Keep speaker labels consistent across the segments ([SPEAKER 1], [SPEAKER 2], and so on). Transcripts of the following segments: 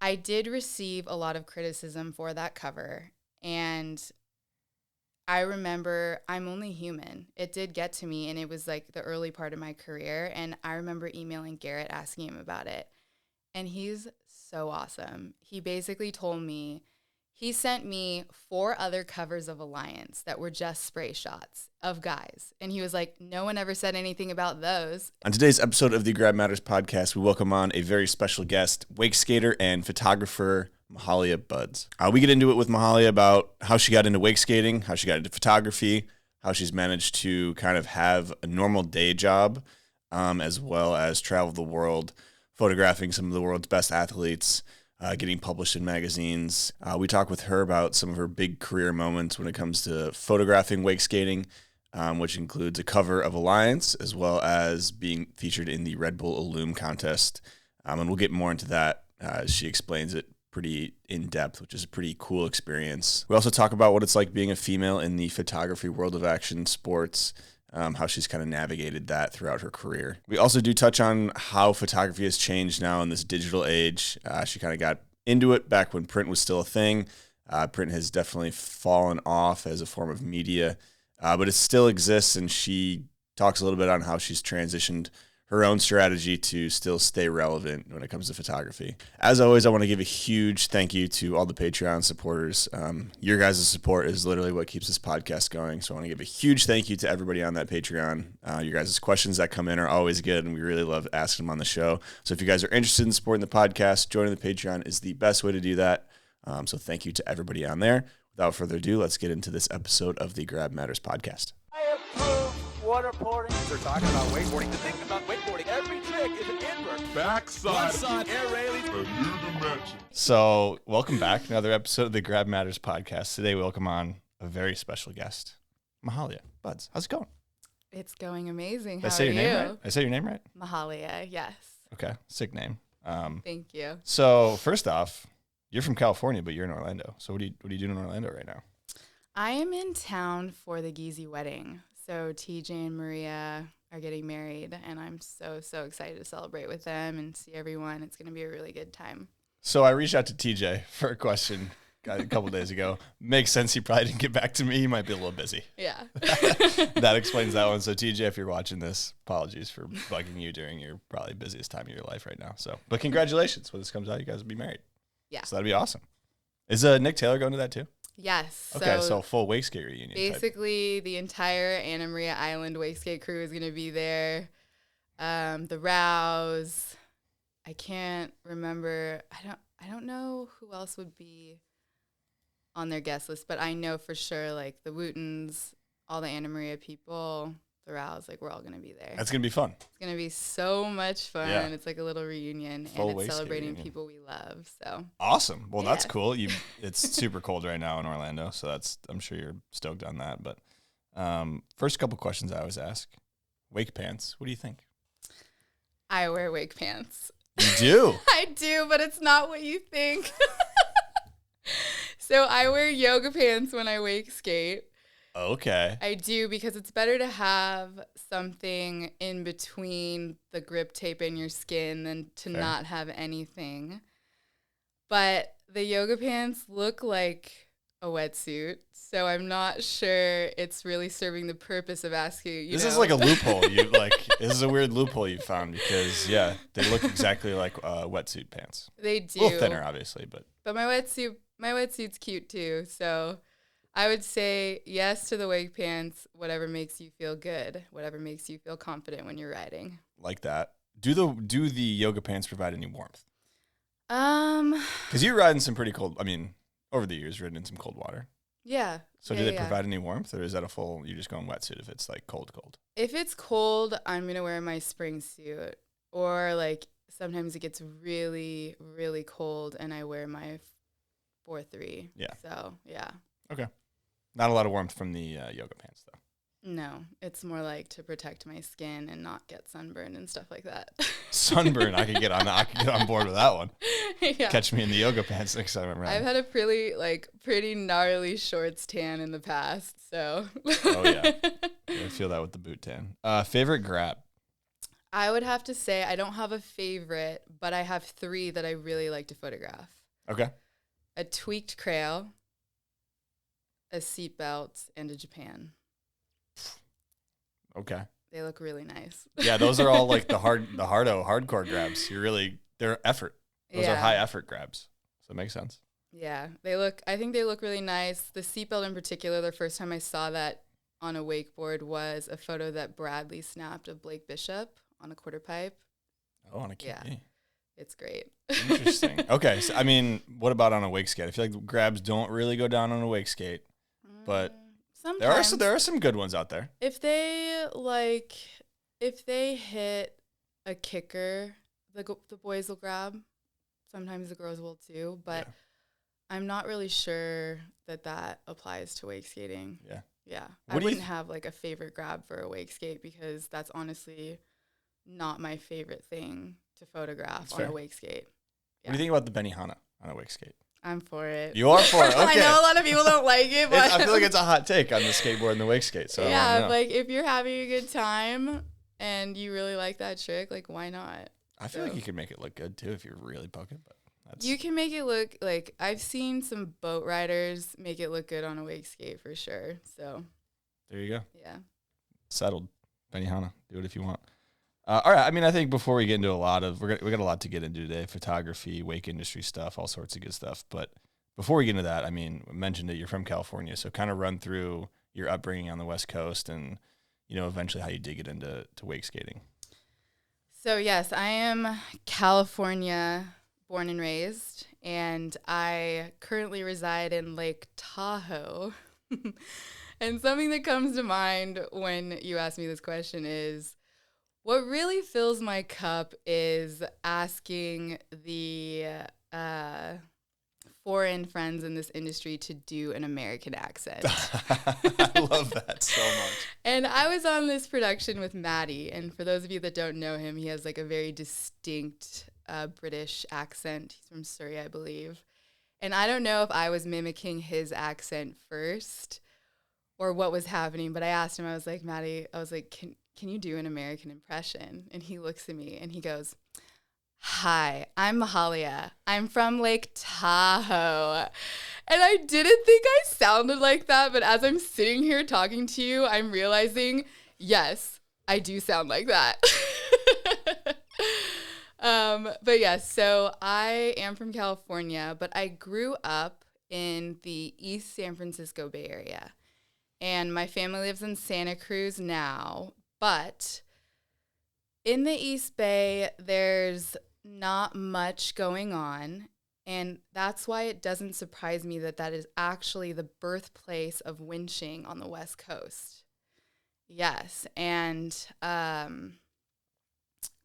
[SPEAKER 1] I did receive a lot of criticism for that cover, and I remember I'm only human. It did get to me, and it was like the early part of my career, and I remember emailing Garrett asking him about it, and he's so awesome. He basically told me, he sent me 4 other covers of Alliance that were just spray shots of guys. And he was like, no one ever said anything about those.
[SPEAKER 2] On today's episode of the Grab Matters podcast, we welcome on a very special guest, wake skater and photographer, Mahallia Buds. We get into it with Mahallia about how she got into wake skating, how she got into photography, how she's managed to kind of have a normal day job, as well as travel the world, photographing some of the world's best athletes, getting published in magazines. We talk with her about some of her big career moments when it comes to photographing wake skating, which includes a cover of Alliance, as well as being featured in the Red Bull Illume contest. And we'll get more into that as she explains it pretty in depth, which is a pretty cool experience. We also talk about what it's like being a female in the photography world of action sports, how she's kind of navigated that throughout her career. We also do touch on how photography has changed now in this digital age. She kind of got into it back when print was still a thing. Print has definitely fallen off as a form of media, but it still exists, and she talks a little bit on how she's transitioned her own strategy to still stay relevant when it comes to photography. As always, I want to give a huge thank you to all the Patreon supporters. Your guys' support is literally what keeps this podcast going. So I want to give a huge thank you to everybody on that Patreon. Your guys' questions that come in are always good, and we really love asking them on the show. So if you guys are interested in supporting the podcast, joining the Patreon is the best way to do that. So thank you to everybody on there. Without further ado, let's get into this episode of the Grab Matters podcast.
[SPEAKER 3] I approve waterboarding. They're talking about wakeboarding. The thing about wakeboarding, every trick is an invert.
[SPEAKER 4] Backside,
[SPEAKER 3] air railing,
[SPEAKER 4] a new dimension.
[SPEAKER 2] So welcome back. Another episode of the Grab Matters podcast. Today we welcome on a very special guest, Mahallia Buds. How's it going?
[SPEAKER 1] It's going amazing.
[SPEAKER 2] Did
[SPEAKER 1] How
[SPEAKER 2] I say
[SPEAKER 1] are
[SPEAKER 2] your
[SPEAKER 1] you?
[SPEAKER 2] name right? I say your name right?
[SPEAKER 1] Mahallia, yes.
[SPEAKER 2] Okay, sick name.
[SPEAKER 1] Thank you.
[SPEAKER 2] So first off, you're from California, but you're in Orlando. So what are you doing in Orlando right now?
[SPEAKER 1] I am in town for the Geezy wedding. So TJ and Maria are getting married, and I'm so excited to celebrate with them and see everyone. It's going to be a really good time.
[SPEAKER 2] So I reached out to TJ for a question a couple days ago. Makes sense. He probably didn't get back to me. He might be a little busy.
[SPEAKER 1] Yeah.
[SPEAKER 2] That explains that one. So TJ, if you're watching this, apologies for bugging you during your probably busiest time of your life right now. So, but congratulations. When this comes out, you guys will be married.
[SPEAKER 1] Yeah.
[SPEAKER 2] So that'd be awesome. Is Nick Taylor going to that too?
[SPEAKER 1] Yes.
[SPEAKER 2] Okay, so full wake skate reunion.
[SPEAKER 1] Basically, the entire Anna Maria Island wake skate crew is going to be there. The Rouse. I can't remember. I don't know who else would be on their guest list, but I know for sure, like, the Wootons, all the Anna Maria people, the Rouse, like, we're all going to be there.
[SPEAKER 2] That's going to be fun.
[SPEAKER 1] It's going to be so much fun.
[SPEAKER 2] Yeah.
[SPEAKER 1] It's like a little reunion,
[SPEAKER 2] Full
[SPEAKER 1] and
[SPEAKER 2] wake
[SPEAKER 1] it's
[SPEAKER 2] skate
[SPEAKER 1] celebrating
[SPEAKER 2] reunion.
[SPEAKER 1] people we love. So
[SPEAKER 2] Awesome. Well, that's
[SPEAKER 1] Yeah.
[SPEAKER 2] cool. It's super cold right now in Orlando, so I'm sure you're stoked on that. But first couple questions I always ask. Wake pants, what do you think?
[SPEAKER 1] I wear wake pants.
[SPEAKER 2] You do?
[SPEAKER 1] I do, but it's not what you think. So I wear yoga pants when I wake skate.
[SPEAKER 2] Okay.
[SPEAKER 1] I do, because it's better to have something in between the grip tape and your skin than to
[SPEAKER 2] Fair.
[SPEAKER 1] not have anything. But the yoga pants look like a wetsuit, so I'm not sure it's really serving the purpose of asking.
[SPEAKER 2] This is like a loophole. This is a weird loophole you found because they look exactly like wetsuit pants.
[SPEAKER 1] They do.
[SPEAKER 2] A little thinner, obviously, but
[SPEAKER 1] my wetsuit's cute too, so I would say yes to the wake pants, whatever makes you feel good, whatever makes you feel confident when you're riding.
[SPEAKER 2] like that. Do the yoga pants provide any warmth? Because you're riding some pretty cold. I mean, over the years, ridden in some cold water.
[SPEAKER 1] Yeah.
[SPEAKER 2] So do they provide any warmth, or is that you just go in wetsuit if it's like cold?
[SPEAKER 1] If it's cold, I'm going to wear my spring suit, or like sometimes it gets really, really cold and I wear my 4-3.
[SPEAKER 2] Yeah.
[SPEAKER 1] So, yeah.
[SPEAKER 2] Okay. Not a lot of warmth from the yoga pants, though.
[SPEAKER 1] No, it's more like to protect my skin and not get sunburned and stuff like that.
[SPEAKER 2] Sunburn, I could get on board with that one.
[SPEAKER 1] Yeah.
[SPEAKER 2] Catch me in the yoga pants next time I'm riding.
[SPEAKER 1] I've had a pretty gnarly shorts tan in the past, so.
[SPEAKER 2] Oh, yeah. I feel that with the boot tan. Favorite grab?
[SPEAKER 1] I would have to say I don't have a favorite, but I have 3 that I really like to photograph.
[SPEAKER 2] Okay.
[SPEAKER 1] A tweaked crail, a seatbelt, and a Japan.
[SPEAKER 2] Okay.
[SPEAKER 1] They look really nice.
[SPEAKER 2] Yeah, those are all like the hardcore grabs. They're effort. Those are high effort grabs. So it makes sense.
[SPEAKER 1] Yeah, I think they look really nice. The seatbelt in particular, the first time I saw that on a wakeboard was a photo that Bradley snapped of Blake Bishop on a quarter pipe.
[SPEAKER 2] Oh, on a KP.
[SPEAKER 1] Yeah, it's great.
[SPEAKER 2] Interesting. Okay, so I mean, what about on a wake skate? I feel like grabs don't really go down on a wake skate, but
[SPEAKER 1] sometimes
[SPEAKER 2] there are some good ones out there.
[SPEAKER 1] If they hit a kicker, the boys will grab. Sometimes the girls will too, but I'm not really sure that applies to wake skating.
[SPEAKER 2] Yeah.
[SPEAKER 1] Yeah. I wouldn't have like a favorite grab for a wake skate because that's honestly not my favorite thing to photograph on a wake skate.
[SPEAKER 2] Yeah. What do you think about the Benihana on a wake skate?
[SPEAKER 1] I'm for it.
[SPEAKER 2] You are for it. Okay.
[SPEAKER 1] I know a lot of people don't like it, but
[SPEAKER 2] I feel like it's a hot take on the skateboard and the wake skate. So
[SPEAKER 1] yeah, like if you're having a good time and you really like that trick, like why not?
[SPEAKER 2] I feel like you can make it look good too if you're really poking, but
[SPEAKER 1] you can make it look like I've seen some boat riders make it look good on a wake skate for sure. So
[SPEAKER 2] there you go.
[SPEAKER 1] Yeah.
[SPEAKER 2] Settled. Benihana. Do it if you want. All right. I mean, I think before we get into we got a lot to get into today: photography, wake industry stuff, all sorts of good stuff. But before we get into that, I mean, I mentioned that you're from California, so kind of run through your upbringing on the West Coast and eventually how you did get into wake skating.
[SPEAKER 1] So yes, I am California born and raised, and I currently reside in Lake Tahoe. And something that comes to mind when you ask me this question is, what really fills my cup is asking the foreign friends in this industry to do an American accent.
[SPEAKER 2] I love that so much.
[SPEAKER 1] And I was on this production with Maddie, and for those of you that don't know him, he has like a very distinct British accent. He's from Surrey, I believe. And I don't know if I was mimicking his accent first or what was happening, but I asked him, I was like, Maddie, can you do an American impression? And he looks at me and he goes, "Hi, I'm Mahallia. I'm from Lake Tahoe." And I didn't think I sounded like that, but as I'm sitting here talking to you, I'm realizing, yes, I do sound like that. But yes, so I am from California, but I grew up in the East San Francisco Bay Area. And my family lives in Santa Cruz now, but in the East Bay, there's not much going on. And that's why it doesn't surprise me that is actually the birthplace of winching on the West Coast. Yes, and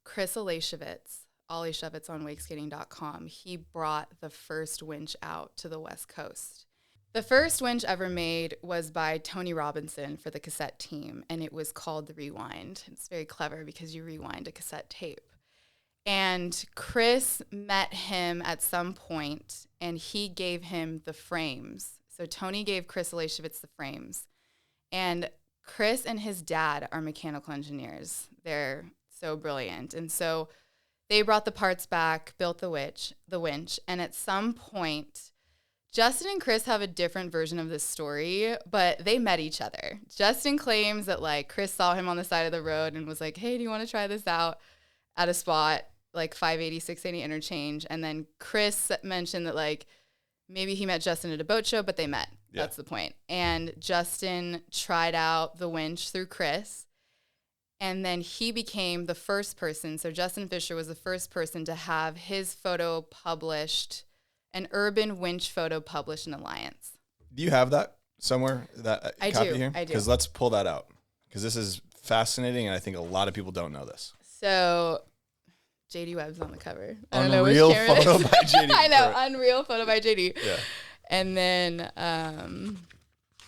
[SPEAKER 1] Chris Olashevitz on wakeskating.com, he brought the first winch out to the West Coast. The first winch ever made was by Tony Robinson for the cassette team, and it was called the Rewind. It's very clever because you rewind a cassette tape. And Chris met him at some point, and he gave him the frames. So Tony gave Chris Olashevitz the frames. And Chris and his dad are mechanical engineers. They're so brilliant. And so they brought the parts back, built the winch, and at some point, Justin and Chris have a different version of this story, but they met each other. Justin claims that like Chris saw him on the side of the road and was like, "Hey, do you want to try this out?" at a spot like 580, 680 interchange. And then Chris mentioned that like maybe he met Justin at a boat show, but they met. Yeah. That's the point. And Justin tried out the winch through Chris. And then he became the first person. So Justin Fisher was the first person to have his photo published, an urban winch photo published in Alliance.
[SPEAKER 2] Do you have that somewhere? That
[SPEAKER 1] I
[SPEAKER 2] copy
[SPEAKER 1] do.
[SPEAKER 2] Here?
[SPEAKER 1] I do.
[SPEAKER 2] Because let's pull that out. Because this is fascinating, and I think a lot of people don't know this.
[SPEAKER 1] So JD Webb's on the cover.
[SPEAKER 2] I don't know which camera photo by JD.
[SPEAKER 1] I know, unreal photo by JD.
[SPEAKER 2] Yeah.
[SPEAKER 1] And then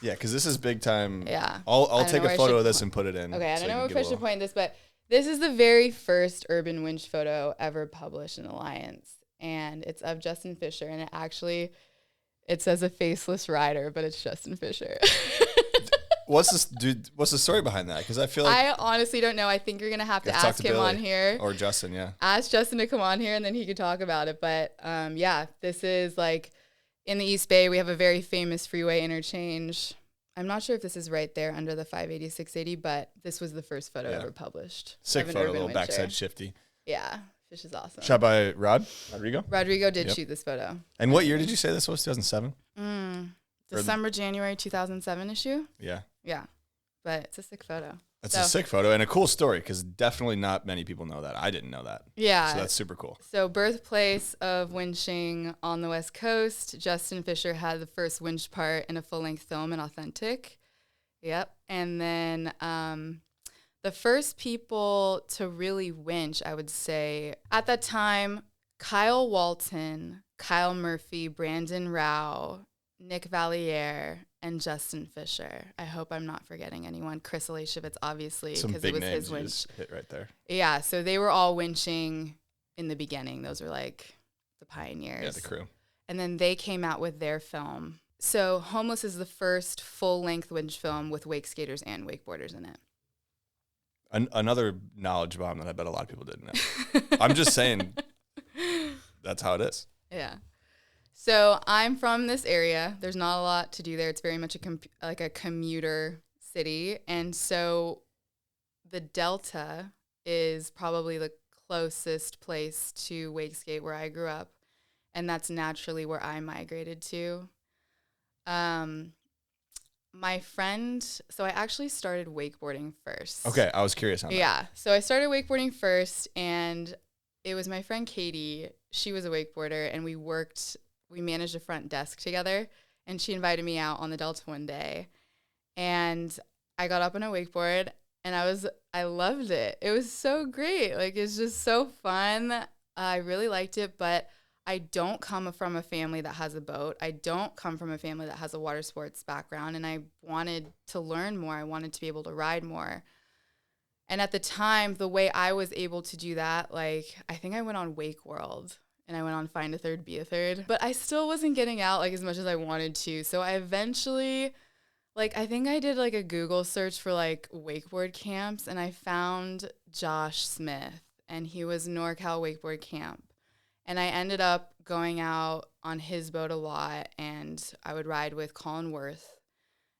[SPEAKER 2] yeah, because this is big time.
[SPEAKER 1] Yeah.
[SPEAKER 2] I'll take a photo of this and put it in.
[SPEAKER 1] Okay, I don't know if I should point this, but this is the very first urban winch photo ever published in Alliance. And it's of Justin Fisher, and it says a faceless rider, but it's Justin Fisher.
[SPEAKER 2] What's this, dude? What's the story behind that? Because I feel like
[SPEAKER 1] I honestly don't know. I think you're gonna have to ask him on here,
[SPEAKER 2] or Justin. Yeah,
[SPEAKER 1] ask Justin to come on here, and then he could talk about it. But yeah, this is like in the East Bay. We have a very famous freeway interchange. I'm not sure if this is right there under the 580, 680, but this was the first photo ever published.
[SPEAKER 2] Sick
[SPEAKER 1] of an
[SPEAKER 2] photo,
[SPEAKER 1] urban
[SPEAKER 2] little
[SPEAKER 1] wincher.
[SPEAKER 2] backside shifty.
[SPEAKER 1] Yeah, Fish is awesome.
[SPEAKER 2] Shot by Rodrigo.
[SPEAKER 1] Rodrigo did shoot this photo.
[SPEAKER 2] And what year did you say this was? 2007.
[SPEAKER 1] December, January 2007 issue.
[SPEAKER 2] Yeah.
[SPEAKER 1] Yeah, but it's a sick photo.
[SPEAKER 2] That's a sick photo and a cool story because definitely not many people know that. I didn't know that.
[SPEAKER 1] Yeah.
[SPEAKER 2] So that's super cool.
[SPEAKER 1] So birthplace of winching on the West Coast. Justin Fisher had the first winch part in a full-length film in Authentic. Yep. And then the first people to really winch, I would say, at that time, Kyle Walton, Kyle Murphy, Brandon Rao, Nick Valier, and Justin Fisher. I hope I'm not forgetting anyone. Chris Alashevitz, obviously, because it was his winch.
[SPEAKER 2] Just hit right there.
[SPEAKER 1] Yeah, so they were all winching in the beginning. Those were like the pioneers.
[SPEAKER 2] Yeah, the crew.
[SPEAKER 1] And then they came out with their film. So Homeless is the first full-length winch film with wake skaters and wakeboarders in it.
[SPEAKER 2] Another knowledge bomb that I bet a lot of people didn't know. I'm just saying that's how it is.
[SPEAKER 1] Yeah. So I'm from this area. There's not a lot to do there. It's very much a commuter city. And so the Delta is probably the closest place to wake skate where I grew up. And that's naturally where I migrated to. My friend, so I actually started wakeboarding first.
[SPEAKER 2] Okay, I was curious on that.
[SPEAKER 1] Yeah. So I started wakeboarding first, and it was my friend Katie. She was a wakeboarder, and we managed a front desk together, and she invited me out on the Delta one day. And I got up on a wakeboard, and I loved it. It was so great. Like, it's just so fun. I really liked it, but I don't come from a family that has a boat. I don't come from a family that has a water sports background, and I wanted to learn more. I wanted to be able to ride more. And at the time, the way I was able to do that, like, I think I went on Wake World, and I went on Find a Third, Be a Third. But I still wasn't getting out, like, as much as I wanted to. So I eventually, like, I think I did, like, a Google search for, like, wakeboard camps, and I found Josh Smith, and he was NorCal Wakeboard Camp. And I ended up going out on his boat a lot, and I would ride with Colin Worth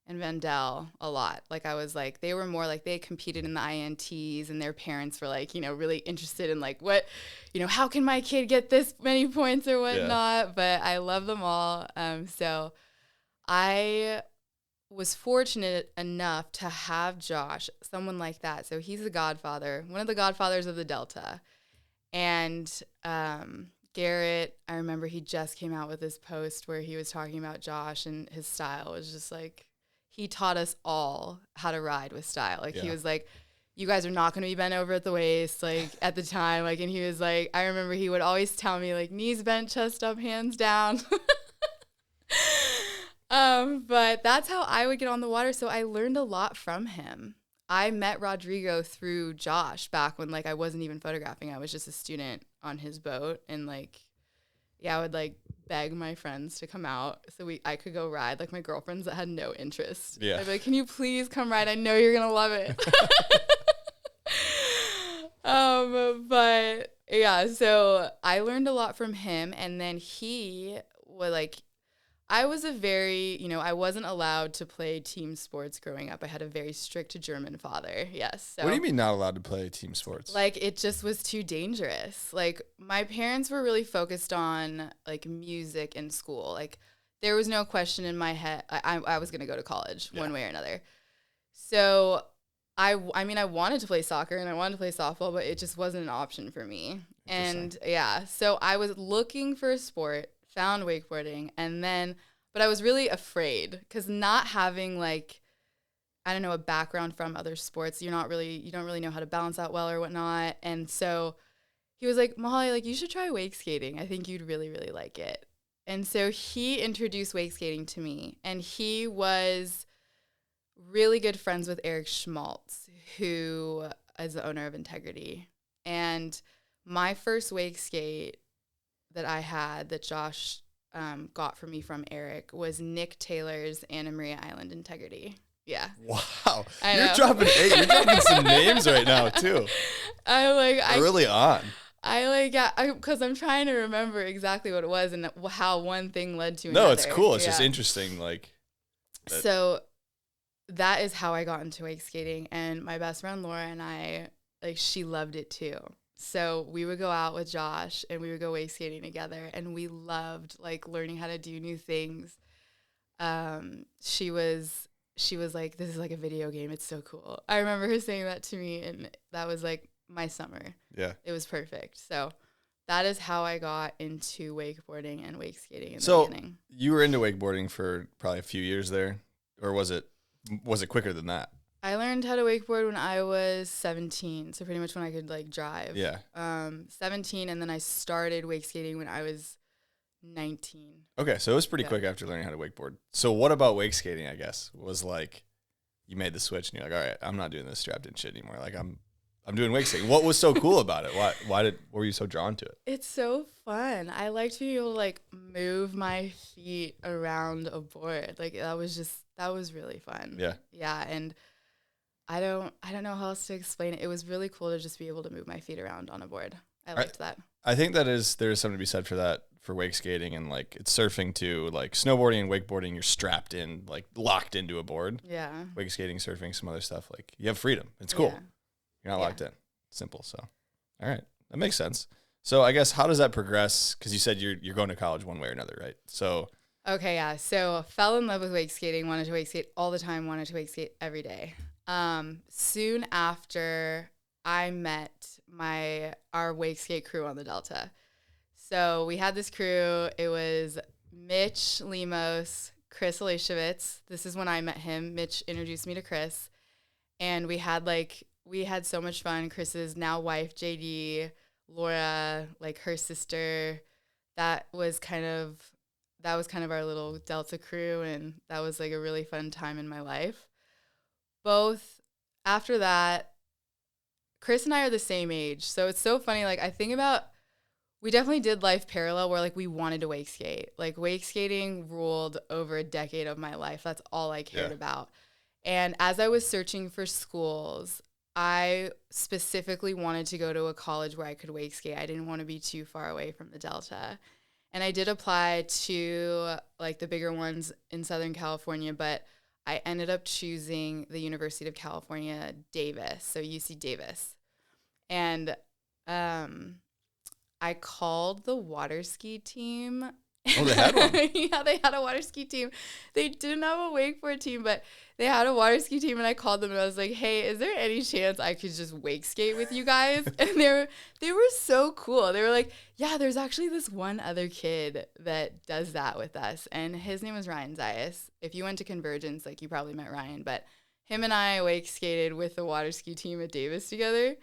[SPEAKER 1] and Vandell a lot. Like, I was like, they were more like, they competed in the INTs, and their parents were like, you know, really interested in like, what, you know, how can my kid get this many points or whatnot? Yeah. But I love them all. So I was fortunate enough to have Josh, someone like that. So he's the godfather, one of the godfathers of the Delta. And Garrett, I remember he just came out with this post where he was talking about Josh, and his style was just like, he taught us all how to ride with style. Like, he was like, you guys are not going to be bent over at the waist, like, at the time. Like, and he was like, I remember he would always tell me, like, knees bent, chest up, hands down. But that's how I would get on the water. So I learned a lot from him. I met Rodrigo through Josh back when, like, I wasn't even photographing. I was just a student on his boat, and, like, I would, like, beg my friends to come out so I could go ride, like, my girlfriends that had no interest.
[SPEAKER 2] Yeah.
[SPEAKER 1] I'd be like, can you please come ride? I know you're going to love it. But, yeah, so I learned a lot from him, and then he was, like, I was a very, you know, I wasn't allowed to play team sports growing up. I had a very strict German father. Yes. So,
[SPEAKER 2] what do you mean not allowed to play team sports?
[SPEAKER 1] Like, it just was too dangerous. Like, my parents were really focused on, like, music and school. Like, there was no question in my head. I was going to go to college one way or another. So I mean, I wanted to play soccer and I wanted to play softball, but it just wasn't an option for me. And yeah, so I was looking for a sport, found wakeboarding, but I was really afraid because not having, like, I don't know, a background from other sports, you don't really know how to balance out well or whatnot. And so he was like, Mahallia, like, you should try wake skating. I think you'd really, really like it. And so he introduced wake skating to me, and he was really good friends with Eric Schmaltz, who is the owner of Integrity. And my first wake skate that I had that Josh got for me from Eric was Nick Taylor's Anna Maria Island Integrity. Yeah.
[SPEAKER 2] Wow.
[SPEAKER 1] I
[SPEAKER 2] You're
[SPEAKER 1] know.
[SPEAKER 2] dropping You're dropping some names right now too. Early on.
[SPEAKER 1] Because I'm trying to remember exactly what it was and how one thing led to
[SPEAKER 2] No,
[SPEAKER 1] another.
[SPEAKER 2] it's cool. It's
[SPEAKER 1] Yeah.
[SPEAKER 2] just interesting.
[SPEAKER 1] So that is how I got into wake skating. And my best friend Laura and I, she loved it too. So we would go out with Josh and we would go wake skating together. And we loved learning how to do new things. She was like, this is like a video game. It's so cool. I remember her saying that to me, and that was my summer.
[SPEAKER 2] Yeah.
[SPEAKER 1] It was perfect. So that is how I got into wakeboarding and wake skating in the beginning.
[SPEAKER 2] You were into wakeboarding for probably a few years there, or was it quicker than that?
[SPEAKER 1] I learned how to wakeboard when I was 17, so pretty much when I could drive.
[SPEAKER 2] Yeah.
[SPEAKER 1] 17, and then I started wake skating when I was 19.
[SPEAKER 2] Okay, so it was pretty quick after learning how to wakeboard. So what about wake skating, I guess, was you made the switch and you're like, all right, I'm not doing this strapped in shit anymore. I'm doing wake skating. What was so cool about it? Why were you so drawn to it?
[SPEAKER 1] It's so fun. I like to be able to move my feet around a board. That was really fun.
[SPEAKER 2] Yeah.
[SPEAKER 1] Yeah, and I don't know how else to explain it. It was really cool to just be able to move my feet around on a board. I liked that.
[SPEAKER 2] I think there's something to be said for that, for wake skating, and it's surfing too. Snowboarding and wakeboarding, you're strapped in, locked into a board.
[SPEAKER 1] Yeah.
[SPEAKER 2] Wake skating, surfing, some other stuff, you have freedom. It's cool.
[SPEAKER 1] Yeah.
[SPEAKER 2] You're not locked in. Simple. So, all right, that makes sense. So I guess how does that progress? Because you said you're going to college one way or another, right? So. Okay,
[SPEAKER 1] yeah. So fell in love with wake skating. Wanted to wake skate all the time. Wanted to wake skate every day. Soon after, I met our wake skate crew on the Delta. So we had this crew. It was Mitch Lemos, Chris Alashevitz. This is when I met him. Mitch introduced me to Chris, and we had so much fun. Chris's now wife JD, Laura, her sister. That was kind of our little Delta crew, and that was a really fun time in my life. Both after that, Chris and I are the same age. So it's so funny. I think about, we definitely did life parallel where we wanted to wake skate. Wake skating ruled over a decade of my life. That's all I cared about. And as I was searching for schools, I specifically wanted to go to a college where I could wake skate. I didn't want to be too far away from the Delta. And I did apply to the bigger ones in Southern California, but I ended up choosing the University of California, Davis, so UC Davis. And I called the water ski team.
[SPEAKER 2] Oh, they had one?
[SPEAKER 1] Yeah, they had a water ski team. They didn't have a wakeboard team, but they had a water ski team, and I called them, and I was like, hey, is there any chance I could just wake skate with you guys? And they were so cool. They were like, yeah, there's actually this one other kid that does that with us, and his name was Ryan Zayas. If you went to Convergence, you probably met Ryan, but him and I wake skated with the water ski team at Davis together.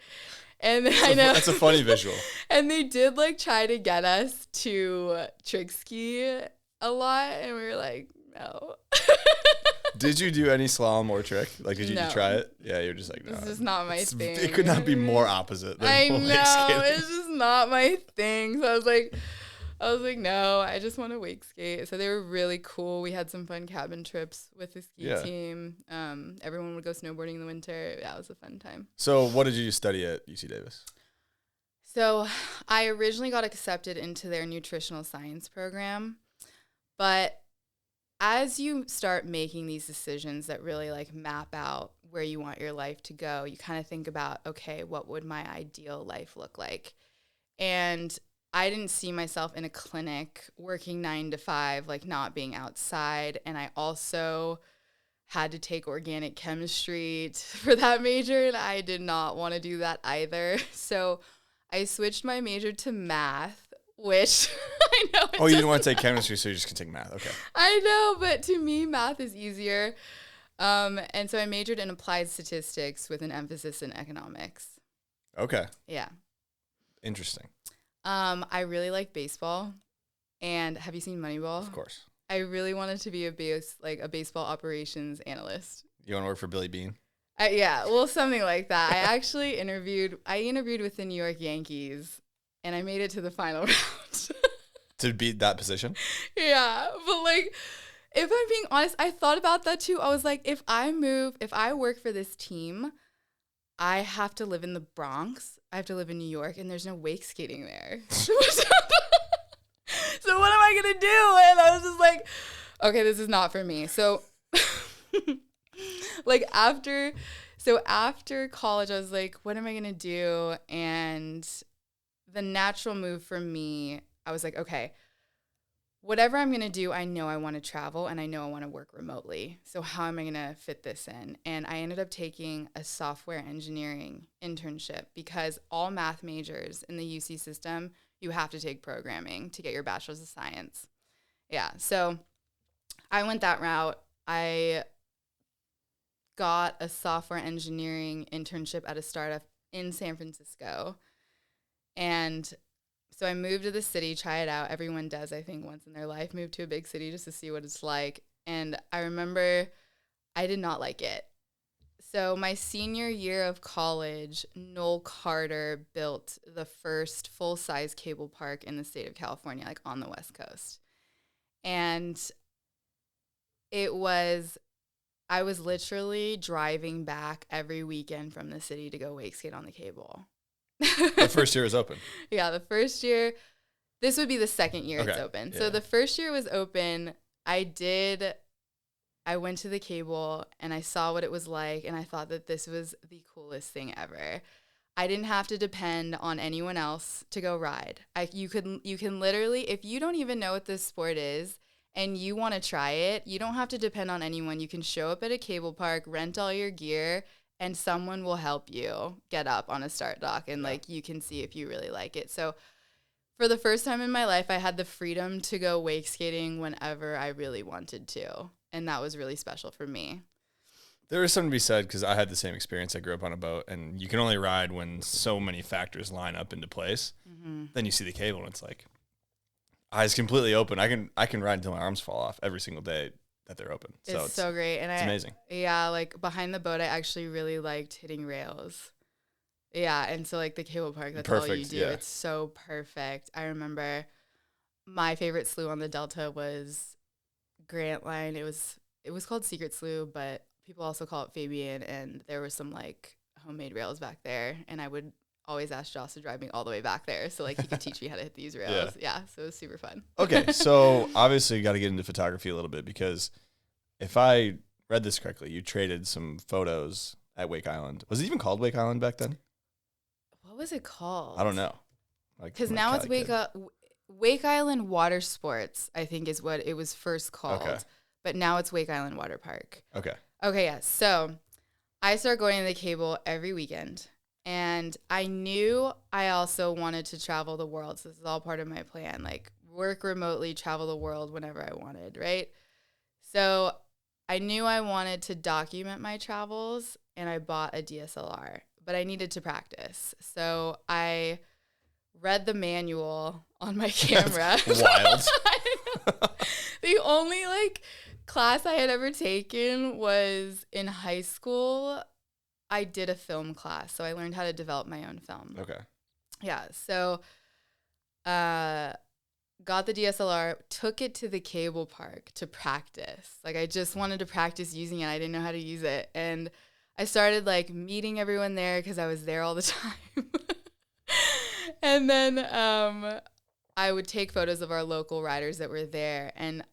[SPEAKER 1] And I know
[SPEAKER 2] that's a funny visual.
[SPEAKER 1] And they did try to get us to trick ski a lot, and we were like, no.
[SPEAKER 2] Did you do any slalom or trick? Did you try it? Yeah, you're just no.
[SPEAKER 1] This is not my thing.
[SPEAKER 2] It could not be more opposite than
[SPEAKER 1] I know,
[SPEAKER 2] wake skating.
[SPEAKER 1] it's just not my thing. So I was like, no, I just want to wake skate. So they were really cool. We had some fun cabin trips with the ski team. Everyone would go snowboarding in the winter. That was a fun time.
[SPEAKER 2] So what did you study at UC Davis?
[SPEAKER 1] So I originally got accepted into their nutritional science program, but as you start making these decisions that really map out where you want your life to go, you kind of think about, okay, what would my ideal life look like? And I didn't see myself in a clinic working 9 to 5, not being outside. And I also had to take organic chemistry for that major, and I did not want to do that either. So I switched my major to math, which I know.
[SPEAKER 2] Oh, you didn't want to take chemistry, so you just can take math. Okay.
[SPEAKER 1] I know, but to me, math is easier. And so I majored in applied statistics with an emphasis in economics.
[SPEAKER 2] Okay.
[SPEAKER 1] Yeah.
[SPEAKER 2] Interesting.
[SPEAKER 1] I really like baseball. And have you seen Moneyball?
[SPEAKER 2] Of course.
[SPEAKER 1] I really wanted to be a baseball operations analyst.
[SPEAKER 2] You want to work for Billy Bean?
[SPEAKER 1] Yeah, well, something like that. I actually interviewed with the New York Yankees, and I made it to the final round.
[SPEAKER 2] To beat that position?
[SPEAKER 1] Yeah, but if I'm being honest, I thought about that too. I was like, if I work for this team, I have to live in the Bronx. I have to live in New York, and there's no wake skating there. So what am I going to do? And I was just like, okay, this is not for me. So like after college, I was like, what am I going to do? And the natural move for me, I was like, okay, whatever I'm going to do, I know I want to travel and I know I want to work remotely. So how am I going to fit this in? And I ended up taking a software engineering internship because all math majors in the UC system, you have to take programming to get your bachelor's of science. Yeah. So I went that route. I got a software engineering internship at a startup in San Francisco. And so I moved to the city, try it out. Everyone does, I think, once in their life, move to a big city just to see what it's like. And I remember I did not like it. So my senior year of college, Noel Carter built the first full-size cable park in the state of California, like on the West Coast. And I was literally driving back every weekend from the city to go wake skate on the cable.
[SPEAKER 2] The first year was open.
[SPEAKER 1] Yeah, the first year. This would be the second year it's
[SPEAKER 2] Okay,
[SPEAKER 1] open.
[SPEAKER 2] yeah.
[SPEAKER 1] So the first year was open. I went to the cable and I saw what it was like, and I thought that this was the coolest thing ever. I didn't have to depend on anyone else to go ride. You can literally, if you don't even know what this sport is and you want to try it, you don't have to depend on anyone. You can show up at a cable park, rent all your gear, and someone will help you get up on a start dock, and like you can see if you really like it. So for the first time in my life, I had the freedom to go wake skating whenever I really wanted to, and that was really special for me.
[SPEAKER 2] There is something to be said because I had the same experience. I grew up on a boat, and you can only ride when so many factors line up into place. Mm-hmm. Then you see the cable, and it's like eyes completely open. I can ride until my arms fall off every single day that they're open. So
[SPEAKER 1] it's so great. And
[SPEAKER 2] it's amazing.
[SPEAKER 1] Yeah, like behind the boat, I actually really liked hitting rails. Yeah, and so like the cable park, that's all you do.
[SPEAKER 2] Yeah.
[SPEAKER 1] It's so perfect. I remember my favorite slough on the Delta was Grant Line. It was called Secret Slough, but people also call it Fabian, and there were some like homemade rails back there, and I would always ask Joss to drive me all the way back there so like he could teach me how to hit these rails. Yeah, so it was super fun.
[SPEAKER 2] Okay, so obviously you got to get into photography a little bit because if I read this correctly, you traded some photos at Wake Island. Was it even called Wake Island back then?
[SPEAKER 1] What was it called?
[SPEAKER 2] I don't know.
[SPEAKER 1] Because now it's Wake Island Water Sports, I think is what it was first called.
[SPEAKER 2] Okay.
[SPEAKER 1] But now it's Wake Island Water Park.
[SPEAKER 2] Okay,
[SPEAKER 1] yeah. So I started going to the cable every weekend. And I knew I also wanted to travel the world. So this is all part of my plan. Like work remotely, travel the world whenever I wanted, right? So I knew I wanted to document my travels, and I bought a DSLR. But I needed to practice. So I read the manual on my camera.
[SPEAKER 2] That's wild.
[SPEAKER 1] I know. The only like class I had ever taken was in high school. I did a film class, so I learned how to develop my own film.
[SPEAKER 2] Okay.
[SPEAKER 1] Yeah, so got the DSLR, took it to the cable park to practice. Like I just wanted to practice using it. I didn't know how to use it. And I started like meeting everyone there because I was there all the time. And then I would take photos of our local riders that were there. And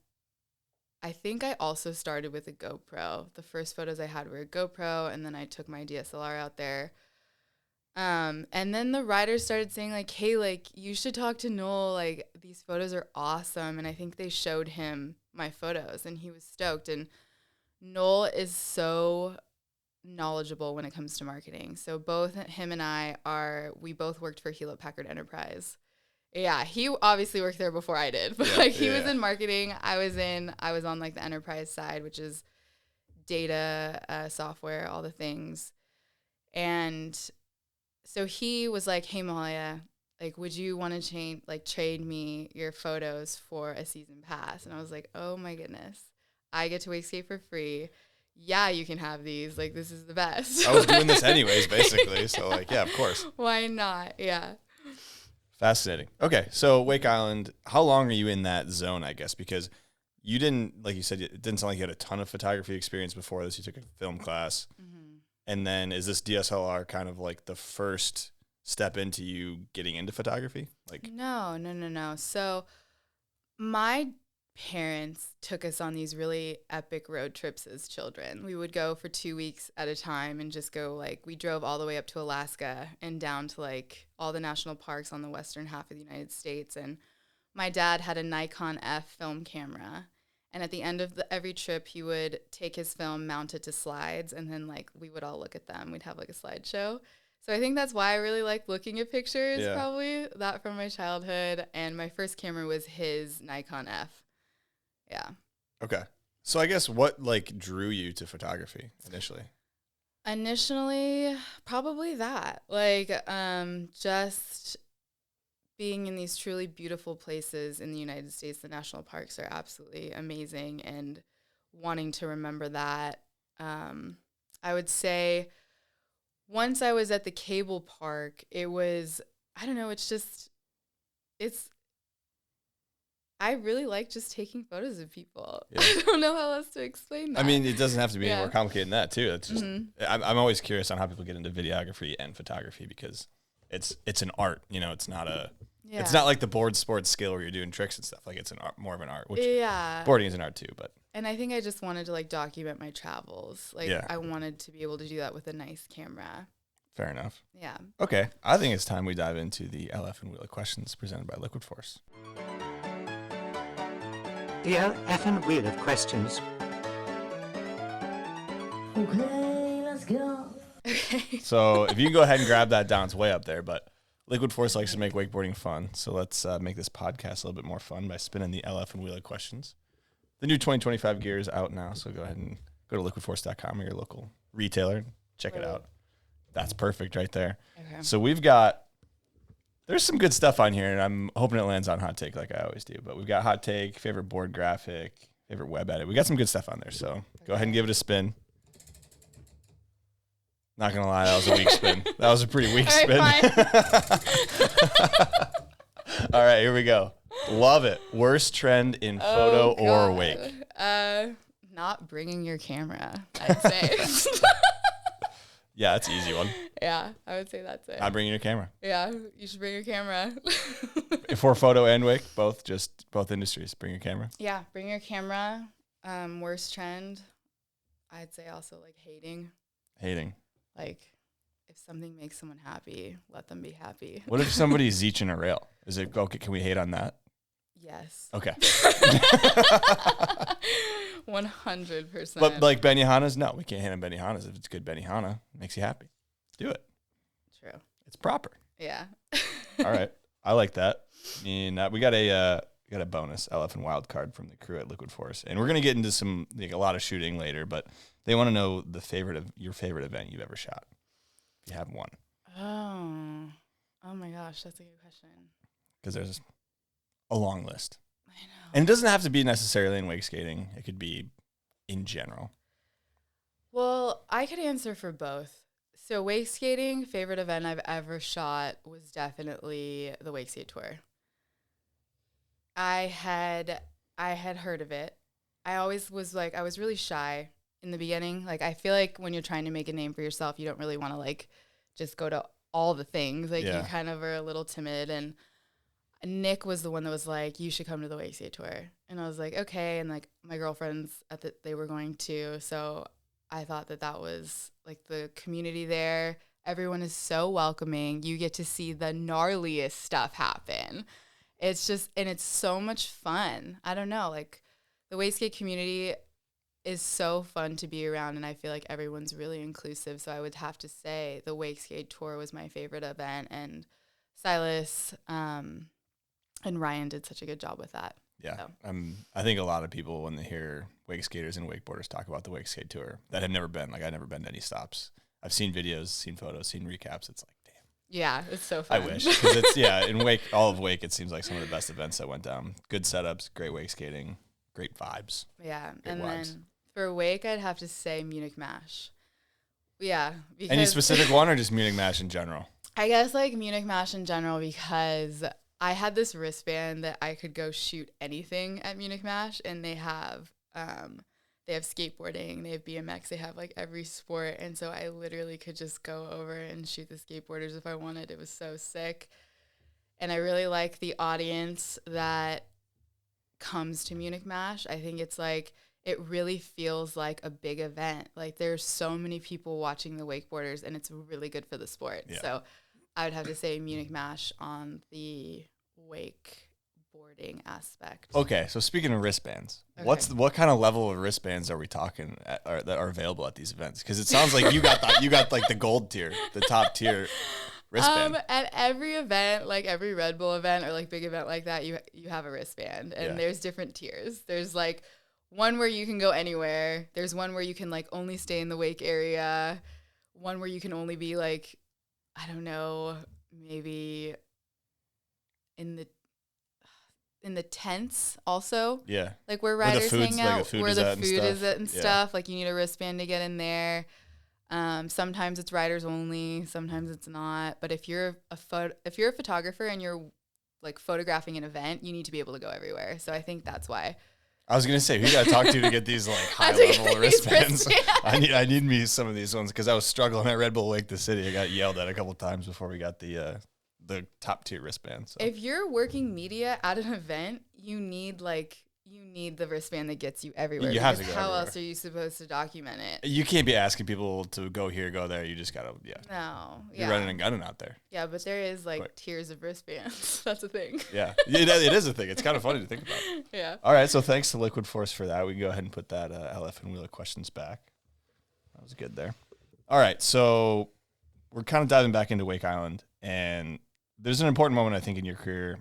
[SPEAKER 1] I think I also started with a GoPro. The first photos I had were a GoPro, and then I took my DSLR out there. And then the riders started saying like, hey, like you should talk to Noel. Like these photos are awesome. And I think they showed him my photos and he was stoked. And Noel is so knowledgeable when it comes to marketing. So both him and we both worked for Hewlett Packard Enterprise. Yeah, he obviously worked there before I did, but like he was in marketing. I was on like the enterprise side, which is data, software, all the things. And so he was like, hey, Mahallia, like, would you want to trade me your photos for a season pass? And I was like, oh my goodness, I get to wake skate for free. Yeah, you can have these. Like, this is the best.
[SPEAKER 2] I was doing this anyways, basically. So like, yeah, of course.
[SPEAKER 1] Why not? Yeah.
[SPEAKER 2] Fascinating. Okay, so Wake Island, how long are you in that zone, I guess? Because you didn't, like you said, it didn't sound like you had a ton of photography experience before this. You took a film class. And then is this DSLR kind of like the first step into you getting into photography? Like
[SPEAKER 1] No. So my parents took us on these really epic road trips as children. We would go for 2 weeks at a time and just go, like, we drove all the way up to Alaska and down to like all the national parks on the western half of the United States. And my dad had a Nikon F film camera. And at the end of every trip, he would take his film, mount it to slides, and then like we would all look at them. We'd have like a slideshow. So I think that's why I really like looking at pictures, probably that from my childhood. And my first camera was his Nikon F. Yeah.
[SPEAKER 2] Okay. So I guess what like drew you to photography initially?
[SPEAKER 1] Initially, probably that. Like just being in these truly beautiful places in the United States. The national parks are absolutely amazing, and wanting to remember that. I would say once I was at the cable park, it was, I don't know, I really like just taking photos of people. Yeah. I don't know how else to explain that.
[SPEAKER 2] I mean, it doesn't have to be any more complicated than that, too. It's just, I'm always curious on how people get into videography and photography, because it's an art, you know. It's not it's not like the board sports skill where you're doing tricks and stuff. Like, it's an art, more of an art, which boarding is an art too. But
[SPEAKER 1] and I think I just wanted to like document my travels. Like I wanted to be able to do that with a nice camera.
[SPEAKER 2] Fair enough.
[SPEAKER 1] Yeah.
[SPEAKER 2] Okay, I think it's time we dive into the LF'n Wheel of Questions presented by Liquid Force.
[SPEAKER 5] The LF'n Wheel of Questions.
[SPEAKER 6] Okay, let's go.
[SPEAKER 1] Okay.
[SPEAKER 2] So if you can go ahead and grab that down, it's way up there. But Liquid Force likes to make wakeboarding fun, so let's make this podcast a little bit more fun by spinning the LF'n Wheel of Questions. The new 2025 gear is out now, so go ahead and go to liquidforce.com or your local retailer. Check it out. That's perfect right there. Okay. So there's some good stuff on here, and I'm hoping it lands on hot take like I always do. But we've got hot take, favorite board graphic, favorite web edit. We got some good stuff on there, so go ahead and give it a spin. Not going to lie, that was a weak spin. That was a pretty weak spin. All right, here we go. Love it. Worst trend in photo or wake?
[SPEAKER 1] Not bringing your camera, I'd say.
[SPEAKER 2] Yeah, that's an easy one.
[SPEAKER 1] Yeah, I would say that's it.
[SPEAKER 2] Not bringing your camera.
[SPEAKER 1] Yeah, you should bring your camera.
[SPEAKER 2] For photo and wake, both industries, bring your camera.
[SPEAKER 1] Yeah, bring your camera. Worst trend, I'd say also like hating. Like, if something makes someone happy, let them be happy.
[SPEAKER 2] What if somebody's zeeching a rail? Is it okay? Can we hate on that?
[SPEAKER 1] Yes.
[SPEAKER 2] Okay.
[SPEAKER 1] 100%.
[SPEAKER 2] But like Benihanas, no, we can't hate on Benihanas. If it's good Benihana, it makes you happy. Do it.
[SPEAKER 1] True.
[SPEAKER 2] It's proper.
[SPEAKER 1] Yeah.
[SPEAKER 2] All right. I like that. And we got a bonus LF'n wild card from the crew at Liquid Force, and we're gonna get into a lot of shooting later, but they want to know your favorite event you've ever shot, if you have one.
[SPEAKER 1] Oh my gosh, that's a good question.
[SPEAKER 2] Because there's a long list.
[SPEAKER 1] I know.
[SPEAKER 2] And it doesn't have to be necessarily in wake skating. It could be in general.
[SPEAKER 1] Well, I could answer for both. So wake skating, favorite event I've ever shot was definitely the Wake Skate Tour. I had heard of it. I was really shy in the beginning. Like, I feel like when you're trying to make a name for yourself, you don't really want to like just go to all the things. Like, you kind of are a little timid. And Nick was the one that was like, you should come to the Wake Skate Tour. And I was like, okay. And like my girlfriends they were going to. So I thought that was like the community there. Everyone is so welcoming. You get to see the gnarliest stuff happen. It's just, and it's so much fun. I don't know, like the wake skate community is so fun to be around, and I feel like everyone's really inclusive. So I would have to say the Wake Skate Tour was my favorite event, and Silas and Ryan did such a good job with that.
[SPEAKER 2] Yeah, so. I think a lot of people, when they hear wake skaters and wakeboarders talk about the Wake Skate Tour that have never been, like I've never been to any stops. I've seen videos, seen photos, seen recaps. It's like, damn.
[SPEAKER 1] Yeah, it's so fun.
[SPEAKER 2] I wish, because it's in wake, all of wake, it seems like some of the best events that went down. Good setups, great wake skating, great vibes.
[SPEAKER 1] Yeah, and vibes. Then for wake, I'd have to say Munich Mash. Yeah.
[SPEAKER 2] Any specific one, or just Munich Mash in general?
[SPEAKER 1] I guess like Munich Mash in general, because I had this wristband that I could go shoot anything at Munich Mash, and they have skateboarding, they have BMX, they have like every sport, and so I literally could just go over and shoot the skateboarders if I wanted. It was so sick, and I really like the audience that comes to Munich Mash. I think it's like it really feels like a big event. Like there's so many people watching the wakeboarders, and it's really good for the sport.
[SPEAKER 2] Yeah.
[SPEAKER 1] So I would have to say Munich Mash on the wakeboarding aspect.
[SPEAKER 2] Okay, so speaking of wristbands,
[SPEAKER 1] Okay.
[SPEAKER 2] what kind of level of wristbands are we talking that are available at these events? Because it sounds like you got like the gold tier, the top tier wristband.
[SPEAKER 1] At every event, like every Red Bull event or like big event like that, you have a wristband, and there's different tiers. There's like one where you can go anywhere. There's one where you can like only stay in the wake area. One where you can only be like, I don't know, maybe in the tents also.
[SPEAKER 2] Yeah.
[SPEAKER 1] Like where
[SPEAKER 2] Where the
[SPEAKER 1] riders
[SPEAKER 2] food's-
[SPEAKER 1] hang
[SPEAKER 2] like
[SPEAKER 1] out,
[SPEAKER 2] the food
[SPEAKER 1] where
[SPEAKER 2] is
[SPEAKER 1] the
[SPEAKER 2] at and
[SPEAKER 1] food is
[SPEAKER 2] stuff.
[SPEAKER 1] at and
[SPEAKER 2] Yeah.
[SPEAKER 1] stuff. Like you need a wristband to get in there. Sometimes it's riders only, sometimes it's not. But if you're a photographer and you're like photographing an event, you need to be able to go everywhere. So I think that's why.
[SPEAKER 2] I was gonna say, who you gotta talk to get these like high
[SPEAKER 1] to get
[SPEAKER 2] level
[SPEAKER 1] these
[SPEAKER 2] wristbands?
[SPEAKER 1] wristbands.
[SPEAKER 2] I need me some of these ones because I was struggling at Red Bull Wake the City. I got yelled at a couple times before we got the top tier wristband. So.
[SPEAKER 1] If you're working media at an event, you need the wristband that gets you everywhere.
[SPEAKER 2] You have to
[SPEAKER 1] because
[SPEAKER 2] go
[SPEAKER 1] how
[SPEAKER 2] everywhere.
[SPEAKER 1] else are you supposed to document it?
[SPEAKER 2] You can't be asking people to go here, go there. You just gotta,
[SPEAKER 1] No.
[SPEAKER 2] You're running and gunning out there.
[SPEAKER 1] Yeah, but there is like
[SPEAKER 2] Right.
[SPEAKER 1] tiers of wristbands. That's a thing.
[SPEAKER 2] Yeah, it is a thing. It's kind of funny to think about.
[SPEAKER 1] Yeah.
[SPEAKER 2] All right, so thanks to Liquid Force for that. We can go ahead and put that LF'n wheel of questions back. That was good there. All right, so we're kind of diving back into Wake Island, and there's an important moment, I think, in your career.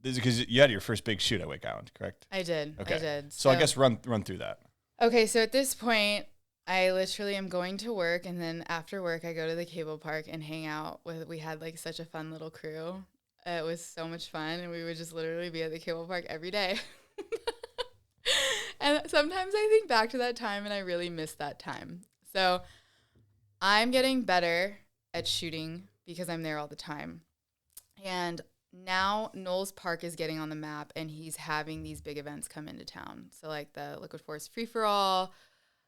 [SPEAKER 2] This is because you had your first big shoot at Wake Island, correct?
[SPEAKER 1] I did.
[SPEAKER 2] Okay.
[SPEAKER 1] I did.
[SPEAKER 2] So I guess run through that.
[SPEAKER 1] Okay, so at this point, I literally am going to work, and then after work, I go to the cable park and hang out with. We had like such a fun little crew. It was so much fun, and we would just literally be at the cable park every day. And sometimes I think back to that time, and I really miss that time. So I'm getting better at shooting because I'm there all the time, and now Knowles Park is getting on the map, and he's having these big events come into town. So like the Liquid Force Free-for-All,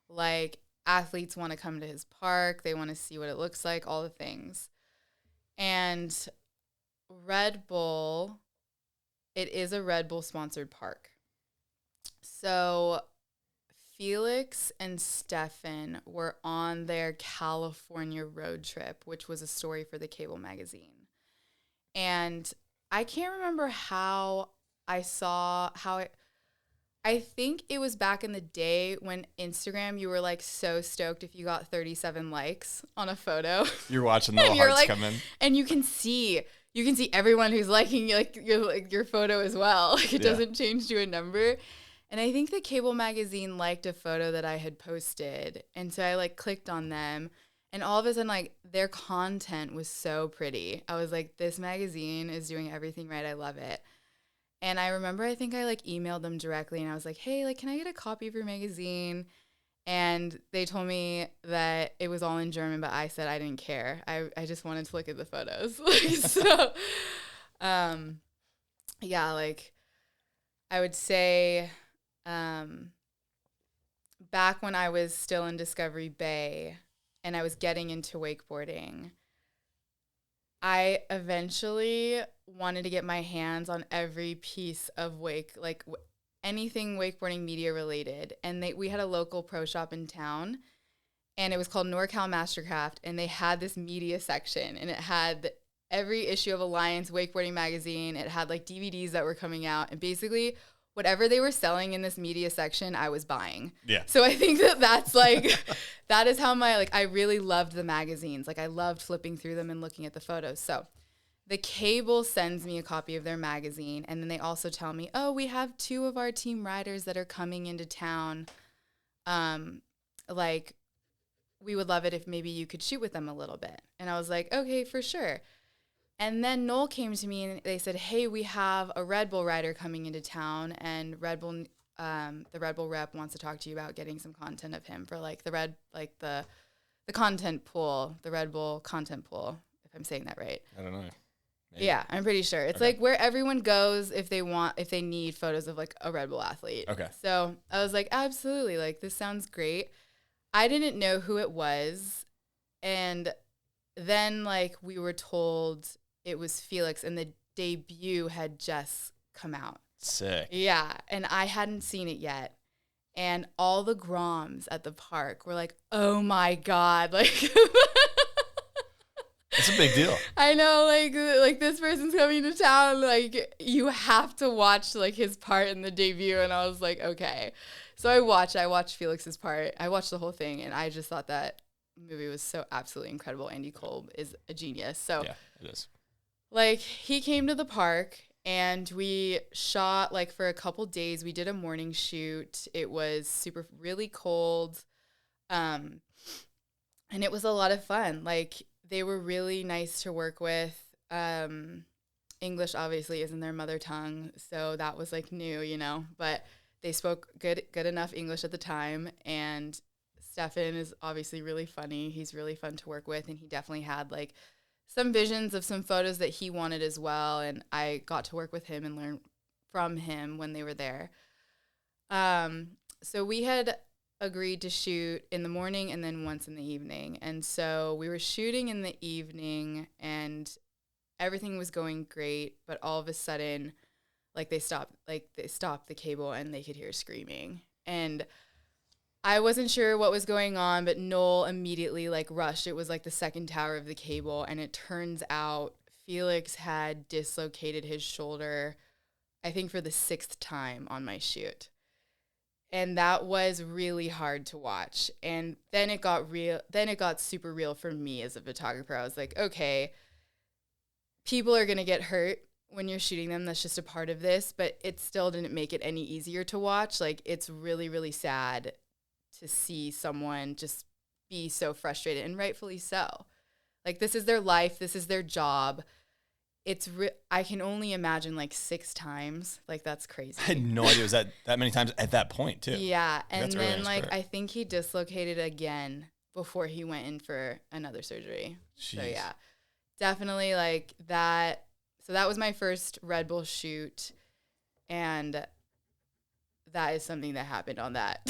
[SPEAKER 1] like athletes want to come to his park. They want to see what it looks like, all the things. And Red Bull, it is a Red Bull sponsored park. So Felix and Stefan were on their California road trip, which was a story for the Cable magazine. And I can't remember how I think it was back in the day when Instagram, you were like so stoked if you got 37 likes on a photo.
[SPEAKER 2] You're watching the little
[SPEAKER 1] You're
[SPEAKER 2] hearts
[SPEAKER 1] like-
[SPEAKER 2] come in.
[SPEAKER 1] And you can see everyone who's liking your photo as well. Like it
[SPEAKER 2] Yeah.
[SPEAKER 1] doesn't change to a number. And I think the Cable magazine liked a photo that I had posted. And so I like clicked on them. And all of a sudden, like, their content was so pretty. I was like, this magazine is doing everything right. I love it. And I remember, I think I, like, emailed them directly. And I was like, hey, like, can I get a copy of your magazine? And they told me that it was all in German, but I said I didn't care. I just wanted to look at the photos. So, yeah, like, I would say back when I was still in Discovery Bay, and I was getting into wakeboarding, I eventually wanted to get my hands on every piece of anything wakeboarding media related. And we had a local pro shop in town, and it was called NorCal Mastercraft, and they had this media section, and it had every issue of Alliance Wakeboarding magazine. It had like DVDs that were coming out, and basically whatever they were selling in this media section, I was buying.
[SPEAKER 2] Yeah.
[SPEAKER 1] So I think that's like, that is how I really loved the magazines. Like I loved flipping through them and looking at the photos. So the Cable sends me a copy of their magazine, and then they also tell me, oh, we have 2 of our team riders that are coming into town. Like, we would love it if maybe you could shoot with them a little bit. And I was like, okay, for sure. And then Noel came to me and they said, hey, we have a Red Bull rider coming into town, and the Red Bull rep wants to talk to you about getting some content of him for like the content pool, the Red Bull content pool, if I'm saying that right.
[SPEAKER 2] I don't know. maybe?
[SPEAKER 1] Yeah, I'm pretty sure. It's like where everyone goes if they need photos of like a Red Bull athlete.
[SPEAKER 2] Okay.
[SPEAKER 1] So I was like, absolutely, like this sounds great. I didn't know who it was. And then like we were told it was Felix and the debut had just come out.
[SPEAKER 2] Sick.
[SPEAKER 1] Yeah. And I hadn't seen it yet. And all the Groms at the park were like, oh my God. Like
[SPEAKER 2] It's a big deal.
[SPEAKER 1] I know, like this person's coming to town. Like you have to watch like his part in the debut, and I was like, okay. So I watched Felix's part. I watched the whole thing, and I just thought that movie was so absolutely incredible. Andy Kolb is a genius. So
[SPEAKER 2] Yeah, it is.
[SPEAKER 1] like he came to the park, and we shot like for a couple days. We did a morning shoot. It was really cold, and it was a lot of fun. Like. They were really nice to work with. English obviously isn't their mother tongue, so that was like new, you know. But they spoke good enough English at the time. And Stefan is obviously really funny. He's really fun to work with, and he definitely had like some visions of some photos that he wanted as well. And I got to work with him and learn from him when they were there. So we had agreed to shoot in the morning and then once in the evening. And so we were shooting in the evening and everything was going great, but all of a sudden they stopped the cable and they could hear screaming. And I wasn't sure what was going on, but Noel immediately rushed. It was like the second tower of the cable, and it turns out Felix had dislocated his shoulder, I think for the 6th time on my shoot. And that was really hard to watch. And then it got real. Then it got super real for me as a photographer. I was like, okay, people are going to get hurt when you're shooting them. That's just a part of this. But it still didn't make it any easier to watch. Like, it's really, really sad to see someone just be so frustrated, and rightfully so. Like, this is their life. This is their job. I can only imagine 6 times. That's crazy.
[SPEAKER 2] I had no idea it was that many times at that point too.
[SPEAKER 1] Yeah, and
[SPEAKER 2] That's
[SPEAKER 1] then
[SPEAKER 2] really
[SPEAKER 1] I think he dislocated again before he went in for another surgery.
[SPEAKER 2] Jeez.
[SPEAKER 1] So yeah, definitely that. So that was my first Red Bull shoot, and that is something that happened on that.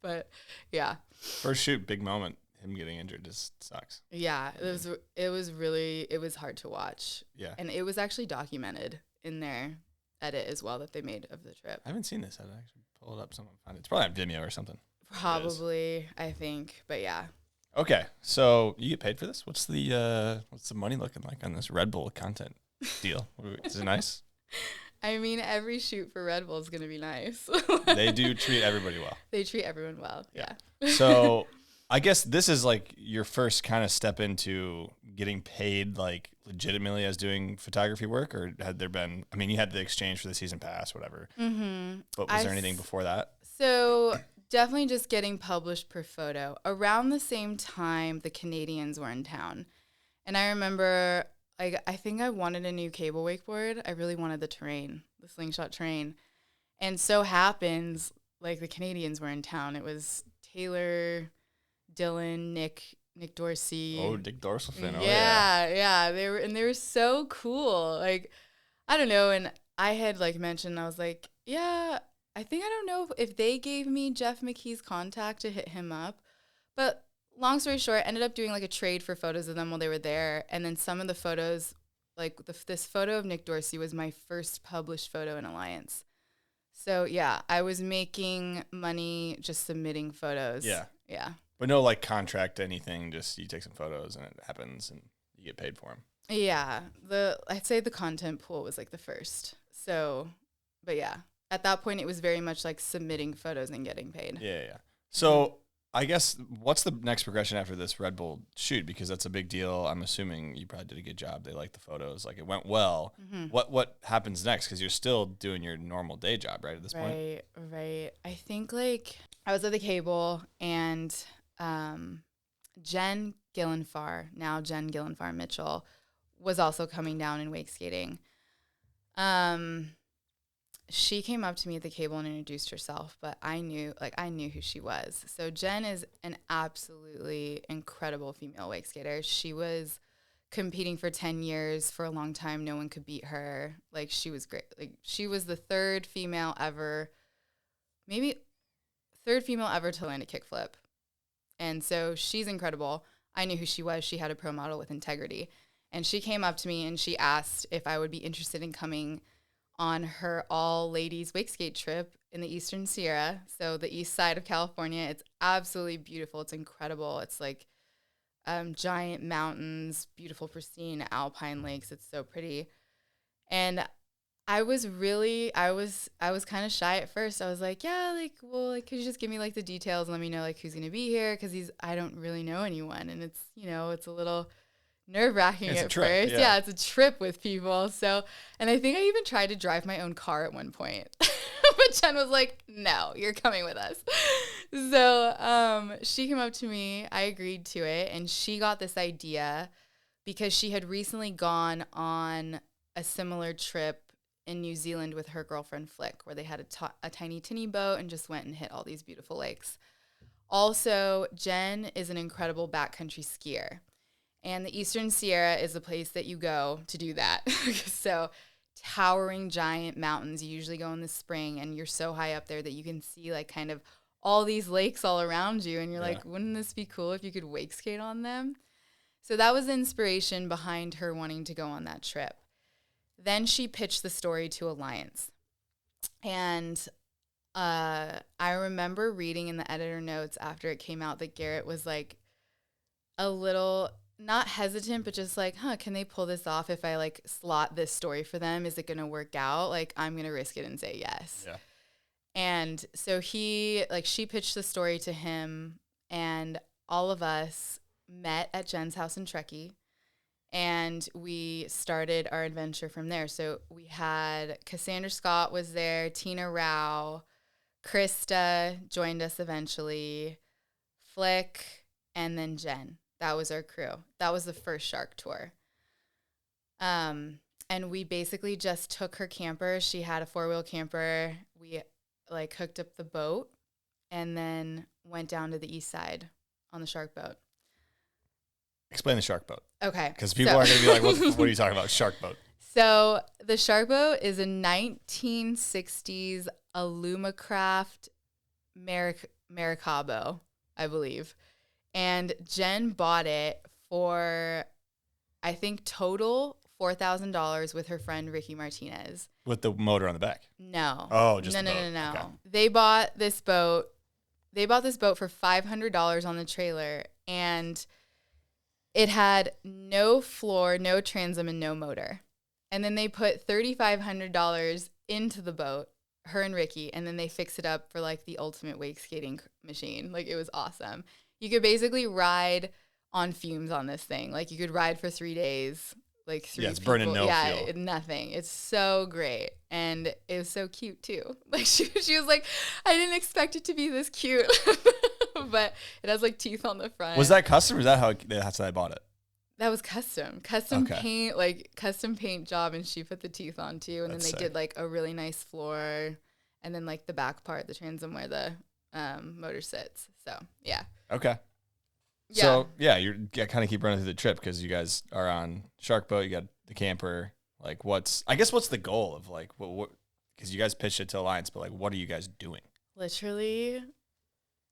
[SPEAKER 1] But yeah,
[SPEAKER 2] First shoot, big moment. Him getting injured just sucks.
[SPEAKER 1] yeah, it was hard to watch.
[SPEAKER 2] Yeah.
[SPEAKER 1] And it was actually documented in their edit as well that they made of the trip.
[SPEAKER 2] I haven't seen this. I'd actually pull it up. Someone find it. It's probably on Vimeo or something.
[SPEAKER 1] Probably, I think. But yeah.
[SPEAKER 2] Okay, so you get paid for this? What's the money looking like on this Red Bull content deal? Is it nice?
[SPEAKER 1] I mean, every shoot for Red Bull is going to be nice.
[SPEAKER 2] They do treat everybody well.
[SPEAKER 1] They treat everyone well. Yeah.
[SPEAKER 2] So I guess this is your first kind of step into getting paid legitimately as doing photography work, or had there been, I mean, you had the exchange for the season pass, whatever. Mm-hmm. But was there anything before that?
[SPEAKER 1] So definitely just getting published per photo. Around the same time, the Canadians were in town. And I remember, I think I wanted a new cable wakeboard. I really wanted the Slingshot terrain. And so happens, the Canadians were in town. It was Taylor, Dylan, Nick Dorsey.
[SPEAKER 2] Oh, Dick Dorselfin.
[SPEAKER 1] Yeah. They were so cool. I don't know. And I had mentioned, I was like, yeah, I think I don't know if they gave me Jeff McKee's contact to hit him up. But long story short, I ended up doing a trade for photos of them while they were there. And then some of the photos, this photo of Nick Dorsey was my first published photo in Alliance. So yeah, I was making money just submitting photos.
[SPEAKER 2] Yeah.
[SPEAKER 1] Yeah.
[SPEAKER 2] But no contract, anything, just you take some photos and it happens and you get paid for them.
[SPEAKER 1] Yeah. I'd say the content pool was the first. So, but yeah, at that point it was very much submitting photos and getting paid.
[SPEAKER 2] Yeah. So I guess what's the next progression after this Red Bull shoot? Because that's a big deal. I'm assuming you probably did a good job. They liked the photos. It went well. Mm-hmm. What happens next? Because you're still doing your normal day job, right, at this point?
[SPEAKER 1] Right. I think I was at the cable, and Jen Gillenfar Mitchell was also coming down and wake skating. She came up to me at the cable and introduced herself, but I knew who she was. So Jen is an absolutely incredible female wake skater. She was competing for 10 years for a long time. No one could beat her. Like, she was great. Like, she was the third female ever to land a kickflip. And so she's incredible. I knew who she was. She had a pro model with integrity. And she came up to me and she asked if I would be interested in coming on her all-ladies wakeskate trip in the Eastern Sierra. So the east side of California. It's absolutely beautiful. It's incredible. It's like giant mountains, beautiful, pristine alpine lakes. It's so pretty. And I was kind of shy at first. I was like, yeah, like, well, like, could you just give me like the details and let me know like who's going to be here? Cause I don't really know anyone. And it's, you know, it's a little nerve-wracking at first. Yeah, it's a trip with people. So, and I think I even tried to drive my own car at one point. But Jen was like, no, you're coming with us. So she came up to me. I agreed to it. And she got this idea because she had recently gone on a similar trip in New Zealand with her girlfriend Flick, where they had a tiny tinny boat and just went and hit all these beautiful lakes. Also, Jen is an incredible backcountry skier. And the Eastern Sierra is the place that you go to do that. So towering giant mountains. You usually go in the spring and you're so high up there that you can see like kind of all these lakes all around you. And you're like, wouldn't this be cool if you could wake skate on them? So that was the inspiration behind her wanting to go on that trip. Then she pitched the story to Alliance. And I remember reading in the editor notes after it came out that Garrett was like a little, not hesitant, but just like, can they pull this off if I like slot this story for them? Is it going to work out? Like, I'm going to risk it and say yes. Yeah. And so she pitched the story to him, and all of us met at Jen's house in Truckee. And we started our adventure from there. So we had Cassandra Scott was there, Tina Rao, Krista joined us eventually, Flick, and then Jen. That was our crew. That was the first shark tour. And we basically just took her camper. She had a 4-wheel camper. We like hooked up the boat and then went down to the east side on the shark boat.
[SPEAKER 2] Explain the shark boat.
[SPEAKER 1] Okay.
[SPEAKER 2] Because people are going to be like, what are you talking about? Shark boat.
[SPEAKER 1] So the shark boat is a 1960s Alumacraft Maracaibo, I believe. And Jen bought it for, I think, total $4,000 with her friend Ricky Martinez.
[SPEAKER 2] With the motor on the back?
[SPEAKER 1] No.
[SPEAKER 2] Oh, just the boat.
[SPEAKER 1] No.
[SPEAKER 2] Okay.
[SPEAKER 1] They bought this boat for $500 on the trailer, and it had no floor, no transom, and no motor. And then they put $3,500 into the boat, her and Ricky, and then they fixed it up for like the ultimate wake skating machine. Like, it was awesome. You could basically ride on fumes on this thing. Like, you could ride for 3 days. Like, it's burning no fuel. Nothing. It's so great. And it was so cute too. Like, she was like, I didn't expect it to be this cute. But it has like teeth on the front.
[SPEAKER 2] Was that custom, or is that that's how I bought it?
[SPEAKER 1] That was custom paint job, and she put the teeth on too. And then they did like a really nice floor, and then like the back part, the transom where the motor sits. So yeah.
[SPEAKER 2] Okay. Yeah. So yeah, you kind of keep running through the trip because you guys are on shark boat. You got the camper. Like, what's the goal of like what? Because you guys pitched it to Alliance, but like, what are you guys doing?
[SPEAKER 1] Literally,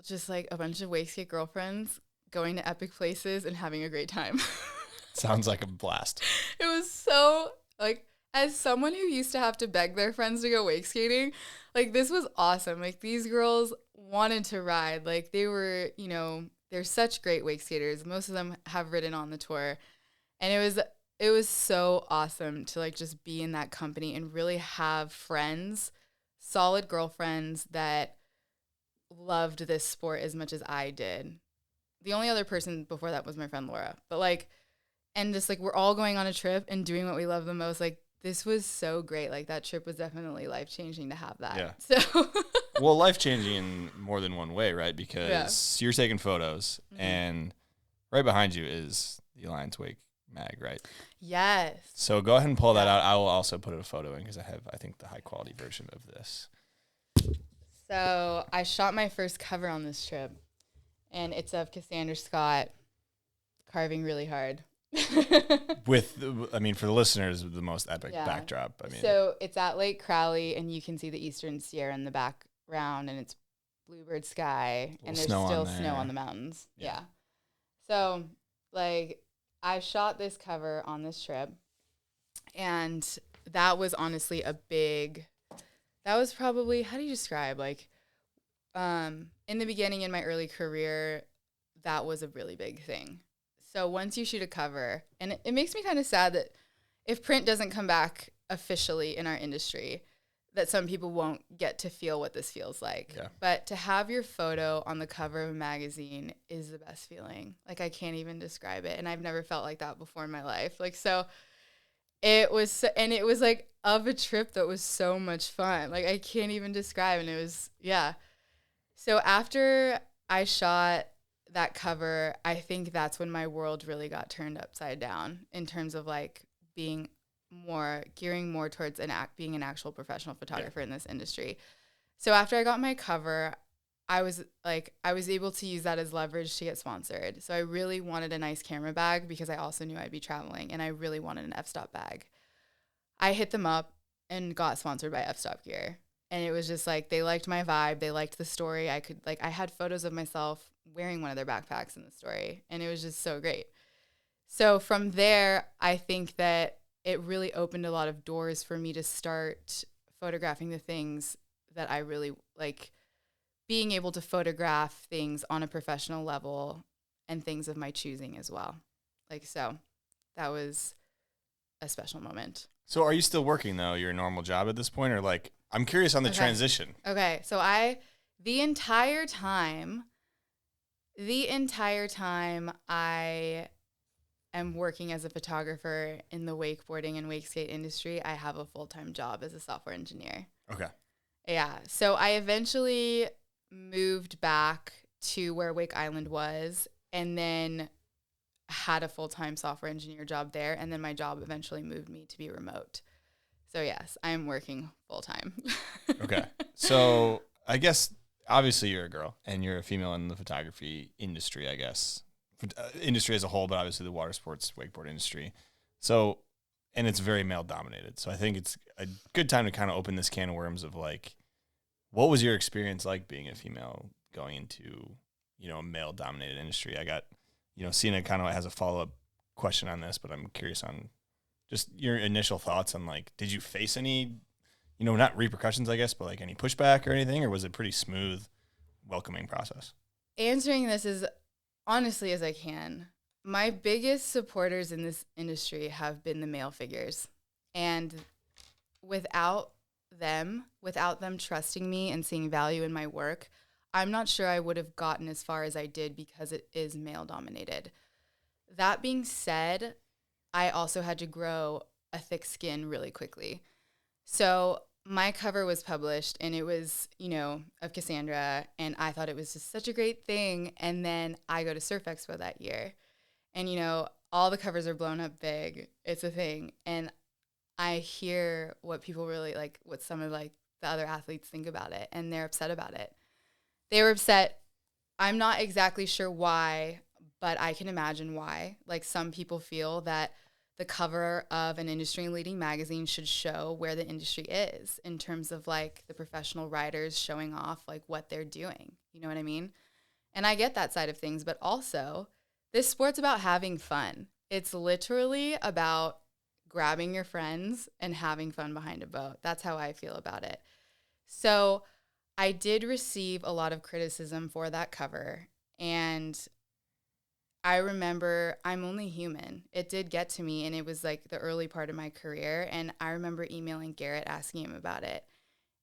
[SPEAKER 1] just like a bunch of wakeskate girlfriends going to epic places and having a great time.
[SPEAKER 2] Sounds like a blast.
[SPEAKER 1] It was so, like, as someone who used to have to beg their friends to go wake skating, like, this was awesome. Like, these girls wanted to ride. Like, they were, you know, they're such great wake skaters. Most of them have ridden on the tour. And it was so awesome to, like, just be in that company and really have friends, solid girlfriends that loved this sport as much as I did. The only other person before that was my friend Laura. But, like, and just, like, we're all going on a trip and doing what we love the most. Like, this was so great. Like, that trip was definitely life-changing to have that. Yeah. So.
[SPEAKER 2] Well, life-changing in more than one way, right? Because you're taking photos, and right behind you is the Alliance Wake mag, right?
[SPEAKER 1] Yes.
[SPEAKER 2] So go ahead and pull that out. I will also put a photo in because I have, I think, the high-quality version of this.
[SPEAKER 1] So I shot my first cover on this trip, and it's of Cassandra Scott carving really hard.
[SPEAKER 2] For the listeners, the most epic
[SPEAKER 1] Yeah.
[SPEAKER 2] backdrop. I mean,
[SPEAKER 1] So it's at Lake Crowley, and you can see the Eastern Sierra in the background, and it's bluebird sky, and there's
[SPEAKER 2] snow on
[SPEAKER 1] still
[SPEAKER 2] there.
[SPEAKER 1] snow on the mountains.
[SPEAKER 2] Yeah.
[SPEAKER 1] Yeah. So, like, I shot this cover on this trip, and that was honestly that was probably, how do you describe, like, in the beginning in my early career, that was a really big thing. So once you shoot a cover, and it makes me kind of sad that if print doesn't come back officially in our industry, that some people won't get to feel what this feels like.
[SPEAKER 2] Yeah.
[SPEAKER 1] But to have your photo on the cover of a magazine is the best feeling. Like, I can't even describe it. And I've never felt like that before in my life. Like, so it was like of a trip that was so much fun. Like, I can't even describe. And it was, yeah. So after I shot that cover, I think that's when my world really got turned upside down in terms of like gearing more towards being an actual professional photographer in this industry. So after I got my cover, I was able to use that as leverage to get sponsored. So I really wanted a nice camera bag because I also knew I'd be traveling, and I really wanted an f-stop bag. I hit them up and got sponsored by f-stop gear. And it was just like, they liked my vibe. They liked the story. I had photos of myself wearing one of their backpacks in the story. And it was just so great. So from there, I think that it really opened a lot of doors for me to start photographing the things that I really like, being able to photograph things on a professional level and things of my choosing as well. Like, so that was a special moment.
[SPEAKER 2] So are you still working though, your normal job at this point, or like, I'm curious on the transition.
[SPEAKER 1] Okay. So the entire time I am working as a photographer in the wakeboarding and wakeskate industry, I have a full-time job as a software engineer.
[SPEAKER 2] Okay.
[SPEAKER 1] Yeah. So I eventually moved back to where Wake Island was, and then had a full-time software engineer job there. And then my job eventually moved me to be remote. So yes, I'm working full-time.
[SPEAKER 2] Okay. So I guess obviously you're a girl and you're a female in the photography industry, I guess. Industry as a whole, but obviously the water sports wakeboard industry. So, and it's very male dominated. So I think it's a good time to kind of open this can of worms of like, what was your experience like being a female going into, a male dominated industry? I got, Sina kind of has a follow-up question on this, but I'm curious on just your initial thoughts on like, did you face any, not repercussions, I guess, but like any pushback or anything, or was it pretty smooth, welcoming process?
[SPEAKER 1] Answering this as honestly as I can, my biggest supporters in this industry have been the male figures. And without them trusting me and seeing value in my work, I'm not sure I would have gotten as far as I did because it is male dominated. That being said, I also had to grow a thick skin really quickly. So my cover was published, and it was, of Cassandra, and I thought it was just such a great thing. And then I go to Surf Expo that year, and, all the covers are blown up big. It's a thing. And I hear what people really like, what some of like the other athletes think about it, and they're upset about it. They were upset. I'm not exactly sure why, but I can imagine why. Like, some people feel that the cover of an industry-leading magazine should show where the industry is in terms of like the professional riders showing off like what they're doing. You know what I mean? And I get that side of things, but also this sport's about having fun. It's literally about grabbing your friends and having fun behind a boat. That's how I feel about it. So I did receive a lot of criticism for that cover, and I remember, I'm only human. It did get to me, and it was like the early part of my career. And I remember emailing Garrett, asking him about it.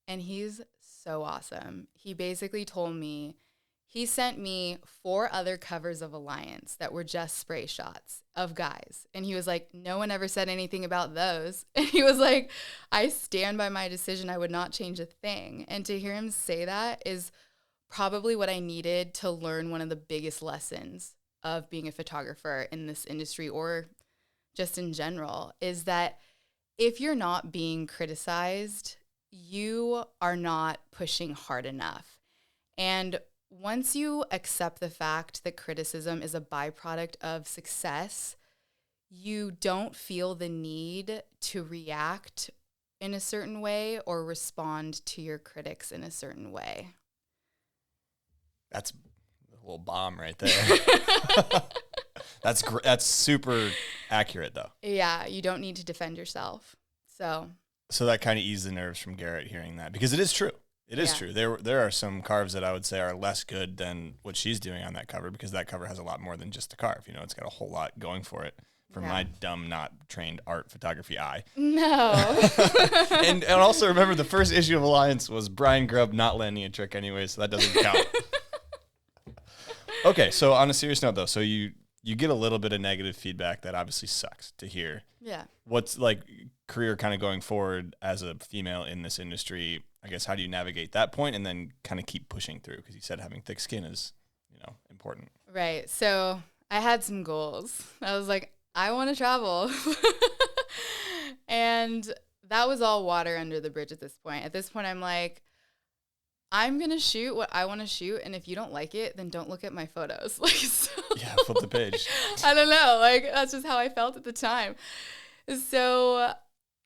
[SPEAKER 1] And he's so awesome. He basically told me, he sent me 4 other covers of Alliance that were just spray shots of guys. And he was like, no one ever said anything about those. And he was like, I stand by my decision. I would not change a thing. And to hear him say that is probably what I needed to learn one of the biggest lessons of being a photographer in this industry, or just in general, is that if you're not being criticized, you are not pushing hard enough. And once you accept the fact that criticism is a byproduct of success, you don't feel the need to react in a certain way or respond to your critics in a certain way.
[SPEAKER 2] That's a little bomb right there. That's super accurate though.
[SPEAKER 1] Yeah, you don't need to defend yourself. So
[SPEAKER 2] that kind of eased the nerves from Garrett hearing that, because it is true. It is true. There are some carves that I would say are less good than what she's doing on that cover, because that cover has a lot more than just a carve. You know, it's got a whole lot going for it for my dumb, not trained art photography eye.
[SPEAKER 1] No.
[SPEAKER 2] and also remember, the first issue of Alliance was Brian Grubb not landing a trick anyway, so that doesn't count. Okay, so on a serious note though, so you get a little bit of negative feedback that obviously sucks to hear.
[SPEAKER 1] Yeah.
[SPEAKER 2] What's like career kind of going forward as a female in this industry? I guess, how do you navigate that point and then kind of keep pushing through? Because you said having thick skin is, important.
[SPEAKER 1] Right. So I had some goals. I was like, I want to travel. And that was all water under the bridge at this point. At this point, I'm like, I'm going to shoot what I want to shoot. And if you don't like it, then don't look at my photos. Like, so
[SPEAKER 2] Yeah, flip the page.
[SPEAKER 1] I don't know. Like, that's just how I felt at the time. So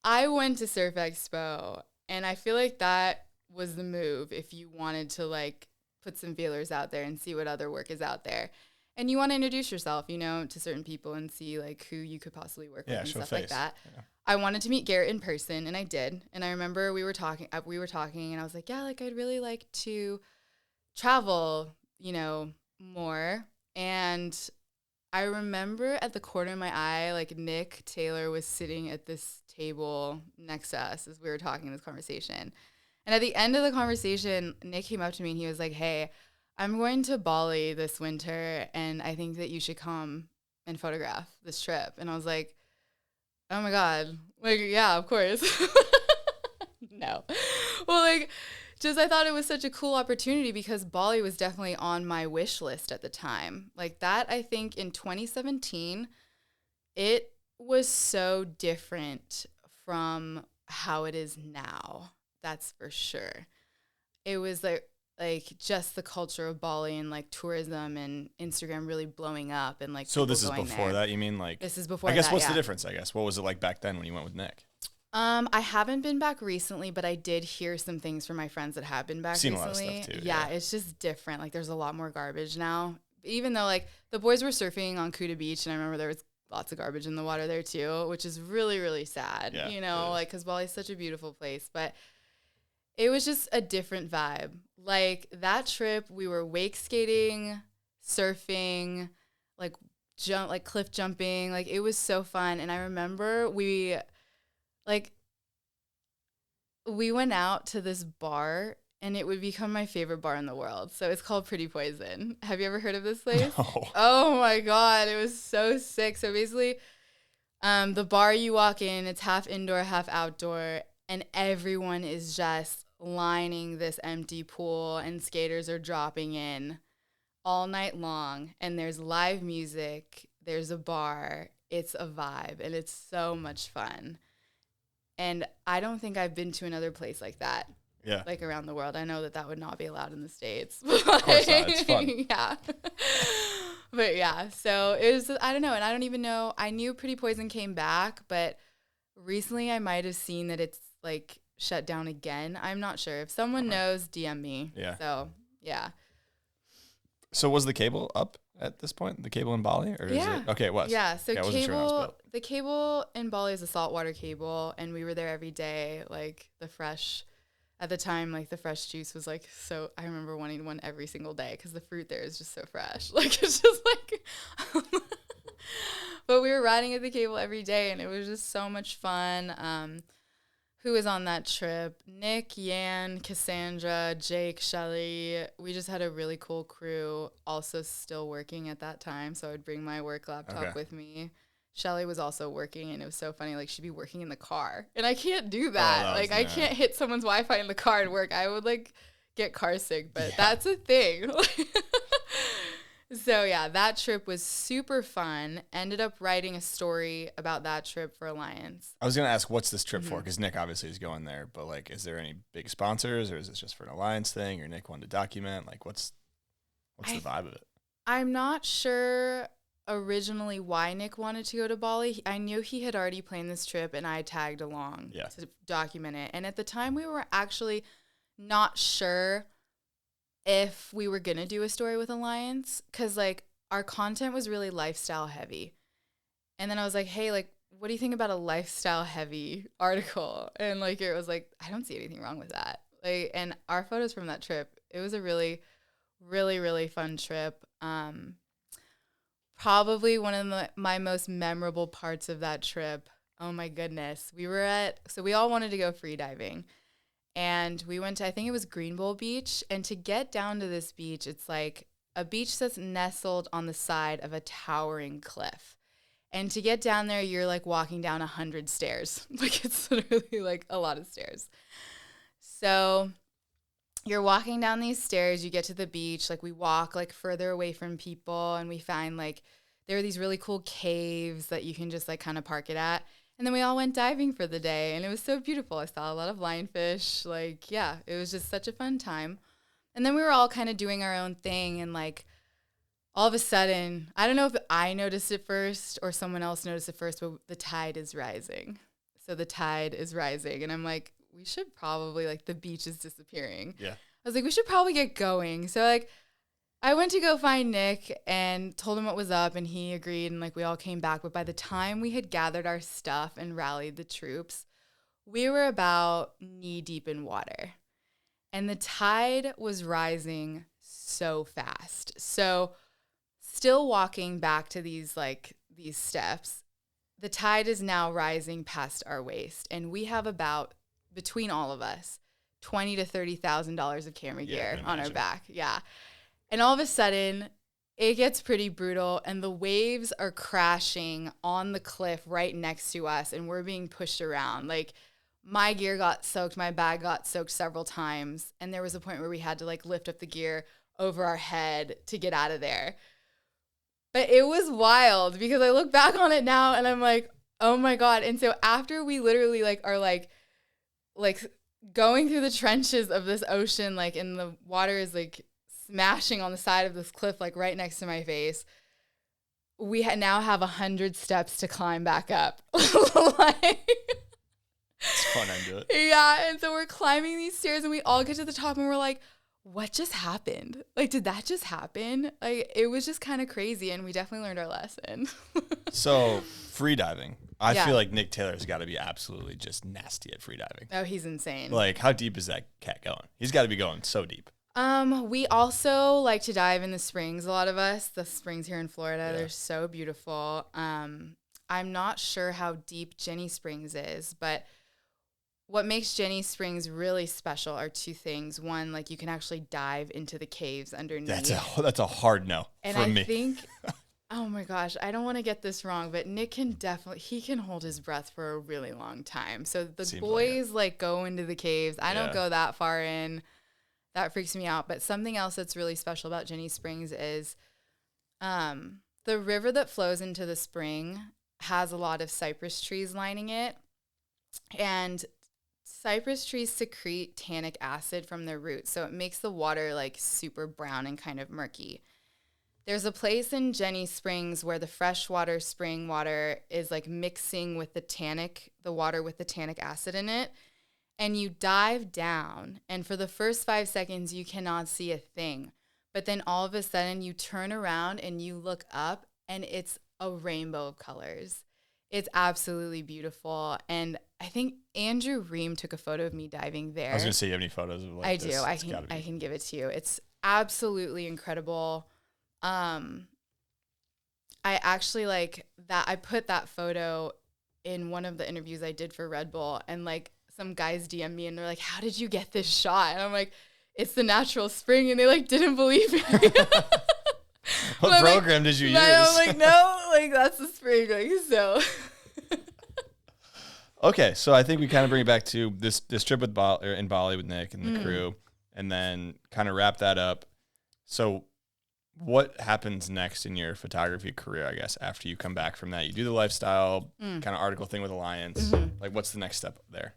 [SPEAKER 1] I went to Surf Expo, and I feel like that was the move if you wanted to, like, put some feelers out there and see what other work is out there. And you want to introduce yourself, to certain people and see, like, who you could possibly work with and stuff like that. Yeah. I wanted to meet Garrett in person, and I did. And I remember we were talking, and I was like, yeah, like, I'd really like to travel, more. And I remember at the corner of my eye, like, Nick Taylor was sitting at this table next to us as we were talking this conversation. And at the end of the conversation, Nick came up to me and he was like, hey, I'm going to Bali this winter, and I think that you should come and photograph this trip. And I was like, oh my God, like, yeah, of course. No. Well, like, just I thought it was such a cool opportunity because Bali was definitely on my wish list at the time. Like, that, I think in 2017, it was so different from how it is now. That's for sure. It was like just the culture of Bali and like tourism and Instagram really blowing up and like.
[SPEAKER 2] So this is before that, you mean? Like,
[SPEAKER 1] this is before.
[SPEAKER 2] I guess what's the difference? I guess what was it like back then when you went with Nick?
[SPEAKER 1] I haven't been back recently, but I did hear some things from my friends that have been back recently.
[SPEAKER 2] A lot of stuff too.
[SPEAKER 1] Yeah, it's just different. Like, there's a lot more garbage now. Even though like the boys were surfing on Kuta Beach, and I remember there was lots of garbage in the water there too, which is really, really sad.
[SPEAKER 2] Yeah,
[SPEAKER 1] like because Bali's such a beautiful place, but it was just a different vibe. Like, that trip, we were wake skating, surfing, like cliff jumping. Like, it was so fun. And I remember we went out to this bar, and it would become my favorite bar in the world. So it's called Pretty Poison. Have you ever heard of this place?
[SPEAKER 2] No.
[SPEAKER 1] Oh my God, it was so sick. So basically, the bar you walk in, it's half indoor, half outdoor, and everyone is just lining this empty pool, and skaters are dropping in all night long, and there's live music, there's a bar, it's a vibe, and it's so much fun. And I don't think I've been to another place like that.
[SPEAKER 2] Yeah.
[SPEAKER 1] Like, around the world. I know that would not be allowed in the States.
[SPEAKER 2] Of course not. It's fun.
[SPEAKER 1] Yeah. But yeah, so it was, I don't know, and I don't even know, I knew Pretty Poison came back, but recently I might have seen that it's like shut down again. I'm not sure. If someone knows, DM me.
[SPEAKER 2] Yeah.
[SPEAKER 1] So, yeah.
[SPEAKER 2] So was the cable up at this point? The cable in Bali? Or is it? Okay, it was.
[SPEAKER 1] Yeah. So
[SPEAKER 2] I wasn't sure when it was built.
[SPEAKER 1] The cable in Bali is a saltwater cable, and we were there every day. Like, at the time, like, the fresh juice was like, so I remember wanting one every single day because the fruit there is just so fresh. Like, it's just like, but we were riding at the cable every day, and it was just so much fun. Who was on that trip? Nick, Yan, Cassandra, Jake, Shelly. We just had a really cool crew, also still working at that time, so I would bring my work laptop with me. Shelly was also working, and it was so funny. Like, she'd be working in the car, and I can't do that. I can't hit someone's Wi-Fi in the car and work. I would, like, get car sick, but that's a thing. So, yeah, that trip was super fun. Ended up writing a story about that trip for Alliance.
[SPEAKER 2] I was going to ask, what's this trip for? Because Nick obviously is going there, but, like, is there any big sponsors, or is this just for an Alliance thing, or Nick wanted to document? Like, what's the vibe of it?
[SPEAKER 1] I'm not sure originally why Nick wanted to go to Bali. I knew he had already planned this trip, and I tagged along to document it. And at the time, we were actually not sure if we were going to do a story with Alliance, because, like, our content was really lifestyle heavy. And then I was like, hey, like, what do you think about a lifestyle heavy article? And, like, it was like, I don't see anything wrong with that. Like, and our photos from that trip, it was a really, really, really fun trip. Probably one of my most memorable parts of that trip. Oh my goodness. So we all wanted to go free diving, and we went to, I think it was Green Bowl Beach. And to get down to this beach, it's like a beach that's nestled on the side of a towering cliff. And to get down there, you're like walking down 100 stairs. Like, it's literally like a lot of stairs. So you're walking down these stairs, you get to the beach, like we walk like further away from people, and we find like there are these really cool caves that you can just like kind of park it at. And then we all went diving for the day, and it was so beautiful. I saw a lot of lionfish. Like, yeah, it was just such a fun time. And then we were all kind of doing our own thing, and like all of a sudden, I don't know if I noticed it first or someone else noticed it first, but the tide is rising. So the tide is rising, and I'm like, we should probably, like, the beach is disappearing.
[SPEAKER 2] Yeah.
[SPEAKER 1] I was like, we should probably get going. So, like, I went to go find Nick and told him what was up, and he agreed, and, like, we all came back. But by the time we had gathered our stuff and rallied the troops, we were about knee-deep in water. And the tide was rising so fast. So still walking back to these steps, the tide is now rising past our waist, and we have about, between all of us, $20,000 to $30,000 of camera gear on our back. Yeah. And all of a sudden, it gets pretty brutal, and the waves are crashing on the cliff right next to us, and we're being pushed around. Like, my gear got soaked, my bag got soaked several times, and there was a point where we had to like lift up the gear over our head to get out of there. But it was wild because I look back on it now and I'm like, oh my God. And so after we literally like are like going through the trenches of this ocean, like, and the water is like smashing on the side of this cliff, like right next to my face, we now have 100 steps to climb back up. Like,
[SPEAKER 2] It's fun, I do it.
[SPEAKER 1] yeah, and so we're climbing these stairs, and we all get to the top, and we're like, what just happened? Like, did that just happen? Like, it was just kind of crazy, and we definitely learned our lesson.
[SPEAKER 2] So, free diving. I
[SPEAKER 1] Yeah.
[SPEAKER 2] feel like Nick Taylor's got to be absolutely just nasty at free diving.
[SPEAKER 1] Oh, he's insane.
[SPEAKER 2] Like, how deep is that cat going? He's got to be going so deep.
[SPEAKER 1] We also like to dive in the springs, a lot of us. The springs here in Florida,
[SPEAKER 2] Yeah.
[SPEAKER 1] they're so beautiful. I'm not sure how deep Jenny Springs is, but what makes Jenny Springs really special are two things. One, like, you can actually dive into the caves underneath.
[SPEAKER 2] That's a hard no
[SPEAKER 1] and
[SPEAKER 2] for
[SPEAKER 1] I
[SPEAKER 2] me.
[SPEAKER 1] think, oh my gosh, I don't want to get this wrong, but Nick can he can hold his breath for a really long time. So the
[SPEAKER 2] Seems
[SPEAKER 1] boys like go into the caves. I don't
[SPEAKER 2] Yeah.
[SPEAKER 1] go that far in. That freaks me out. But something else that's really special about Jenny Springs is the river that flows into the spring has a lot of cypress trees lining it. And cypress trees secrete tannic acid from their roots, so it makes the water like super brown and kind of murky. There's a place in Jenny Springs where the freshwater spring water is like mixing with the water with the tannic acid in it. And you dive down, and for the first 5 seconds, you cannot see a thing. But then all of a sudden, you turn around and you look up, and it's a rainbow of colors. It's absolutely beautiful. And I think Andrew Ream took a photo of me diving there.
[SPEAKER 2] I was going to say, you have any photos of like
[SPEAKER 1] I
[SPEAKER 2] this?
[SPEAKER 1] do.
[SPEAKER 2] It's
[SPEAKER 1] I can give it to you. It's absolutely incredible. I actually like that. I put that photo in one of the interviews I did for Red Bull, and like some guys DM me and they're like, how did you get this shot? And I'm like, it's the natural spring. And they like didn't believe me.
[SPEAKER 2] What program did you use?
[SPEAKER 1] I'm like, no, like that's the spring. Like, so.
[SPEAKER 2] Okay, so I think we kind of bring it back to this trip with in Bali with Nick and the crew, and then kind of wrap that up. So what happens next in your photography career, I guess, after you come back from that? You do the lifestyle kind of article thing with Alliance. Like, what's the next step there?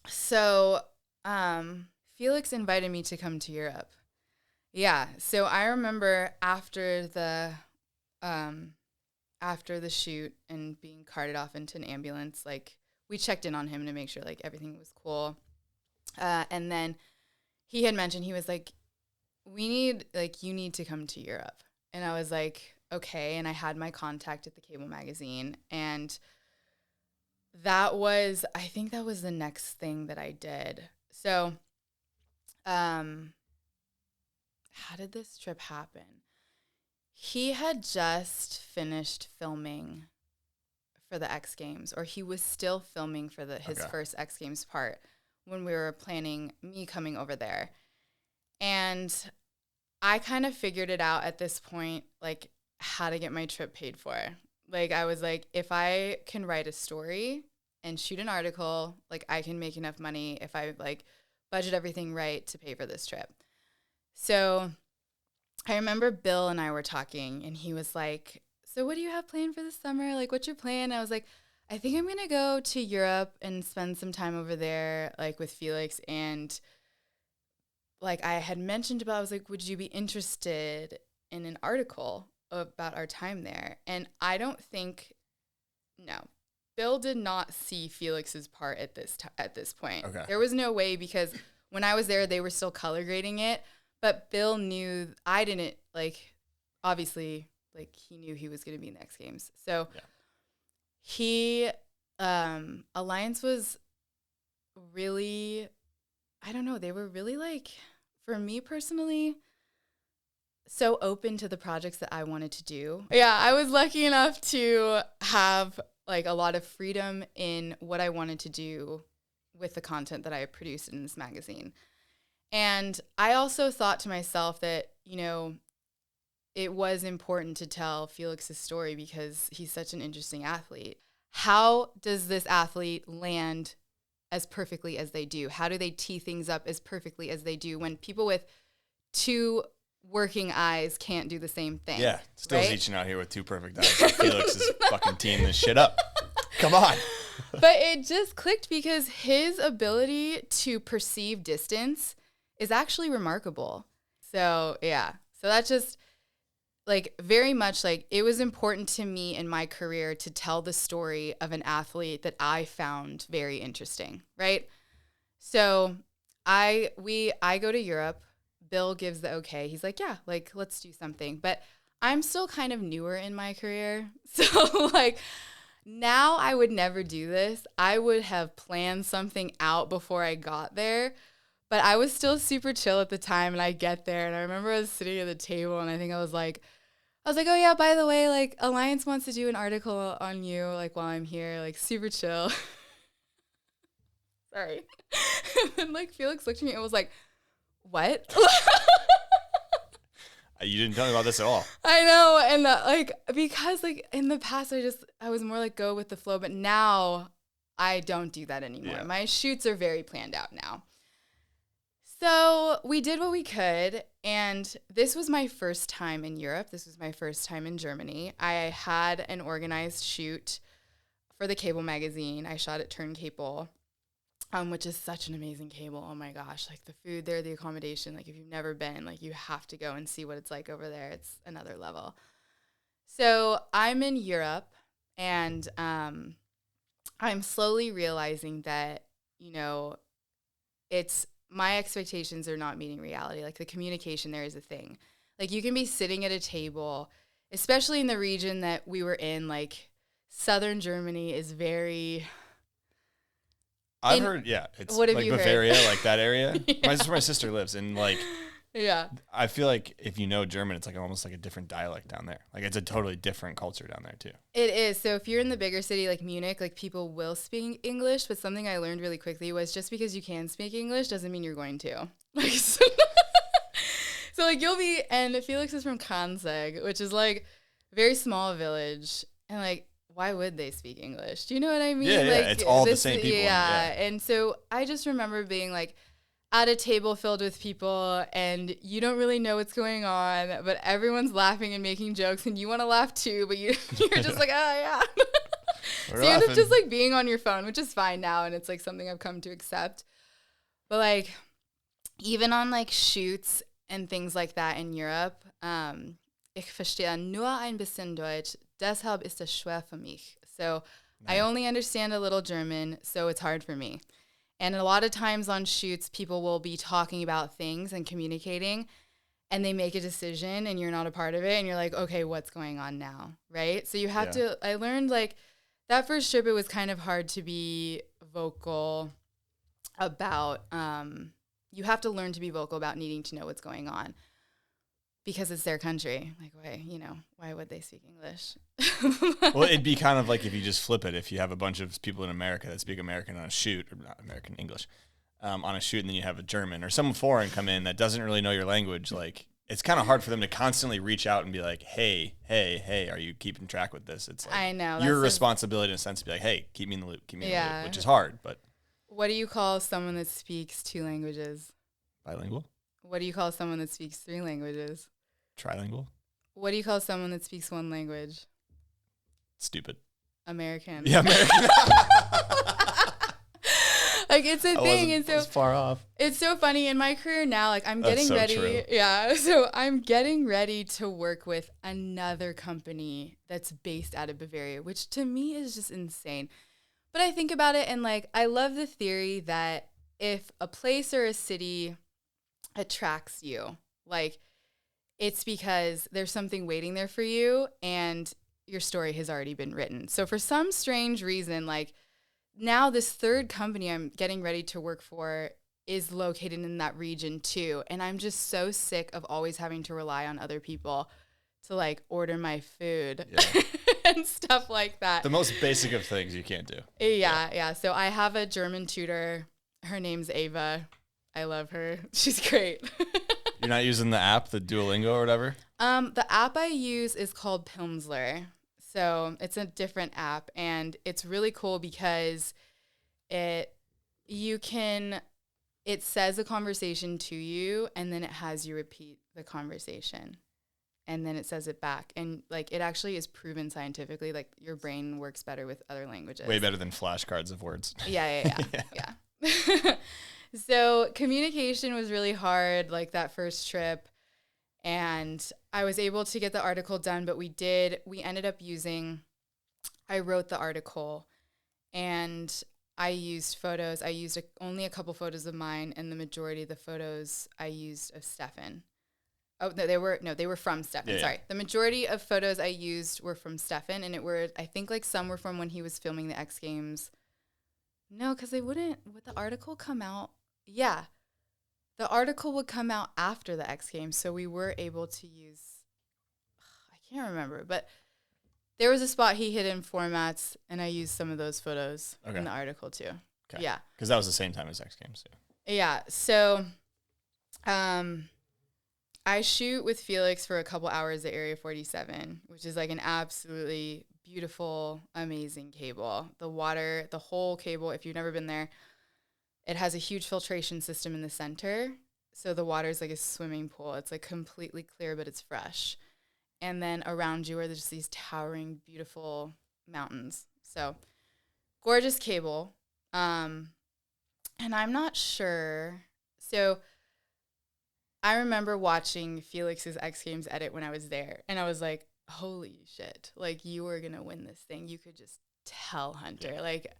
[SPEAKER 1] So Felix invited me to come to Europe. Yeah. So I remember after the shoot and being carted off into an ambulance, like we checked in on him to make sure like everything was cool. And then he had mentioned, he was like, you need to come to Europe. And I was like, okay. And I had my contact at the cable magazine. And I think that was the next thing that I did. So, how did this trip happen? He had just finished filming for the X Games, or he was still filming for his first X Games part when we were planning me coming over there. And I kind of figured it out at this point, like how to get my trip paid for. Like I was like, if I can write a story and shoot an article, like I can make enough money if I like budget everything right to pay for this trip. So I remember Bill and I were talking, and he was like, so what do you have planned for this summer? Like, what's your plan? I was like, I think I'm going to go to Europe and spend some time over there, like with Felix. And like I had mentioned about, I was like, would you be interested in an article about our time there? And I don't think, no, Bill did not see Felix's part at this point.
[SPEAKER 2] Okay.
[SPEAKER 1] There was no way, because when I was there, they were still color grading it. But Bill knew I didn't, like, obviously, like, he knew he was going to be in the X Games. So he, Alliance was really, I don't know, they were really, like, for me personally, so open to the projects that I wanted to do. Yeah, I was lucky enough to have, like, a lot of freedom in what I wanted to do with the content that I produced in this magazine. And I also thought to myself that, you know, it was important to tell Felix's story because he's such an interesting athlete. How does this athlete land as perfectly as they do? How do they tee things up as perfectly as they do when people with two working eyes can't do the same thing?
[SPEAKER 2] Yeah, still
[SPEAKER 1] right?
[SPEAKER 2] reaching out here with two perfect eyes. Felix is fucking teeing this shit up. Come on.
[SPEAKER 1] But it just clicked because his ability to perceive distance is actually remarkable. So, yeah. So that's just, like, very much, like, it was important to me in my career to tell the story of an athlete that I found very interesting, right? So I go to Europe. Bill gives the okay. He's like, yeah, like, let's do something. But I'm still kind of newer in my career. So, like, now I would never do this. I would have planned something out before I got there. But I was still super chill at the time, and I get there, and I remember I was sitting at the table, and I think I was like, oh yeah, by the way, like, Alliance wants to do an article on you, like, while I'm here, like, super chill. Sorry. And then, like, Felix looked at me and was like, what?
[SPEAKER 2] You didn't tell me about this at all.
[SPEAKER 1] I know, and like, because, like, in the past, I was more like go with the flow, but now I don't do that anymore.
[SPEAKER 2] Yeah.
[SPEAKER 1] My shoots are very planned out now. So we did what we could, and this was my first time in Europe. This was my first time in Germany. I had an organized shoot for the cable magazine. I shot at Turn Cable, which is such an amazing cable. Oh my gosh, like the food there, the accommodation, like if you've never been, like you have to go and see what it's like over there. It's another level. So I'm in Europe, and I'm slowly realizing that, you know, my expectations are not meeting reality. Like the communication there is a thing. Like you can be sitting at a table, especially in the region that we were in, like southern Germany is very...
[SPEAKER 2] I've heard, yeah, it's
[SPEAKER 1] what have
[SPEAKER 2] like
[SPEAKER 1] you
[SPEAKER 2] Bavaria,
[SPEAKER 1] heard?
[SPEAKER 2] like that area.
[SPEAKER 1] Yeah.
[SPEAKER 2] That's where my sister lives, and like,
[SPEAKER 1] Yeah.
[SPEAKER 2] I feel like if you know German, it's like almost like a different dialect down there. Like it's a totally different culture down there too.
[SPEAKER 1] It is. So if you're in the bigger city like Munich, like people will speak English, but something I learned really quickly was just because you can speak English doesn't mean you're going to. Like, so like you'll be, and Felix is from Kanzig, which is like a very small village, and like, why would they speak English? Do you know what I mean?
[SPEAKER 2] Yeah,
[SPEAKER 1] like,
[SPEAKER 2] it's all the same people.
[SPEAKER 1] Yeah. And so I just remember being like at a table filled with people, and you don't really know what's going on, but everyone's laughing and making jokes, and you want to laugh too, but you're just like, oh yeah. So you end up just like being on your phone, which is fine now, and it's like something I've come to accept. But like even on like shoots, and things like that in Europe. Ich verstehe nur ein bisschen Deutsch, deshalb ist es schwer für mich. So I only understand a little German, so it's hard for me. And a lot of times on shoots, people will be talking about things and communicating, and they make a decision and you're not a part of it. And you're like, okay, what's going on now? Right? So you have to, I learned like that first trip, it was kind of hard to be vocal about, you have to learn to be vocal about needing to know what's going on because it's their country. Like, why would they speak English?
[SPEAKER 2] Well, it'd be kind of like if you just flip it. If you have a bunch of people in America that speak American on a shoot, or not American, English, on a shoot, and then you have a German or someone foreign come in that doesn't really know your language, like, it's kind of hard for them to constantly reach out and be like, hey, are you keeping track with this? It's like,
[SPEAKER 1] I know.
[SPEAKER 2] Your responsibility in a sense to be like, hey, keep me in the loop, which is hard, but.
[SPEAKER 1] What do you call someone that speaks 2 languages?
[SPEAKER 2] Bilingual.
[SPEAKER 1] What do you call someone that speaks 3 languages?
[SPEAKER 2] Trilingual.
[SPEAKER 1] What do you call someone that speaks 1 language?
[SPEAKER 2] Stupid.
[SPEAKER 1] American.
[SPEAKER 2] Yeah, American.
[SPEAKER 1] Like, it's a thing. And so
[SPEAKER 2] far off.
[SPEAKER 1] It's so funny in my career now, like I'm getting ready.
[SPEAKER 2] True.
[SPEAKER 1] Yeah. So I'm getting ready to work with another company that's based out of Bavaria, which to me is just insane. But I think about it and like, I love the theory that if a place or a city attracts you, like it's because there's something waiting there for you and your story has already been written. So for some strange reason, like now this third company I'm getting ready to work for is located in that region too. And I'm just so sick of always having to rely on other people to like order my food and stuff like that.
[SPEAKER 2] The most basic of things you can't do.
[SPEAKER 1] Yeah. So I have a German tutor. Her name's Ava. I love her. She's great.
[SPEAKER 2] You're not using the app, the Duolingo or whatever?
[SPEAKER 1] The app I use is called Pimsleur. So it's a different app, and it's really cool because it says a conversation to you, and then it has you repeat the conversation, and then it says it back. And like it actually is proven scientifically, like your brain works better with other languages.
[SPEAKER 2] Way better than flashcards of words.
[SPEAKER 1] Yeah. So communication was really hard, like that first trip. And I was able to get the article done, but we ended up I wrote the article and I used photos. I used only a couple photos of mine, and the majority of the photos I used of Stefan. Oh, no, they were from Stefan.
[SPEAKER 2] Yeah,
[SPEAKER 1] Sorry. The majority of photos I used were from Stefan, and I think like some were from when he was filming the X Games. No, because would the article come out? Yeah. The article would come out after the X Games, so we were able to use, I can't remember, but there was a spot he hid in formats, and I used some of those photos in the article too.
[SPEAKER 2] Okay.
[SPEAKER 1] Yeah.
[SPEAKER 2] Because that was the same time as X Games too.
[SPEAKER 1] Yeah, so I shoot with Felix for a couple hours at Area 47, which is like an absolutely beautiful, amazing cable. The water, the whole cable, if you've never been there, it has a huge filtration system in the center. So the water is like a swimming pool. It's like completely clear, but it's fresh. And then around you are just these towering, beautiful mountains. So gorgeous cable. And I'm not sure. So I remember watching Felix's X Games edit when I was there. And I was like, holy shit. Like, you were going to win this thing. You could just tell, Hunter. Yeah. Like,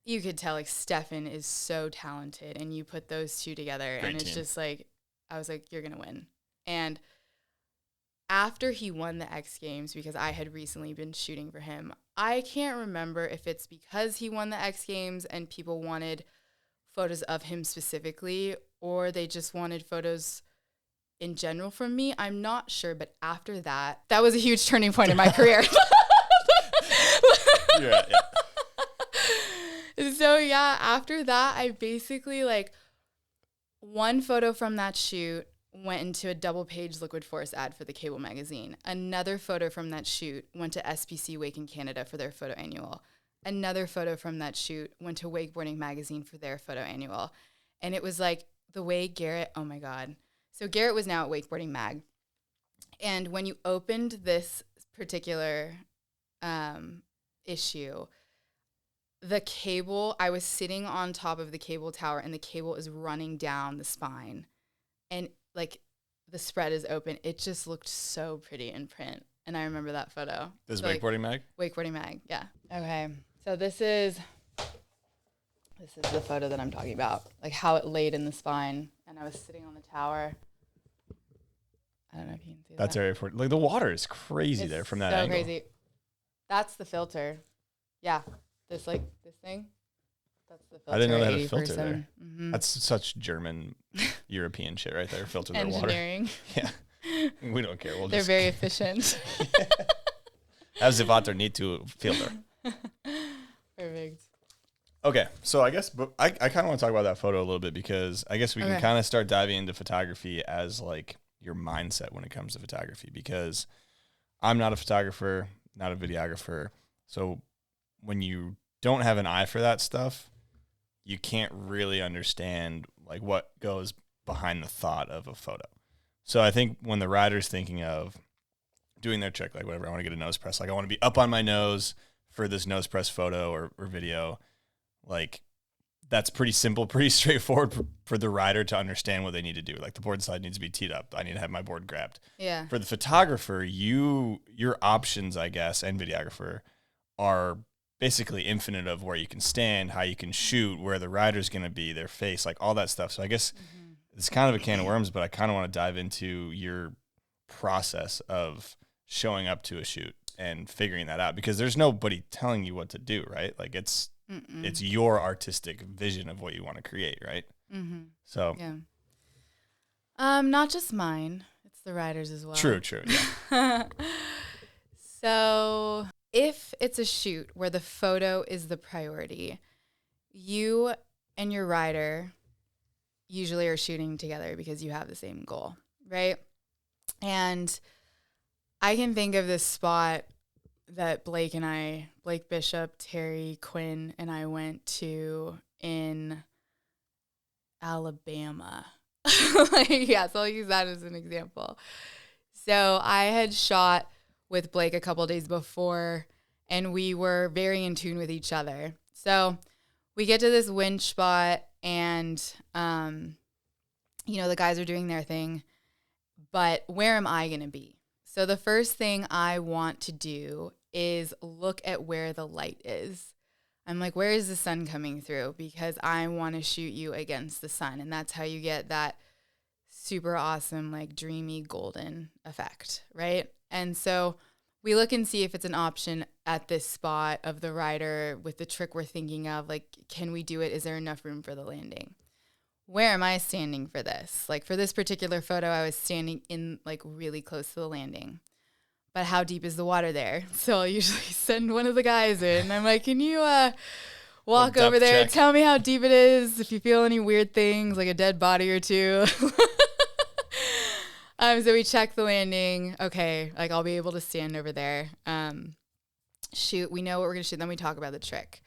[SPEAKER 1] you could tell, like, Stefan is so talented, and you put those two together,
[SPEAKER 2] Great
[SPEAKER 1] and it's
[SPEAKER 2] team.
[SPEAKER 1] just like, I was like, you're going to win. And after he won the X Games, because I had recently been shooting for him, I can't remember if it's because he won the X Games and people wanted photos of him specifically, or they just wanted photos in general from me. I'm not sure, but after that was a huge turning point in my career.
[SPEAKER 2] Yeah.
[SPEAKER 1] So yeah, after that, I basically like one photo from that shoot went into a double-page Liquid Force ad for the Cable magazine. Another photo from that shoot went to SPC Wake in Canada for their photo annual. Another photo from that shoot went to Wakeboarding magazine for their photo annual. And it was like the way Garrett, oh my God. So Garrett was now at Wakeboarding Mag. And when you opened this particular issue, the cable, I was sitting on top of the cable tower, and the cable is running down the spine. And like the spread is open. It just looked so pretty in print. And I remember that photo.
[SPEAKER 2] This
[SPEAKER 1] So,
[SPEAKER 2] wakeboarding mag?
[SPEAKER 1] Wakeboarding mag, yeah. Okay, so this is the photo that I'm talking about, like how it laid in the spine, and I was sitting on the tower. I don't know if you can see that.
[SPEAKER 2] That's area for like the water is crazy
[SPEAKER 1] It's
[SPEAKER 2] there from that
[SPEAKER 1] so
[SPEAKER 2] angle.
[SPEAKER 1] crazy. That's the filter. Yeah, this thing. That's the filter.
[SPEAKER 2] I didn't know they had a filter
[SPEAKER 1] 80/7.
[SPEAKER 2] there.
[SPEAKER 1] Mm-hmm.
[SPEAKER 2] That's such German, European shit right there. Filter their water.
[SPEAKER 1] Engineering.
[SPEAKER 2] Yeah, we don't care. We'll
[SPEAKER 1] They're
[SPEAKER 2] just
[SPEAKER 1] very efficient.
[SPEAKER 2] as if water need to filter.
[SPEAKER 1] Perfect.
[SPEAKER 2] Okay, so I guess I kind of want to talk about that photo a little bit because I guess we can kind of start diving into photography as like your mindset when it comes to photography, because I'm not a photographer, not a videographer. So when you don't have an eye for that stuff, you can't really understand like what goes behind the thought of a photo. So I think when the rider's thinking of doing their trick, like whatever, I want to get a nose press, like I want to be up on my nose for this nose press photo or video, like that's pretty simple, pretty straightforward for the rider to understand what they need to do. Like the board side needs to be teed up. I need to have my board grabbed.
[SPEAKER 1] Yeah.
[SPEAKER 2] For the photographer, your options, I guess, and videographer are basically infinite of where you can stand, how you can shoot, where the rider's going to be, their face, like all that stuff. So I guess it's kind of a can of worms, but I kind of want to dive into your process of showing up to a shoot and figuring that out, because there's nobody telling you what to do, right? Like it's your artistic vision of what you want to create, right?
[SPEAKER 1] Mm-hmm.
[SPEAKER 2] So
[SPEAKER 1] yeah. Not just mine. It's the riders as well.
[SPEAKER 2] True. Yeah.
[SPEAKER 1] So if it's a shoot where the photo is the priority, you and your rider usually are shooting together because you have the same goal, right? And I can think of this spot that Blake Bishop, Terry Quinn, and I went to in Alabama. So I'll use that as an example. So I had shot with Blake a couple days before, and we were very in tune with each other. So we get to this winch spot, and, the guys are doing their thing, but where am I going to be? So the first thing I want to do is look at where the light is. I'm like, where is the sun coming through? Because I want to shoot you against the sun. And that's how you get that super awesome, like dreamy golden effect, right? And so we look and see if it's an option at this spot of the rider with the trick we're thinking of. Like, can we do it? Is there enough room for the landing? Where am I standing for this? Like for this particular photo, I was standing in like really close to the landing. But how deep is the water there? So I'll usually send one of the guys in. I'm like, can you walk over there,
[SPEAKER 2] check.
[SPEAKER 1] tell me how deep it is, if you feel any weird things, like a dead body or two. So we check the landing. Okay, like I'll be able to stand over there. Shoot, we know what we're going to shoot. Then we talk about the trick.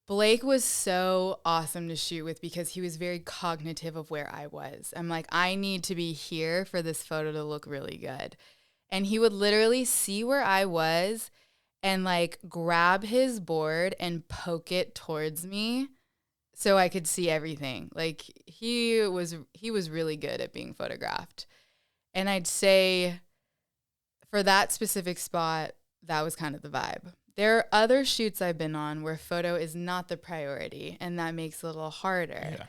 [SPEAKER 1] Blake was so awesome to shoot with because he was very cognitive of where I was. I'm like, I need to be here for this photo to look really good. And he would literally see where I was and like grab his board and poke it towards me so I could see everything. Like he was really good at being photographed. And I'd say for that specific spot, that was kind of the vibe. There are other shoots I've been on where photo is not the priority, and that makes it a little harder.
[SPEAKER 2] Yeah.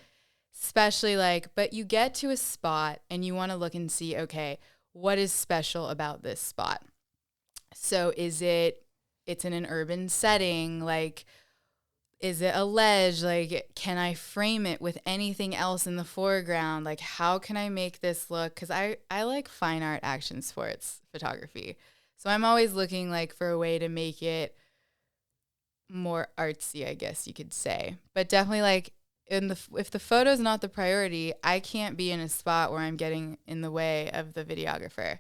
[SPEAKER 1] Especially but you get to a spot and you want to look and see, okay, what is special about this spot? So it's in an urban setting, like, is it a ledge? Like, can I frame it with anything else in the foreground? Like, how can I make this look? Because I like fine art action sports photography. So I'm always looking like for a way to make it more artsy, I guess you could say. But definitely like if the photo is not the priority, I can't be in a spot where I'm getting in the way of the videographer.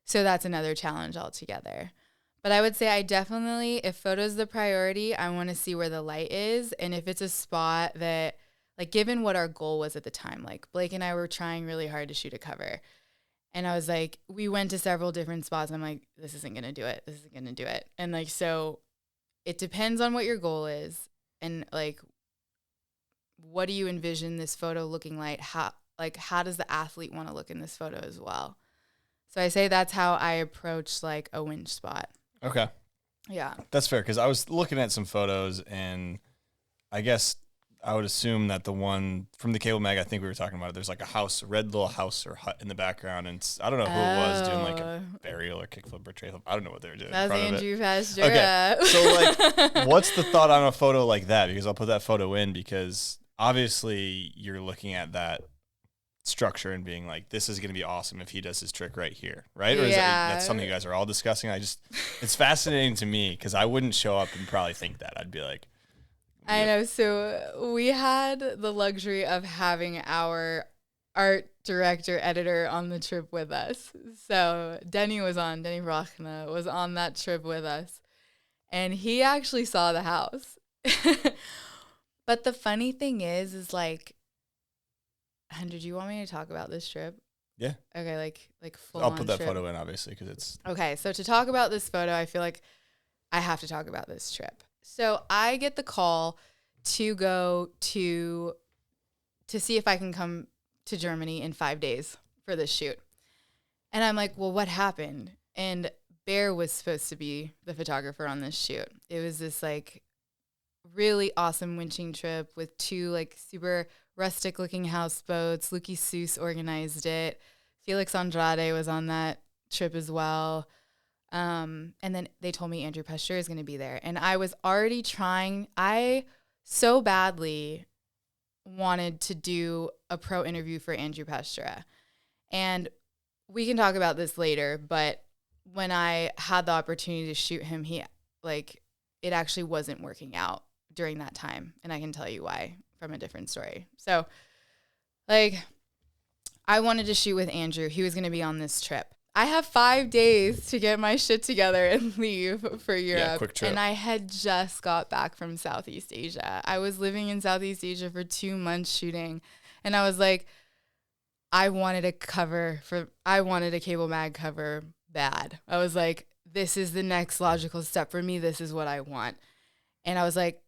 [SPEAKER 1] So that's another challenge altogether. But I would say I definitely, if photo's the priority, I want to see where the light is. And if it's a spot that, like, given what our goal was at the time, like Blake and I were trying really hard to shoot a cover. And I was like, we went to several different spots. And I'm like, this isn't going to do it. This isn't going to do it. And like, so it depends on what your goal is. And like, what do you envision this photo looking like? like, how does the athlete want to look in this photo as well? So I say that's how I approach like a winch spot.
[SPEAKER 7] Okay.
[SPEAKER 1] Yeah.
[SPEAKER 7] That's fair, because I was looking at some photos, and I guess I would assume that the one from the cable mag, I think we were talking about it, there's like a house, a red little house or hut in the background, and I don't know who it was doing like a burial or kickflip or tray flip. I don't know what they were doing.
[SPEAKER 1] That's Andrew Pastura.
[SPEAKER 7] Okay, so like, what's the thought on a photo like that? Because I'll put that photo in, because obviously you're looking at that structure and being like, this is going to be awesome if he does his trick right here, right? Or is that's something you guys are all discussing? It's fascinating to me, because I wouldn't show up and probably think that. I'd be like,
[SPEAKER 1] I know. So we had the luxury of having our art director, editor on the trip with us. So Denny Brachna was on that trip with us, and he actually saw the house. But the funny thing is like, Hunter, do you want me to talk about this trip?
[SPEAKER 7] yeah.
[SPEAKER 1] Okay, like full
[SPEAKER 7] I'll
[SPEAKER 1] on
[SPEAKER 7] put that
[SPEAKER 1] trip.
[SPEAKER 7] photo in, obviously, because it's...
[SPEAKER 1] Okay, so to talk about this photo, I feel like I have to talk about this trip. So I get the call to go to see if I can come to Germany in 5 days for this shoot. And I'm like, well, what happened? And Bear was supposed to be the photographer on this shoot. It was this like really awesome winching trip with 2 like super rustic looking houseboats. Lucky Seuss organized it. Felix Andrade was on that trip as well. And then they told me Andrew Pastura is going to be there. And I was already I so badly wanted to do a pro interview for Andrew Pastura. And we can talk about this later, but when I had the opportunity to shoot him, it actually wasn't working out during that time. And I can tell you why from a different story. So, like, I wanted to shoot with Andrew. He was going to be on this trip. I have 5 days to get my shit together and leave for Europe.
[SPEAKER 7] Yeah, quick trip.
[SPEAKER 1] And I had just got back from Southeast Asia. I was living in Southeast Asia for 2 months shooting. And I was like, I wanted a cable mag cover bad. I was like, this is the next logical step for me. This is what I want. And I was like,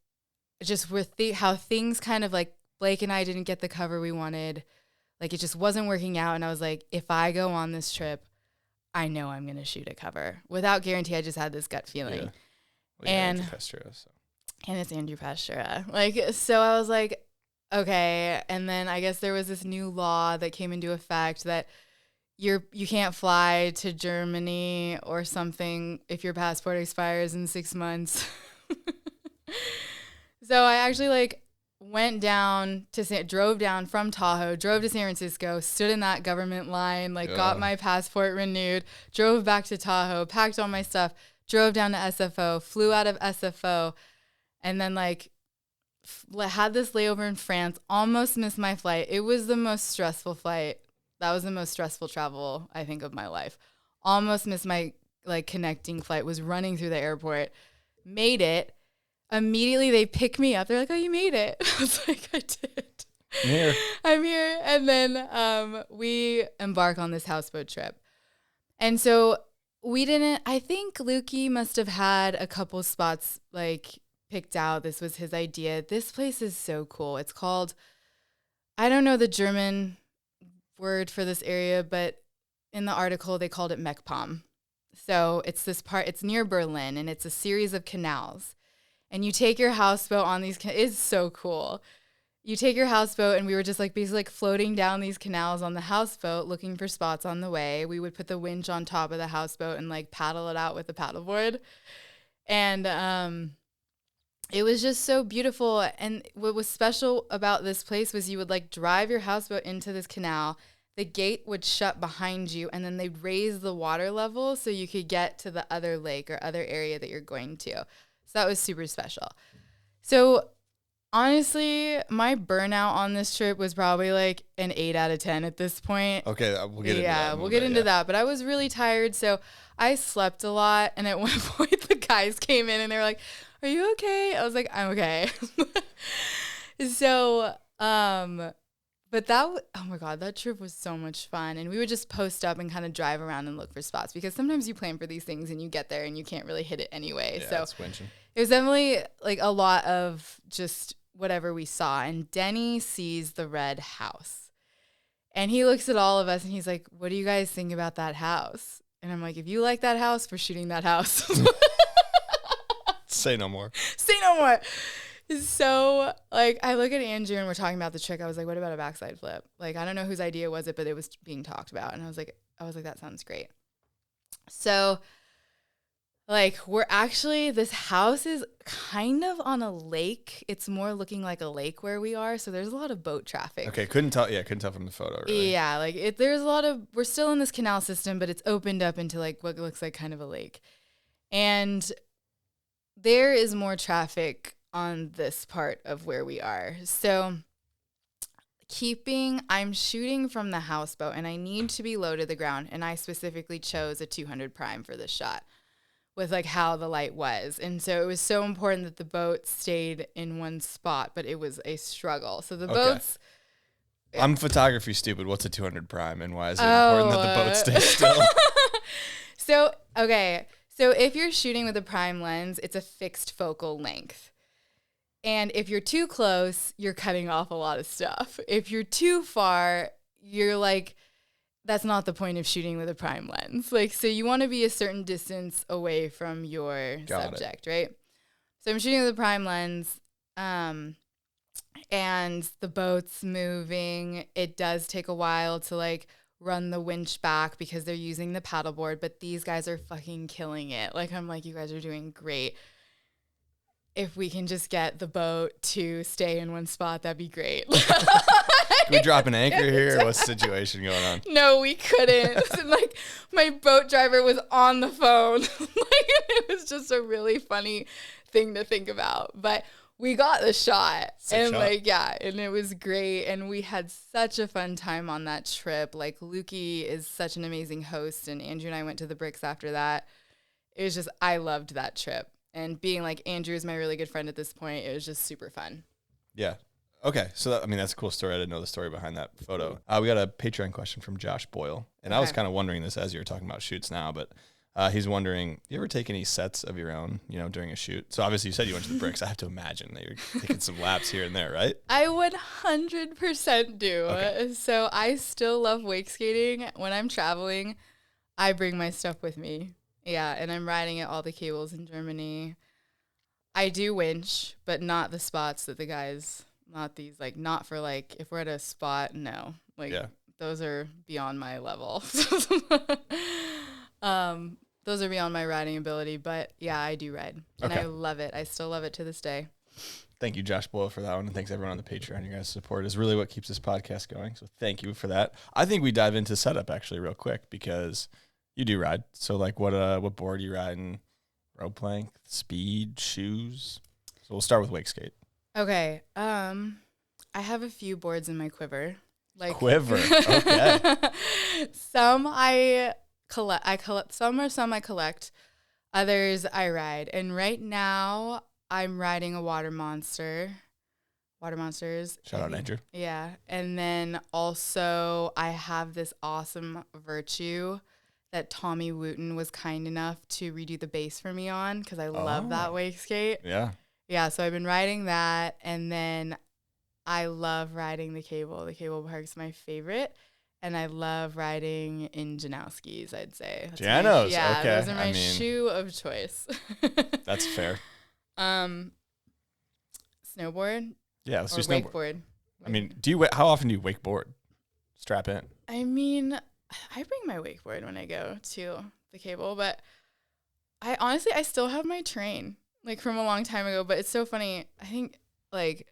[SPEAKER 1] just with how things kind of like Blake and I didn't get the cover we wanted. Like, it just wasn't working out. And I was like, if I go on this trip, I know I'm going to shoot a cover. Without guarantee, I just had this gut feeling.
[SPEAKER 7] Yeah. Well,
[SPEAKER 1] and
[SPEAKER 7] Andrew Pastura, so.
[SPEAKER 1] And it's Andrew Pastura. Like, so I was like, okay. And then I guess there was this new law that came into effect that you can't fly to Germany or something if your passport expires in 6 months. So I actually drove down from Tahoe, drove to San Francisco, stood in that government line, got my passport renewed, drove back to Tahoe, packed all my stuff, drove down to SFO, flew out of SFO, and then had this layover in France, almost missed my flight. It was the most stressful flight. That was the most stressful travel, I think, of my life. Almost missed my connecting flight, was running through the airport, made it. Immediately they pick me up. They're like, oh, you made it. I was like, I did. I'm here. And then we embark on this houseboat trip. And so I think Lukey must have had a couple spots picked out. This was his idea. This place is so cool. It's called, I don't know the German word for this area, but in the article they called it Meckpomm. So it's near Berlin, and it's a series of canals. And you take your houseboat on these, it's so cool. You take your houseboat, and we were just basically floating down these canals on the houseboat looking for spots on the way. We would put the winch on top of the houseboat and paddle it out with the paddleboard. And it was just so beautiful. And what was special about this place was you would drive your houseboat into this canal. The gate would shut behind you, and then they'd raise the water level so you could get to the other lake or other area that you're going to. So that was super special. So honestly, my burnout on this trip was probably an 8 out of 10 at this point.
[SPEAKER 7] Okay, we'll get into that.
[SPEAKER 1] Yeah, we'll get into that. But I was really tired, so I slept a lot. And at one point, the guys came in and they were like, "Are you okay?" I was like, "I'm okay." So, but oh my God, that trip was so much fun. And we would just post up and kind of drive around and look for spots, because sometimes you plan for these things and you get there and you can't really hit it anyway.
[SPEAKER 7] Yeah,
[SPEAKER 1] so
[SPEAKER 7] it's winching.
[SPEAKER 1] it was definitely a lot of just whatever we saw. And Denny sees the red house. And he looks at all of us and he's like, what do you guys think about that house? And I'm like, if you like that house, we're shooting that house.
[SPEAKER 7] Say no more.
[SPEAKER 1] Say no more. So, like, I look at Andrew and we're talking about the trick. I was like, what about a backside flip? Like, I don't know whose idea was it, but it was being talked about. And I was like, that sounds great. So, like, this house is kind of on a lake. It's more looking like a lake where we are. So there's a lot of boat traffic.
[SPEAKER 7] Okay, couldn't tell from the photo, really.
[SPEAKER 1] Yeah, like, there's a lot of, we're still in this canal system, but it's opened up into, like, what looks like kind of a lake. And there is more traffic on this part of where we are. So I'm shooting from the houseboat and I need to be low to the ground. And I specifically chose a 200 prime for this shot with like how the light was. And so it was so important that the boat stayed in one spot, but it was a struggle. So the boats.
[SPEAKER 7] I'm photography stupid. What's a 200 prime and why is it important that the boat stays still?
[SPEAKER 1] So if you're shooting with a prime lens, it's a fixed focal length. And if you're too close, you're cutting off a lot of stuff. If you're too far, you're like, that's not the point of shooting with a prime lens. Like, so you want to be a certain distance away from your subject, right? So I'm shooting with a prime lens, and the boat's moving. It does take a while to like run the winch back because they're using the paddleboard, but these guys are fucking killing it. Like, I'm like, you guys are doing great. If we can just get the boat to stay in one spot, that'd be great.
[SPEAKER 7] Can we drop an anchor here? Or what's the situation going on?
[SPEAKER 1] No, we couldn't. And, like, my boat driver was on the phone. Like, it was just a really funny thing to think about. But we got the shot. And it was great. And we had such a fun time on that trip. Like, Lukey is such an amazing host. And Andrew and I went to the Bricks after that. It was just, I loved that trip. And being like, Andrew is my really good friend at this point, it was just super fun.
[SPEAKER 7] Yeah. Okay. So, that's a cool story. I didn't know the story behind that photo. We got a Patreon question from Josh Boyle. And I was kind of wondering this as you were talking about shoots now, but he's wondering, you ever take any sets of your own, during a shoot? So obviously you said you went to the Bricks. I have to imagine that you're taking some laps here and there, right?
[SPEAKER 1] I would 100% do.
[SPEAKER 7] Okay.
[SPEAKER 1] So I still love wake skating. When I'm traveling, I bring my stuff with me. Yeah, and I'm riding at all the cables in Germany. I do winch, but not the spots that the guys, not these, like, not for, like, if we're at a spot, no. Like, those are beyond my level. Those are beyond my riding ability, but, yeah, I do ride. And I love it. I still love it to this day.
[SPEAKER 7] Thank you, Josh Boyle, for that one, and thanks everyone on the Patreon. Your guys' support is really what keeps this podcast going, so thank you for that. I think we dive into setup, actually, real quick, because you do ride. So, like, what board are you riding? Rope length, speed, shoes? So we'll start with wake skate.
[SPEAKER 1] Okay. I have a few boards in my quiver. Like
[SPEAKER 7] quiver. Okay.
[SPEAKER 1] Some I collect. Some I collect. Others I ride. And right now I'm riding a Water Monsters.
[SPEAKER 7] Shout out Andrew.
[SPEAKER 1] Yeah. And then also I have this awesome Virtue that Tommy Wooten was kind enough to redo the base for me on because I love that wake skate.
[SPEAKER 7] Yeah.
[SPEAKER 1] Yeah, so I've been riding that, and then I love riding the cable. The cable park's my favorite, and I love riding in Janowski's, I'd say.
[SPEAKER 7] Janos,
[SPEAKER 1] okay. Those are my
[SPEAKER 7] I mean,
[SPEAKER 1] shoe of choice.
[SPEAKER 7] That's fair.
[SPEAKER 1] Snowboard?
[SPEAKER 7] Yeah, let's do snowboard.
[SPEAKER 1] Wakeboard.
[SPEAKER 7] I mean, how often do you wakeboard? Strap in.
[SPEAKER 1] I mean, I bring my wakeboard when I go to the cable, but I still have my train, like, from a long time ago, but it's so funny. I think, like,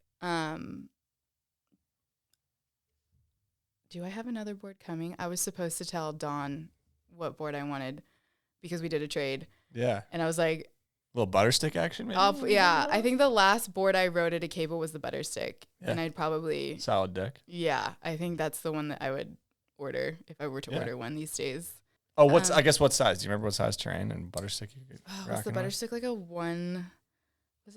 [SPEAKER 1] do I have another board coming? I was supposed to tell Dawn what board I wanted because we did a trade.
[SPEAKER 7] Yeah.
[SPEAKER 1] And I was like,
[SPEAKER 7] a little butter stick action, maybe?
[SPEAKER 1] Yeah. I think the last board I rode at a cable was the butter stick.
[SPEAKER 7] Yeah.
[SPEAKER 1] And I'd probably...
[SPEAKER 7] Solid deck.
[SPEAKER 1] Yeah. I think that's the one that I would order if I were to order one these days.
[SPEAKER 7] Oh, I guess what size? Do you remember what size terrain and butter stick you could
[SPEAKER 1] was the butter stick like a 1?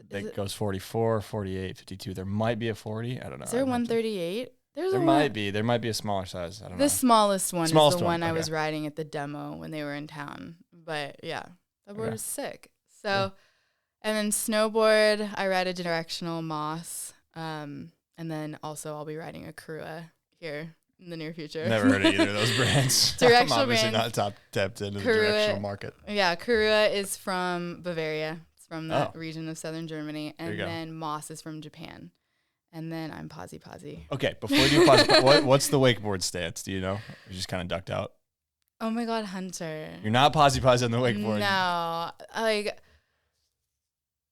[SPEAKER 7] It goes 44, 48, 52. There might be a 40. I don't know.
[SPEAKER 1] Is there 138?
[SPEAKER 7] There might be. There might be a smaller size. I don't know.
[SPEAKER 1] The smallest one is the one I was
[SPEAKER 7] okay.
[SPEAKER 1] riding at the demo when they were in town. But yeah, that board is sick. So, and then snowboard, I ride a directional Moss. And then also I'll be riding a Karua here in the near future.
[SPEAKER 7] Never heard of either of those brands.
[SPEAKER 1] Directional
[SPEAKER 7] I'm obviously
[SPEAKER 1] brands.
[SPEAKER 7] not tapped into the
[SPEAKER 1] Karua-
[SPEAKER 7] directional market.
[SPEAKER 1] Yeah, Karua is from Bavaria. It's from that
[SPEAKER 7] Oh.
[SPEAKER 1] region of southern Germany.
[SPEAKER 7] you
[SPEAKER 1] And
[SPEAKER 7] go.
[SPEAKER 1] then Moss is from Japan. And then I'm Posy.
[SPEAKER 7] Okay, before you do pause, what's the wakeboard stance? Do you know? You're just kind of ducked out.
[SPEAKER 1] Oh my God, Hunter.
[SPEAKER 7] You're not posy on the wakeboard.
[SPEAKER 1] No, like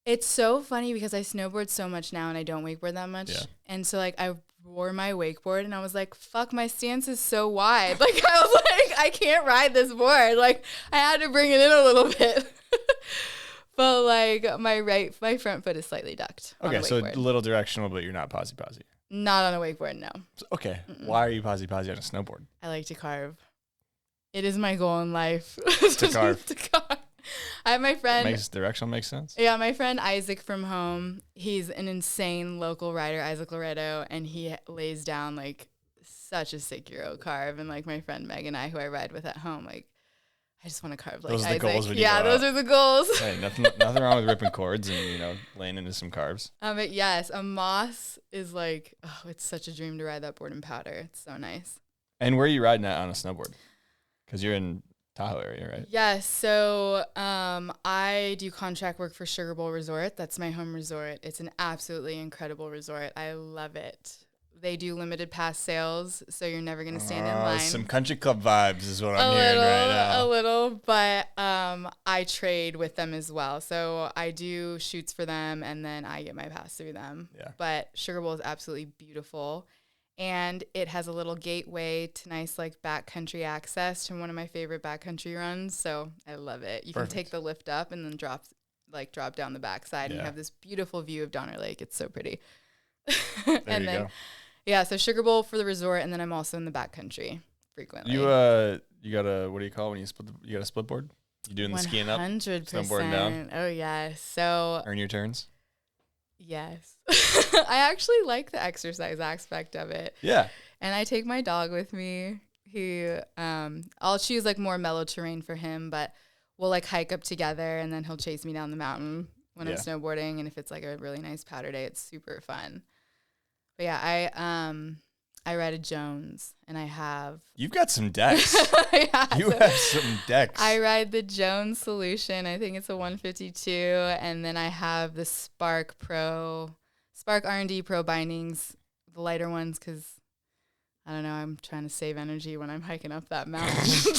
[SPEAKER 1] it's so funny because I snowboard so much now and I don't wakeboard that much.
[SPEAKER 7] Yeah.
[SPEAKER 1] And so like I wore my wakeboard and I was like, fuck, my stance is so wide. Like I was like, I can't ride this board. Like I had to bring it in a little bit. But like my front foot is slightly ducked. on
[SPEAKER 7] Okay,
[SPEAKER 1] a
[SPEAKER 7] so a
[SPEAKER 1] wakeboard.
[SPEAKER 7] little directional, but you're not posy.
[SPEAKER 1] Not on a wakeboard, no.
[SPEAKER 7] So, okay, why are you posy on a snowboard?
[SPEAKER 1] I like to carve. It is my goal in life.
[SPEAKER 7] To carve.
[SPEAKER 1] To carve. I have my friend.
[SPEAKER 7] Directional makes sense.
[SPEAKER 1] Yeah, my friend Isaac from home, he's an insane local rider, Isaac Loretto, and he lays down like such a sick Euro carve. And like my friend Meagan and I, who I ride with at home, like I just want to carve like
[SPEAKER 7] Those are the
[SPEAKER 1] Isaac.
[SPEAKER 7] goals when you
[SPEAKER 1] Yeah,
[SPEAKER 7] go
[SPEAKER 1] those
[SPEAKER 7] out.
[SPEAKER 1] are the goals.
[SPEAKER 7] Hey, nothing wrong with ripping cords and laying into some carbs.
[SPEAKER 1] But yes, a Moss is like, oh, it's such a dream to ride that board in powder. It's so nice.
[SPEAKER 7] And where are you riding at on a snowboard? Because you're in Tahoe area, right?
[SPEAKER 1] Yes, so I do contract work for Sugar Bowl Resort. That's my home resort. It's an absolutely incredible resort. I love it. They do limited pass sales, so you're never going to stand in line.
[SPEAKER 7] Some country club vibes is what I'm hearing right now.
[SPEAKER 1] A little, but I trade with them as well. So I do shoots for them, and then I get my pass through them.
[SPEAKER 7] Yeah.
[SPEAKER 1] But Sugar Bowl is absolutely beautiful. And it has a little gateway to nice like backcountry access to one of my favorite backcountry runs. So I love it. You
[SPEAKER 7] Perfect.
[SPEAKER 1] can take the lift up and then drop down the backside, and you
[SPEAKER 7] Yeah.
[SPEAKER 1] have this beautiful view of Donner Lake. It's so pretty.
[SPEAKER 7] There
[SPEAKER 1] and
[SPEAKER 7] you
[SPEAKER 1] then,
[SPEAKER 7] go.
[SPEAKER 1] yeah, so Sugar Bowl for the resort, and then I'm also in the backcountry frequently.
[SPEAKER 7] You got a, what do you call it when you got a split board? You doing the skiing up,
[SPEAKER 1] 100%.
[SPEAKER 7] snowboarding down?
[SPEAKER 1] Oh yes. So
[SPEAKER 7] Earn your turns?
[SPEAKER 1] yes, I actually like the exercise aspect of it.
[SPEAKER 7] Yeah.
[SPEAKER 1] And I take my dog with me. I'll choose like more mellow terrain for him, but we'll like hike up together and then he'll chase me down the mountain when I'm
[SPEAKER 7] Yeah.
[SPEAKER 1] snowboarding. And if it's like a really nice powder day, it's super fun. But yeah, I ride a Jones and I have,
[SPEAKER 7] You've got some decks.
[SPEAKER 1] yeah,
[SPEAKER 7] You
[SPEAKER 1] so
[SPEAKER 7] have some decks.
[SPEAKER 1] I ride the Jones Solution. I think it's a 152. And then I have the Spark R&D Pro bindings, the lighter ones, because I don't know, I'm trying to save energy when I'm hiking up that mountain.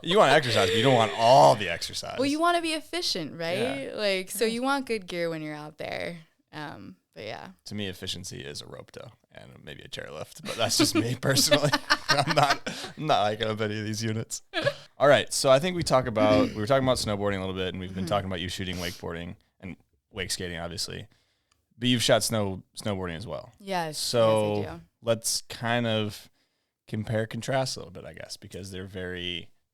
[SPEAKER 7] You want exercise, but you don't want all the exercise.
[SPEAKER 1] Well, you want to be efficient, right?
[SPEAKER 7] Yeah.
[SPEAKER 1] Like, so you want good gear when you're out there. But yeah.
[SPEAKER 7] To me, efficiency is a rope tow and maybe a chairlift, but that's just me personally. I'm not hiking up any of these units. All right, so I think we were talking about snowboarding a little bit, and we've been talking about you shooting wakeboarding and wake skating, obviously. But you've shot snowboarding as well.
[SPEAKER 1] Yes.
[SPEAKER 7] So
[SPEAKER 1] yes, I do.
[SPEAKER 7] let's kind of compare contrast a little bit, I guess, because they're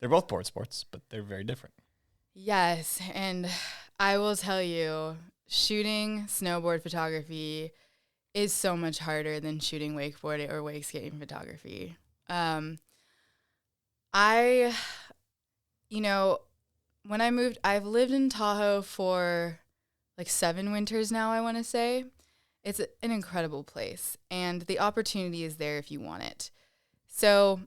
[SPEAKER 7] both board sports, but they're very different.
[SPEAKER 1] Yes, and I will tell you, shooting snowboard photography is so much harder than shooting wakeboard or wake skating photography. When I moved, I've lived in Tahoe for like 7 winters now, I want to say. It's an incredible place, and the opportunity is there if you want it. So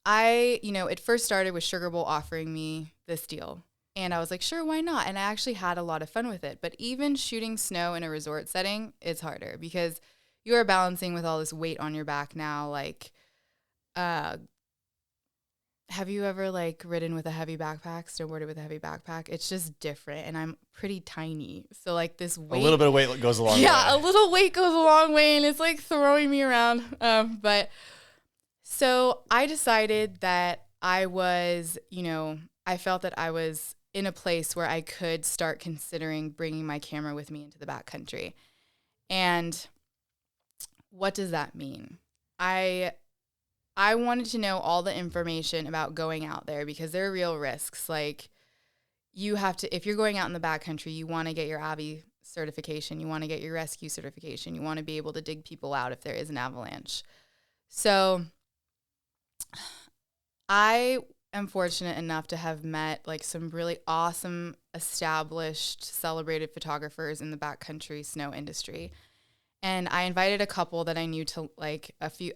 [SPEAKER 1] it first started with Sugar Bowl offering me this deal. And I was like, sure, why not? And I actually had a lot of fun with it. But even shooting snow in a resort setting, it's harder because you are balancing with all this weight on your back now. Like, have you ever like ridden with a heavy backpack, snowboarded with a heavy backpack? It's just different. And I'm pretty tiny. So like this weight.
[SPEAKER 7] A little bit of weight goes a long way.
[SPEAKER 1] Yeah, a little weight goes a long way and it's like throwing me around. So I decided that I felt that I was in a place where I could start considering bringing my camera with me into the backcountry. And what does that mean? I wanted to know all the information about going out there because there are real risks. Like you have to, if you're going out in the backcountry, you want to get your AVI certification. You want to get your rescue certification. You want to be able to dig people out if there is an avalanche. So I am fortunate enough to have met like some really awesome, established, celebrated photographers in the backcountry snow industry. And I invited a couple that I knew to I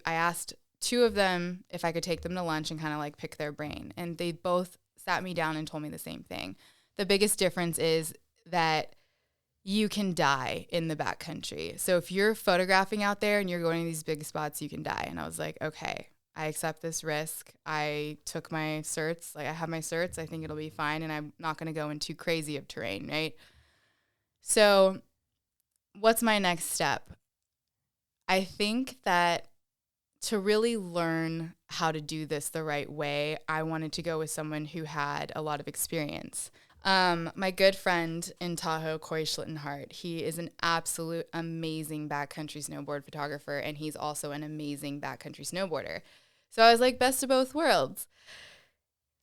[SPEAKER 1] asked two of them, if I could take them to lunch and kind of like pick their brain. And they both sat me down and told me the same thing. The biggest difference is that you can die in the backcountry. So if you're photographing out there and you're going to these big spots, you can die. And I was like, okay, I accept this risk. I took my certs. Like I have my certs. I think it'll be fine. And I'm not going to go in too crazy of terrain, right? So what's my next step? I think that to really learn how to do this the right way, I wanted to go with someone who had a lot of experience. My good friend in Tahoe, Corey Schlittenhart, he is an absolute amazing backcountry snowboard photographer, and he's also an amazing backcountry snowboarder. So I was like, best of both worlds.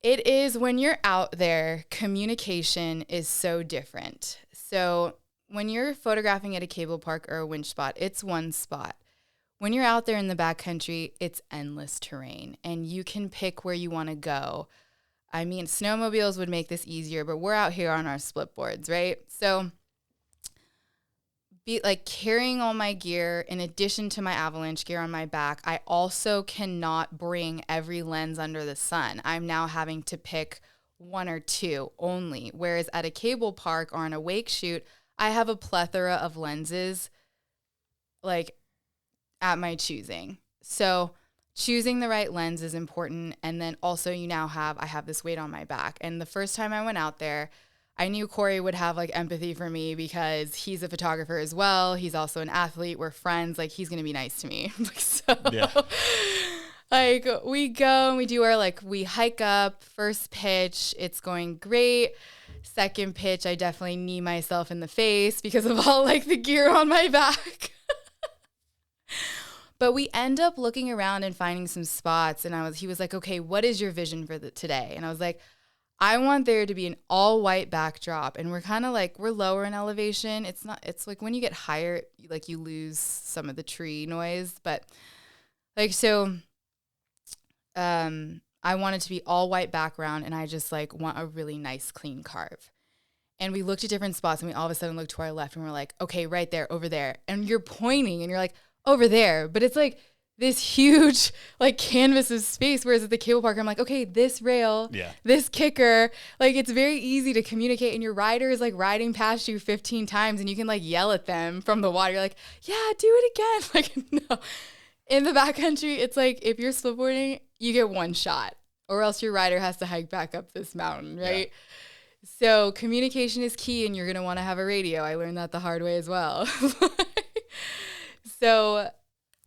[SPEAKER 1] It is when you're out there, communication is so different. So when you're photographing at a cable park or a winch spot, it's one spot. When you're out there in the backcountry, it's endless terrain, and you can pick where you want to go. I mean, snowmobiles would make this easier, but we're out here on our split boards, right? So carrying all my gear in addition to my avalanche gear on my back, I also cannot bring every lens under the sun. I'm now having to pick one or two only, whereas at a cable park or on a wake shoot, I have a plethora of lenses like at my choosing. So choosing the right lens is important. And then also I have this weight on my back. And the first time I went out there, I knew Corey would have like empathy for me because he's a photographer as well. He's also an athlete. We're friends. Like he's going to be nice to me. Like we go and we do we hike up, first pitch. It's going great. Second pitch, I definitely knee myself in the face because of all like the gear on my back. But we end up looking around and finding some spots. And he was like, okay, what is your vision for today? And I was like, I want there to be an all white backdrop. And we're kind of like, we're lower in elevation. It's like when you get higher, like you lose some of the tree noise. But like, so, I want it to be all white background. And I just like want a really nice clean carve. And we looked at different spots and we all of a sudden looked to our left and we're like, okay, right there, over there. And you're pointing and you're like, over there. But it's like this huge like canvas of space. Whereas at the cable park, I'm like, okay, this rail, this kicker, like it's very easy to communicate. And your rider is like riding past you 15 times and you can like yell at them from the water. You're like, yeah, do it again. Like, no. In the backcountry, it's like if you're split-boarding, you get one shot or else your rider has to hike back up this mountain, right? Yeah. So communication is key and you're going to want to have a radio. I learned that the hard way as well. So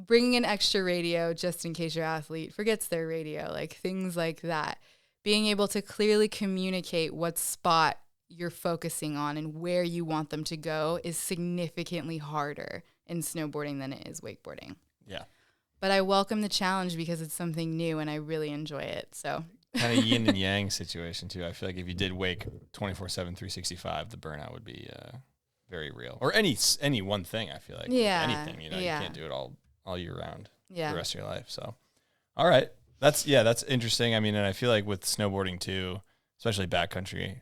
[SPEAKER 1] bringing an extra radio just in case your athlete forgets their radio, like things like that. Being able to clearly communicate what spot you're focusing on and where you want them to go is significantly harder in snowboarding than it is wakeboarding. Yeah. But I welcome the challenge because it's something new and I really enjoy it. So
[SPEAKER 7] kind of yin and yang situation too. I feel like if you did wake 24/7, 365, the burnout would be very real. Or any one thing, I feel like.
[SPEAKER 1] Yeah.
[SPEAKER 7] Anything, you can't do it all year round.
[SPEAKER 1] Yeah.
[SPEAKER 7] The rest of your life. So, all right. That's interesting. I mean, and I feel like with snowboarding too, especially backcountry,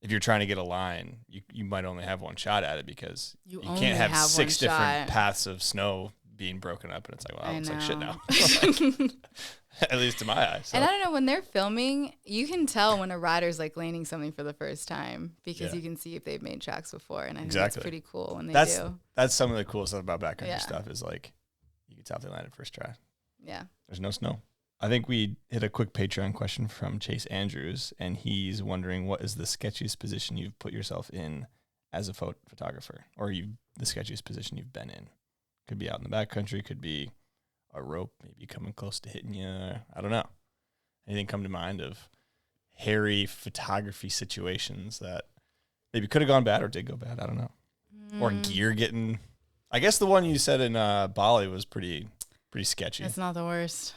[SPEAKER 7] if you're trying to get a line, you might only have one shot at it because you can't have 6 different paths of snow being broken up. And it's like, well, it's like shit now. At least to my eyes. So.
[SPEAKER 1] And I don't know, when they're filming, you can tell when a rider's like landing something for the first time because you can see if they've made tracks before. And I think that's pretty cool when they do.
[SPEAKER 7] That's some of the cool stuff about backcountry stuff is like, you can tell if they landed first try.
[SPEAKER 1] Yeah. There's
[SPEAKER 7] no snow. I think we hit a quick Patreon question from Chase Andrews, and he's wondering what is the sketchiest position you've put yourself in as a photographer, or the sketchiest position you've been in. Could be out in the backcountry, could be a rope maybe coming close to hitting you. I don't know. Anything come to mind of hairy photography situations that maybe could have gone bad or did go bad? I don't know. Or gear getting... I guess the one you said in Bali was pretty sketchy.
[SPEAKER 1] It's not the worst.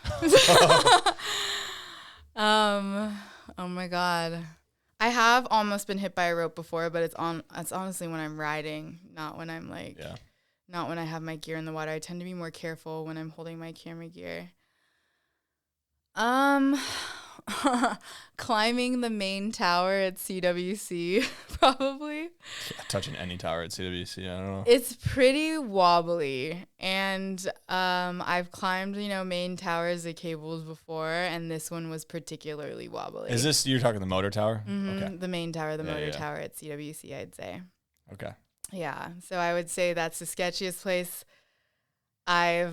[SPEAKER 1] Oh my God. I have almost been hit by a rope before, but it's honestly when I'm riding, not when I'm like... Yeah. Not when I have my gear in the water. I tend to be more careful when I'm holding my camera gear. Climbing the main tower at CWC, probably.
[SPEAKER 7] Yeah, touching any tower at CWC, I don't know.
[SPEAKER 1] It's pretty wobbly, and I've climbed, main towers at cables before, and this one was particularly wobbly.
[SPEAKER 7] Is this, you're talking the motor tower?
[SPEAKER 1] Mm-hmm,
[SPEAKER 7] Okay.
[SPEAKER 1] the main tower, the motor tower at CWC, I'd say.
[SPEAKER 7] Okay.
[SPEAKER 1] Yeah, so I would say that's the sketchiest place I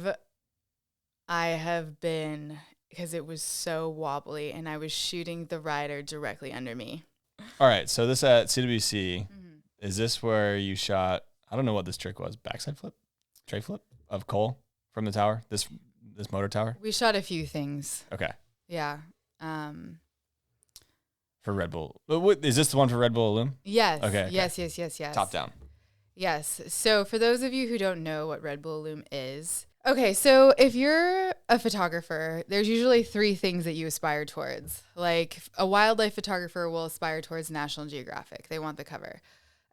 [SPEAKER 1] have been, because it was so wobbly, and I was shooting the rider directly under me.
[SPEAKER 7] All right, so this at CWC, is this where you shot, I don't know what this trick was, backside flip? Tray flip of Cole from the tower? This motor tower?
[SPEAKER 1] We shot a few things.
[SPEAKER 7] Okay.
[SPEAKER 1] Yeah.
[SPEAKER 7] For Red Bull. Is this the one for Red Bull Illume?
[SPEAKER 1] Yes.
[SPEAKER 7] Okay.
[SPEAKER 1] Yes.
[SPEAKER 7] Top down.
[SPEAKER 1] Yes. So for those of you who don't know what Red Bull Illume is, okay, so if you're a photographer, there's usually 3 things that you aspire towards. Like a wildlife photographer will aspire towards National Geographic. They want the cover.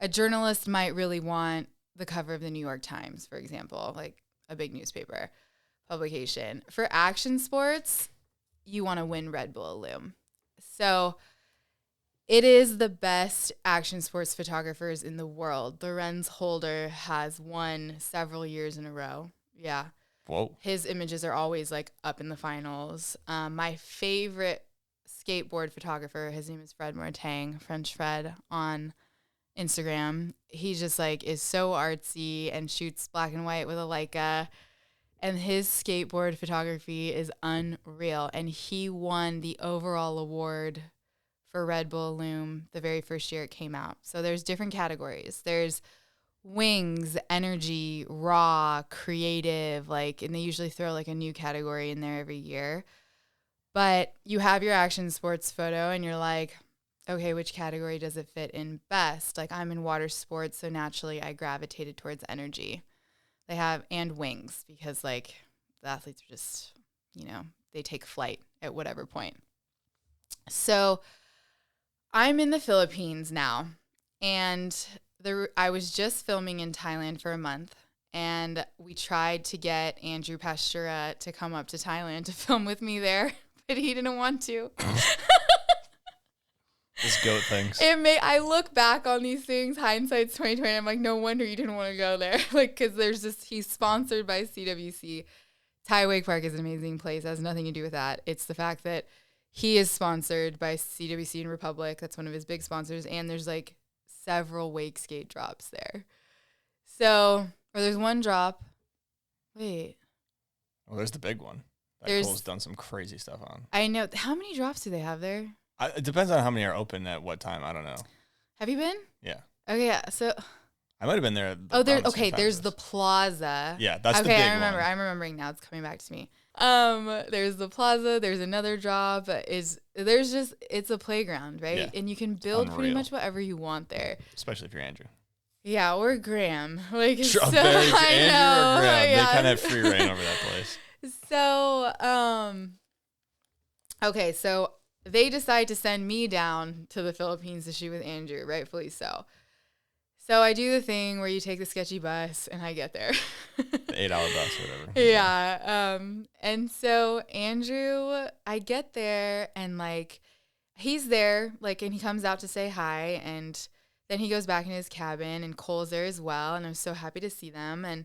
[SPEAKER 1] A journalist might really want the cover of the New York Times, for example, like a big newspaper publication. For action sports, you want to win Red Bull Illume. So it is the best action sports photographers in the world. Lorenz Holder has won several years in a row. Yeah.
[SPEAKER 7] Whoa.
[SPEAKER 1] His images are always like up in the finals. My favorite skateboard photographer, his name is Fred Mortang, French Fred on Instagram. He just like is so artsy and shoots black and white with a Leica. And his skateboard photography is unreal. And he won the overall award for Red Bull Illume the very first year it came out. So there's different categories. There's wings, energy, raw, creative, and they usually throw like a new category in there every year. But you have your action sports photo and you're like, okay, which category does it fit in best? Like I'm in water sports, so naturally I gravitated towards energy. They have, and wings, because like the athletes are just, they take flight at whatever point. So I'm in the Philippines now, and I was just filming in Thailand for a month, and we tried to get Andrew Pastura to come up to Thailand to film with me there, but he didn't want to.
[SPEAKER 7] This goat things.
[SPEAKER 1] I look back on these things, hindsight's 2020. I'm like, no wonder you didn't want to go there, because he's sponsored by CWC. Thai Wake Park is an amazing place. It has nothing to do with that. It's the fact that he is sponsored by CWC and Republic. That's one of his big sponsors. And there's like several wake skate drops there. So, or there's one drop. Wait.
[SPEAKER 7] Well, there's the big one that Cole's done some crazy stuff on.
[SPEAKER 1] I know. How many drops do they have there?
[SPEAKER 7] It depends on how many are open at what time. I don't know.
[SPEAKER 1] Have you been?
[SPEAKER 7] Yeah.
[SPEAKER 1] Okay, yeah. So
[SPEAKER 7] I might have been there.
[SPEAKER 1] There's the plaza.
[SPEAKER 7] Yeah, that's the big
[SPEAKER 1] I remember.
[SPEAKER 7] one.
[SPEAKER 1] I'm remembering now. It's coming back to me. There's the plaza. There's another job. It's a playground, right?
[SPEAKER 7] Yeah.
[SPEAKER 1] And you can build pretty
[SPEAKER 7] Unreal.
[SPEAKER 1] much whatever you want there.
[SPEAKER 7] Especially if you're Andrew.
[SPEAKER 1] Yeah, or Graham.
[SPEAKER 7] Andrew or Graham.
[SPEAKER 1] Yeah.
[SPEAKER 7] They kind of have free reign over that place.
[SPEAKER 1] So, okay, so they decide to send me down to the Philippines to shoot with Andrew, rightfully so. So I do the thing where you take the sketchy bus and I get there.
[SPEAKER 7] The 8-hour bus or whatever.
[SPEAKER 1] Yeah. And so Andrew, I get there and he's there, and he comes out to say hi, and then he goes back in his cabin, and Cole's there as well. And I'm so happy to see them. And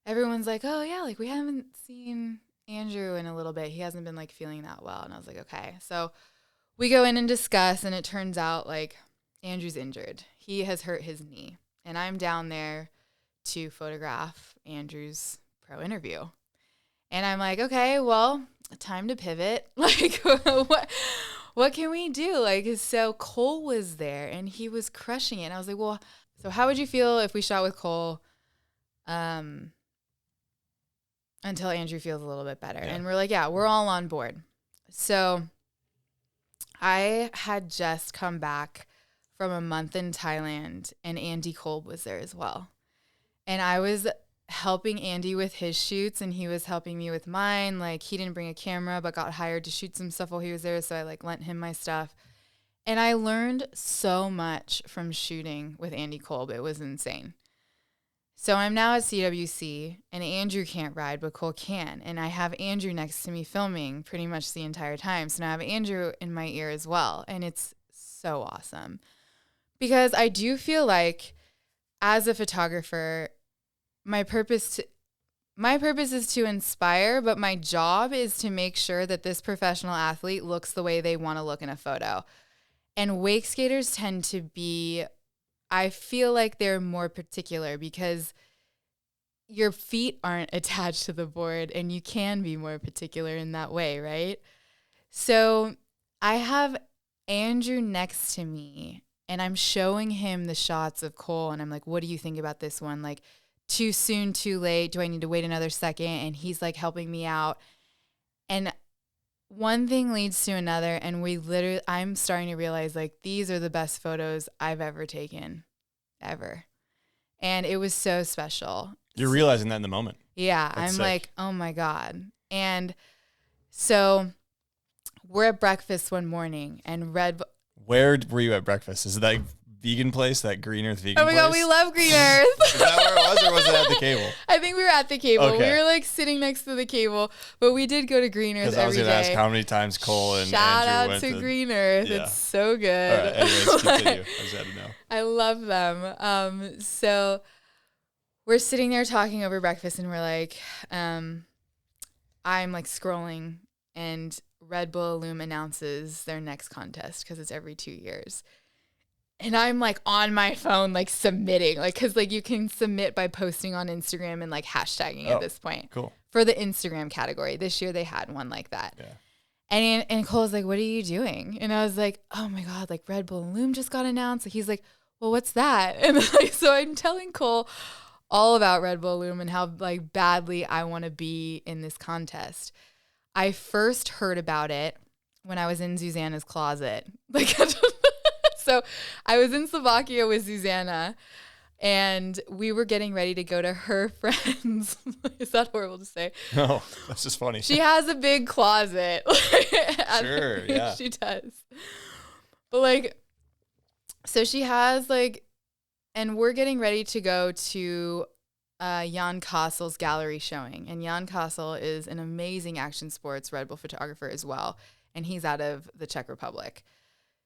[SPEAKER 1] everyone's like, oh yeah, we haven't seen Andrew in a little bit. He hasn't been feeling that well. And I was like, okay. So we go in and discuss, and it turns out Andrew's injured. He has hurt his knee, and I'm down there to photograph Andrew's pro interview. And I'm like, okay, well, time to pivot. What can we do? So Cole was there and he was crushing it. And I was like, well, so how would you feel if we shot with Cole until Andrew feels a little bit better? Yeah. And we're like, yeah, we're all on board. So I had just come back from a month in Thailand, and Andy Kolb was there as well. And I was helping Andy with his shoots, and he was helping me with mine. He didn't bring a camera, but got hired to shoot some stuff while he was there, so I lent him my stuff. And I learned so much from shooting with Andy Kolb. It was insane. So I'm now at CWC, and Andrew can't ride, but Cole can. And I have Andrew next to me filming pretty much the entire time. So now I have Andrew in my ear as well. And it's so awesome. Because I do feel like as a photographer, my purpose is to inspire, but my job is to make sure that this professional athlete looks the way they want to look in a photo. And wake skaters tend to be, I feel like they're more particular because your feet aren't attached to the board and you can be more particular in that way, right? So I have Andrew next to me and I'm showing him the shots of Cole and I'm like, what do you think about this one? Like, too soon, too late? Do I need to wait another second? And he's like helping me out. And one thing leads to another. And I'm starting to realize like these are the best photos I've ever taken, ever. And it was so special.
[SPEAKER 7] You're realizing that in the moment.
[SPEAKER 1] Yeah.
[SPEAKER 7] That's
[SPEAKER 1] I'm
[SPEAKER 7] sick.
[SPEAKER 1] like, oh my God. And so we're at breakfast one morning and
[SPEAKER 7] Where were you at breakfast? Is it that vegan place, that Green Earth vegan place?
[SPEAKER 1] Oh my God, we love Green Earth.
[SPEAKER 7] Is that where it was, or was it at the cable?
[SPEAKER 1] I think we were at the cable.
[SPEAKER 7] Okay.
[SPEAKER 1] We were like sitting next to the cable, but we did go to Green Earth
[SPEAKER 7] Because I was
[SPEAKER 1] every
[SPEAKER 7] going to
[SPEAKER 1] day.
[SPEAKER 7] ask how many times Cole and
[SPEAKER 1] Shout
[SPEAKER 7] Andrew
[SPEAKER 1] out
[SPEAKER 7] went
[SPEAKER 1] to Green Earth.
[SPEAKER 7] Yeah.
[SPEAKER 1] It's so
[SPEAKER 7] All
[SPEAKER 1] good.
[SPEAKER 7] right, anyways, continue. I just had to know.
[SPEAKER 1] I love them. So we're sitting there talking over breakfast and we're like, I'm like scrolling and Red Bull Illume announces their next contest because it's every 2 years. And I'm like on my phone, like submitting, like, cause like you can submit by posting on Instagram and like hashtagging at this point.
[SPEAKER 7] Cool.
[SPEAKER 1] For the Instagram category. This year they had one like that.
[SPEAKER 7] Yeah.
[SPEAKER 1] And Cole's like, what are you doing? And I was like, oh my God, like Red Bull Illume just got announced. He's like, well, what's that? And like, so I'm telling Cole all about Red Bull Illume and how like badly I want to be in this contest. I first heard about it when I was in Susanna's closet. Like, so I was in Slovakia with Susanna and we were getting ready to go to her friend's. Is that horrible to say?
[SPEAKER 7] No, that's just funny.
[SPEAKER 1] She has a big closet.
[SPEAKER 7] Sure, yeah.
[SPEAKER 1] She does. But like, so she has like, and we're getting ready to go to Jan Kassel's gallery showing. And Jan Kassel is an amazing action sports Red Bull photographer as well. And he's out of the Czech Republic.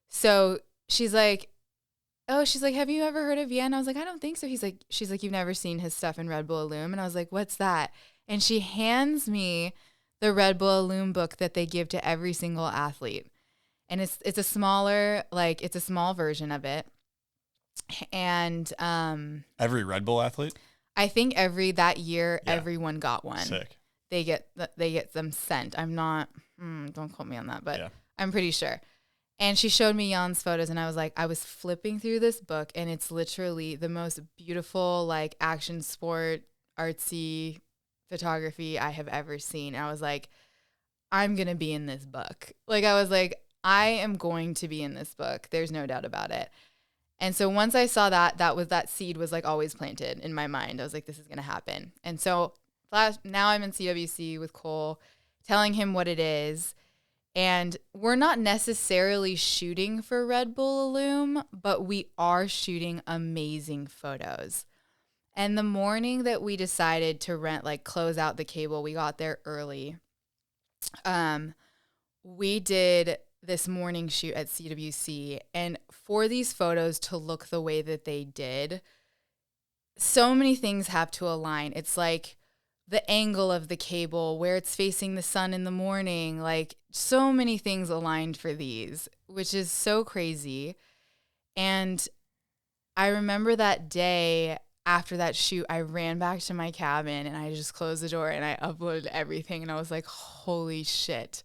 [SPEAKER 1] So she's like, have you ever heard of Jan? I was like, I don't think so. She's like, you've never seen his stuff in Red Bull Illume? And I was like, what's that? And she hands me the Red Bull Illume book that they give to every single athlete. And it's a smaller, like it's a small version of it. And
[SPEAKER 7] Every Red Bull athlete?
[SPEAKER 1] I think that year,
[SPEAKER 7] Yeah.
[SPEAKER 1] everyone got one.
[SPEAKER 7] Sick.
[SPEAKER 1] They get them sent. I'm not, don't quote me on that, but
[SPEAKER 7] Yeah.
[SPEAKER 1] I'm pretty sure. And she showed me Jan's photos and I was flipping through this book and it's literally the most beautiful, like action sport, artsy photography I have ever seen. And I was like, I'm going to be in this book. Like, I was like, I am going to be in this book. There's no doubt about it. And so once I saw that seed was like always planted in my mind. I was like, this is going to happen. And so now I'm in CWC with Cole, telling him what it is. And we're not necessarily shooting for Red Bull Illume, but we are shooting amazing photos. And the morning that we decided to close out the cable, we got there early. We did this morning shoot at CWC. And for these photos to look the way that they did, so many things have to align. It's like the angle of the cable, where it's facing the sun in the morning, like so many things aligned for these, which is so crazy. And I remember that day after that shoot, I ran back to my cabin and I just closed the door and I uploaded everything. And I was like, holy shit,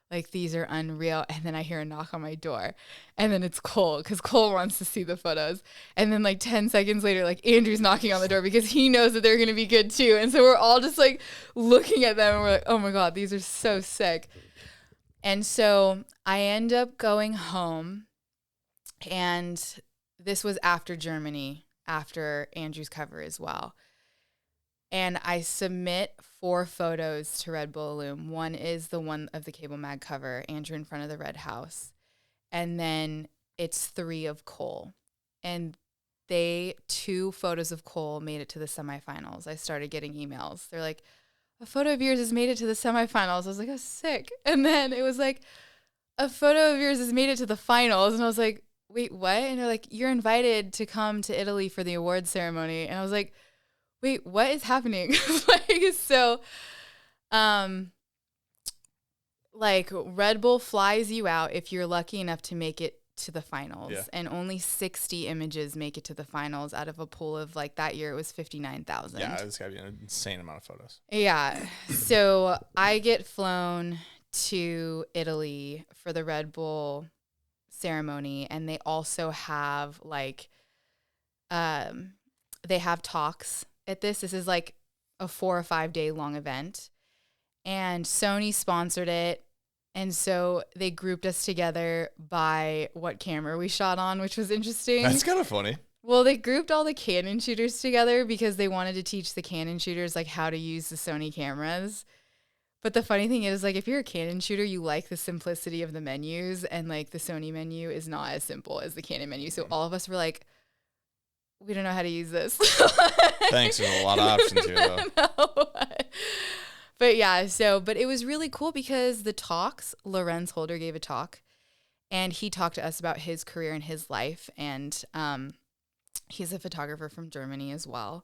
[SPEAKER 1] like these are unreal. And then I hear a knock on my door and then it's Cole, because Cole wants to see the photos. And then like 10 seconds later, like Andrew's knocking on the door because he knows that they're going to be good too. And so we're all just like looking at them and we're like, oh my God, these are so sick. And so I end up going home, and this was after Germany, after Andrew's cover as well. And I submit 4 photos to Red Bull Illume. One is the one of the Cable Mag cover, Andrew in front of the red house. And then it's 3 of Cole. And two photos of Cole made it to the semifinals. I started getting emails. They're like, a photo of yours has made it to the semifinals. I was like, oh, sick. And then it was like, a photo of yours has made it to the finals. And I was like, wait, what? And they're like, you're invited to come to Italy for the awards ceremony. And I was like, wait, what is happening? Like Red Bull flies you out if you're lucky enough to make it to the finals.
[SPEAKER 7] Yeah.
[SPEAKER 1] And only 60 images make it to the finals out of a pool of, like, that year it was 59,000.
[SPEAKER 7] Yeah, it's got to be an insane amount of photos.
[SPEAKER 1] Yeah. So I get flown to Italy for the Red Bull ceremony, and they also have like they have talks at this. This is like a 4 or 5 day long event, and Sony sponsored it. And so they grouped us together by what camera we shot on, which was interesting.
[SPEAKER 7] That's kind of funny.
[SPEAKER 1] Well, they grouped all the Canon shooters together because they wanted to teach the Canon shooters like how to use the Sony cameras. But the funny thing is, like, if you're a Canon shooter, you like the simplicity of the menus, and like the Sony menu is not as simple as the Canon menu. So all of us were like, we don't know how to use this.
[SPEAKER 7] Thanks. There's a lot of options here, though.
[SPEAKER 1] No. But yeah, but it was really cool because the talks, Lorenz Holder gave a talk, and he talked to us about his career and his life. And he's a photographer from Germany as well.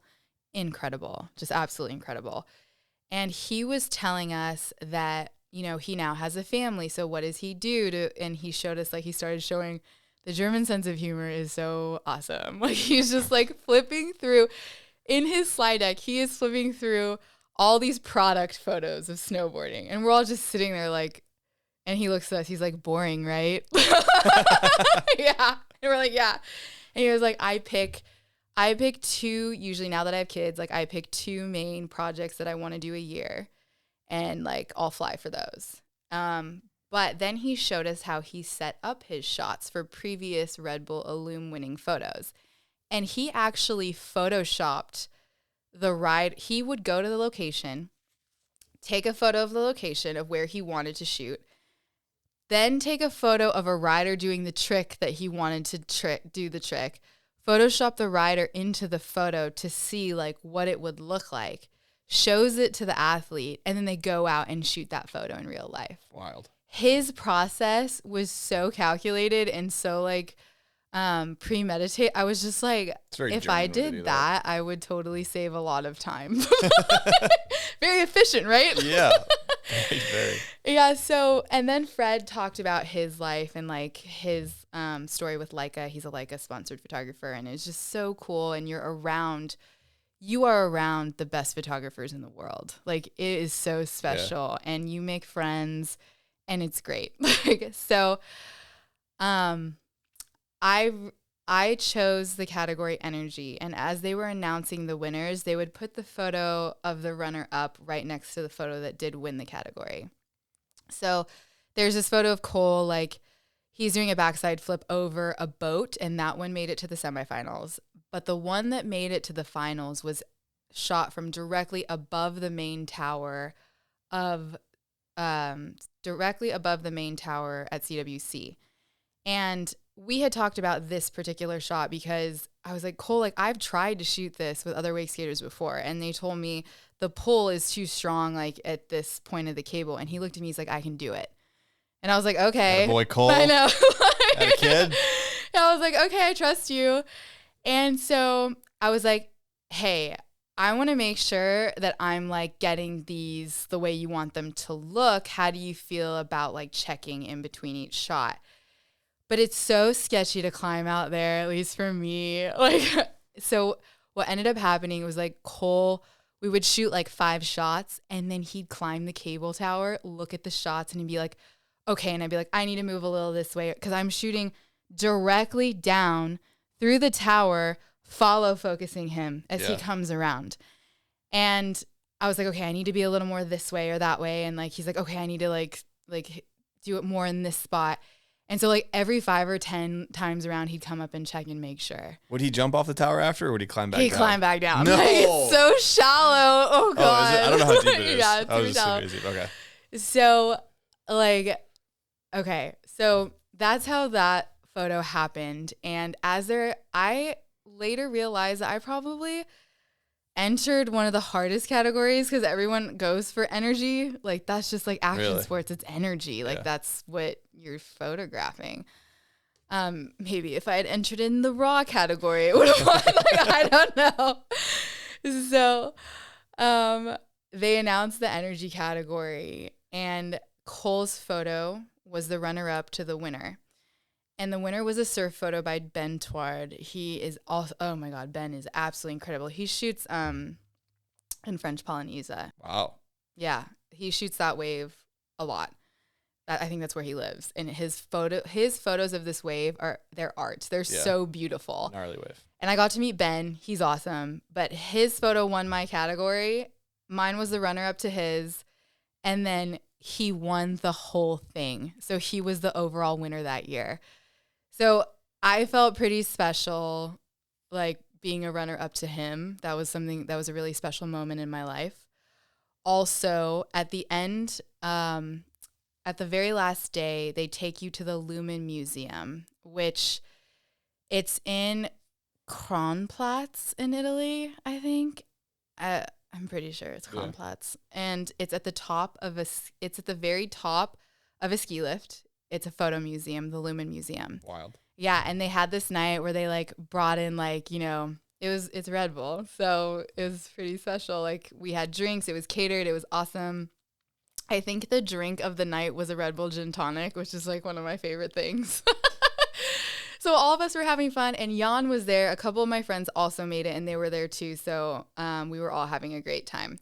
[SPEAKER 1] Incredible. Just absolutely incredible. And he was telling us that, you know, he now has a family. So what does he do and he showed us, like, he started showing the German sense of humor is so awesome. Like, he's just like flipping through in his slide deck. He is flipping through all these product photos of snowboarding. And we're all just sitting there like, and he looks at us, he's like, boring, right? Yeah. And we're like, yeah. And he was like, I pick two, usually now that I have kids, like I pick two main projects that I want to do a year, and like I'll fly for those. But then he showed us how he set up his shots for previous Red Bull Illume winning photos. And he actually photoshopped the ride. He would go to the location, take a photo of the location of where he wanted to shoot, then take a photo of a rider doing the trick that he wanted to do the trick, Photoshop the rider into the photo to see like what it would look like, shows it to the athlete, and then they go out and shoot that photo in real life.
[SPEAKER 7] Wild.
[SPEAKER 1] His process was so calculated and so like premeditated. I was just like, if I did that, I would totally save a lot of time. Very efficient, right?
[SPEAKER 7] Yeah. Very.
[SPEAKER 1] Yeah. So, and then Fred talked about his life and like his story with Leica. He's a Leica sponsored photographer, and it's just so cool. And you are around the best photographers in the world. Like, it is so special, and you make friends, and it's great. So, I chose the category energy, and as they were announcing the winners, they would put the photo of the runner up right next to the photo that did win the category. So there's this photo of Cole, like he's doing a backside flip over a boat, and that one made it to the semifinals. But the one that made it to the finals was shot from directly above the main tower at CWC. And we had talked about this particular shot because I was like, Cole, like I've tried to shoot this with other wake skaters before, and they told me the pull is too strong, like at this point of the cable. And he looked at me, he's like, I can do it. And I was like, okay.
[SPEAKER 7] Boy, Cole.
[SPEAKER 1] I know.
[SPEAKER 7] Had a kid.
[SPEAKER 1] And I was like, okay, I trust you. And so I was like, hey, I want to make sure that I'm like getting these the way you want them to look. How do you feel about like checking in between each shot? But it's so sketchy to climb out there, at least for me. Like, so what ended up happening was like Cole, we would shoot like 5 shots, and then he'd climb the cable tower, look at the shots, and he'd be like, okay. And I'd be like, I need to move a little this way because I'm shooting directly down through the tower, follow focusing him as he comes around. And I was like, okay, I need to be a little more this way or that way. And like, he's like, okay, I need to like do it more in this spot. And so like every 5 or 10 times around, he'd come up and check and make sure.
[SPEAKER 7] Would he jump off the tower after, or would he climb back down?
[SPEAKER 1] He'd climb back down.
[SPEAKER 7] No.
[SPEAKER 1] Like, it's so shallow. Oh, God.
[SPEAKER 7] Oh, is it? I don't know how deep it is.
[SPEAKER 1] Yeah, it's
[SPEAKER 7] I was
[SPEAKER 1] super
[SPEAKER 7] just
[SPEAKER 1] shallow.
[SPEAKER 7] so easy. Okay.
[SPEAKER 1] So like, okay. So that's how that photo happened. And I later realized that I probably entered one of the hardest categories because everyone goes for energy. Like, that's just like action
[SPEAKER 7] Really?
[SPEAKER 1] sports. It's energy. Like, that's what you're photographing. Maybe if I had entered in the raw category, it would have won. Like, I don't know. So, they announced the energy category, and Cole's photo was the runner-up to the winner. And the winner was a surf photo by Ben Touard. He is also, oh my God, Ben is absolutely incredible. He shoots in French Polynesia.
[SPEAKER 7] Wow.
[SPEAKER 1] Yeah, he shoots that wave a lot. I think that's where he lives. And his photos of this wave they're art. They're so beautiful.
[SPEAKER 7] Gnarly wave.
[SPEAKER 1] And I got to meet Ben. He's awesome. But his photo won my category. Mine was the runner-up to his. And then he won the whole thing. So he was the overall winner that year. So I felt pretty special, like being a runner-up to him. That was a really special moment in my life. Also, at the end, at the very last day, they take you to the Lumen Museum, which it's in Kronplatz in Italy, I think. I'm pretty sure it's Kronplatz. And it's at the very top of a ski lift. It's a photo museum, the Lumen Museum.
[SPEAKER 7] Wild.
[SPEAKER 1] Yeah, and they had this night where they like brought in like, it's Red Bull. So it was pretty special. Like, we had drinks, it was catered, it was awesome. I think the drink of the night was a Red Bull gin tonic, which is like one of my favorite things. So all of us were having fun, and Jan was there. A couple of my friends also made it, and they were there too. So we were all having a great time.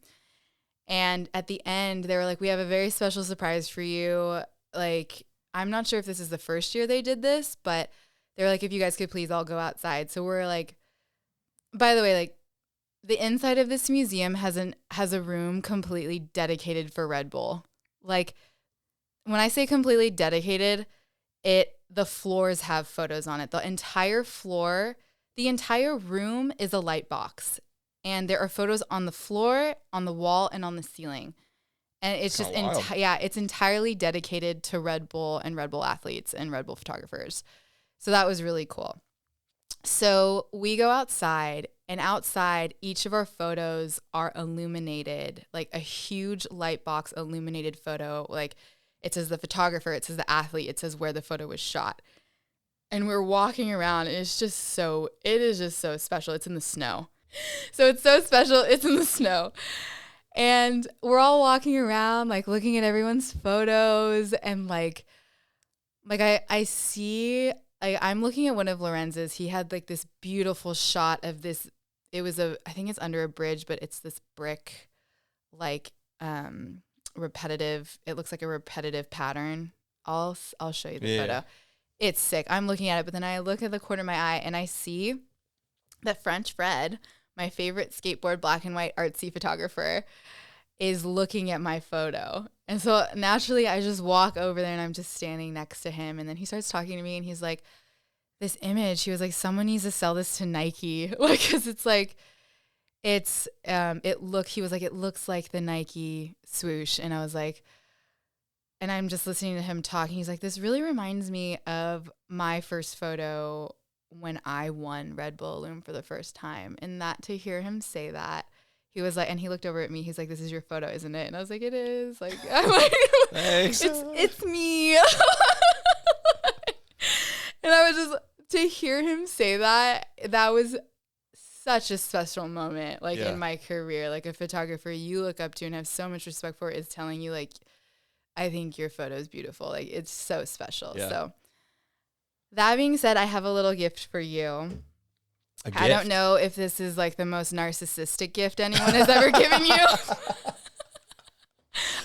[SPEAKER 1] And at the end, they were like, we have a very special surprise for you. Like, I'm not sure if this is the first year they did this, but they're like, if you guys could please all go outside. So we're like, by the way, like, the inside of this museum has a room completely dedicated for Red Bull. Like, when I say completely dedicated, the floors have photos on it. The entire floor, the entire room is a light box. And there are photos on the floor, on the wall, and on the ceiling. And it's just, it's entirely dedicated to Red Bull and Red Bull athletes and Red Bull photographers. So that was really cool. So we go outside, and outside, each of our photos are illuminated, like a huge light box illuminated photo. Like, it says the photographer, it says the athlete, it says where the photo was shot. And we're walking around, and it is just so special. It's in the snow. So it's so special. It's in the snow. And we're all walking around, like, looking at everyone's photos. And like I see, I'm looking at one of Lorenz's. He had like this beautiful shot of this. I think it's under a bridge, but it's this brick, like, repetitive. It looks like a repetitive pattern. I'll show you the photo. It's sick. I'm looking at it, but then I look at the corner of my eye, and I see that French Fred, my favorite skateboard black and white artsy photographer, is looking at my photo. And so naturally I just walk over there, and I'm just standing next to him. And then he starts talking to me, and he's like, this image, he was like, someone needs to sell this to Nike. Like, cause it's like, he was like, it looks like the Nike swoosh. And I was like, and I'm just listening to him talking. He's like, this really reminds me of my first photo when I won Red Bull Illume for the first time. And that, to hear him say that, he was like, and he looked over at me. He's like, this is your photo, isn't it? And I was like, it is. Like, I'm like,
[SPEAKER 7] thanks.
[SPEAKER 1] It's me. And I was just, to hear him say that was such a special moment, like, in my career. Like, a photographer you look up to and have so much respect for is telling you, like, I think your photo is beautiful. Like, it's so special. Yeah. So that being said, I have a little gift for you. I don't know if this is like the most narcissistic gift anyone has ever given you.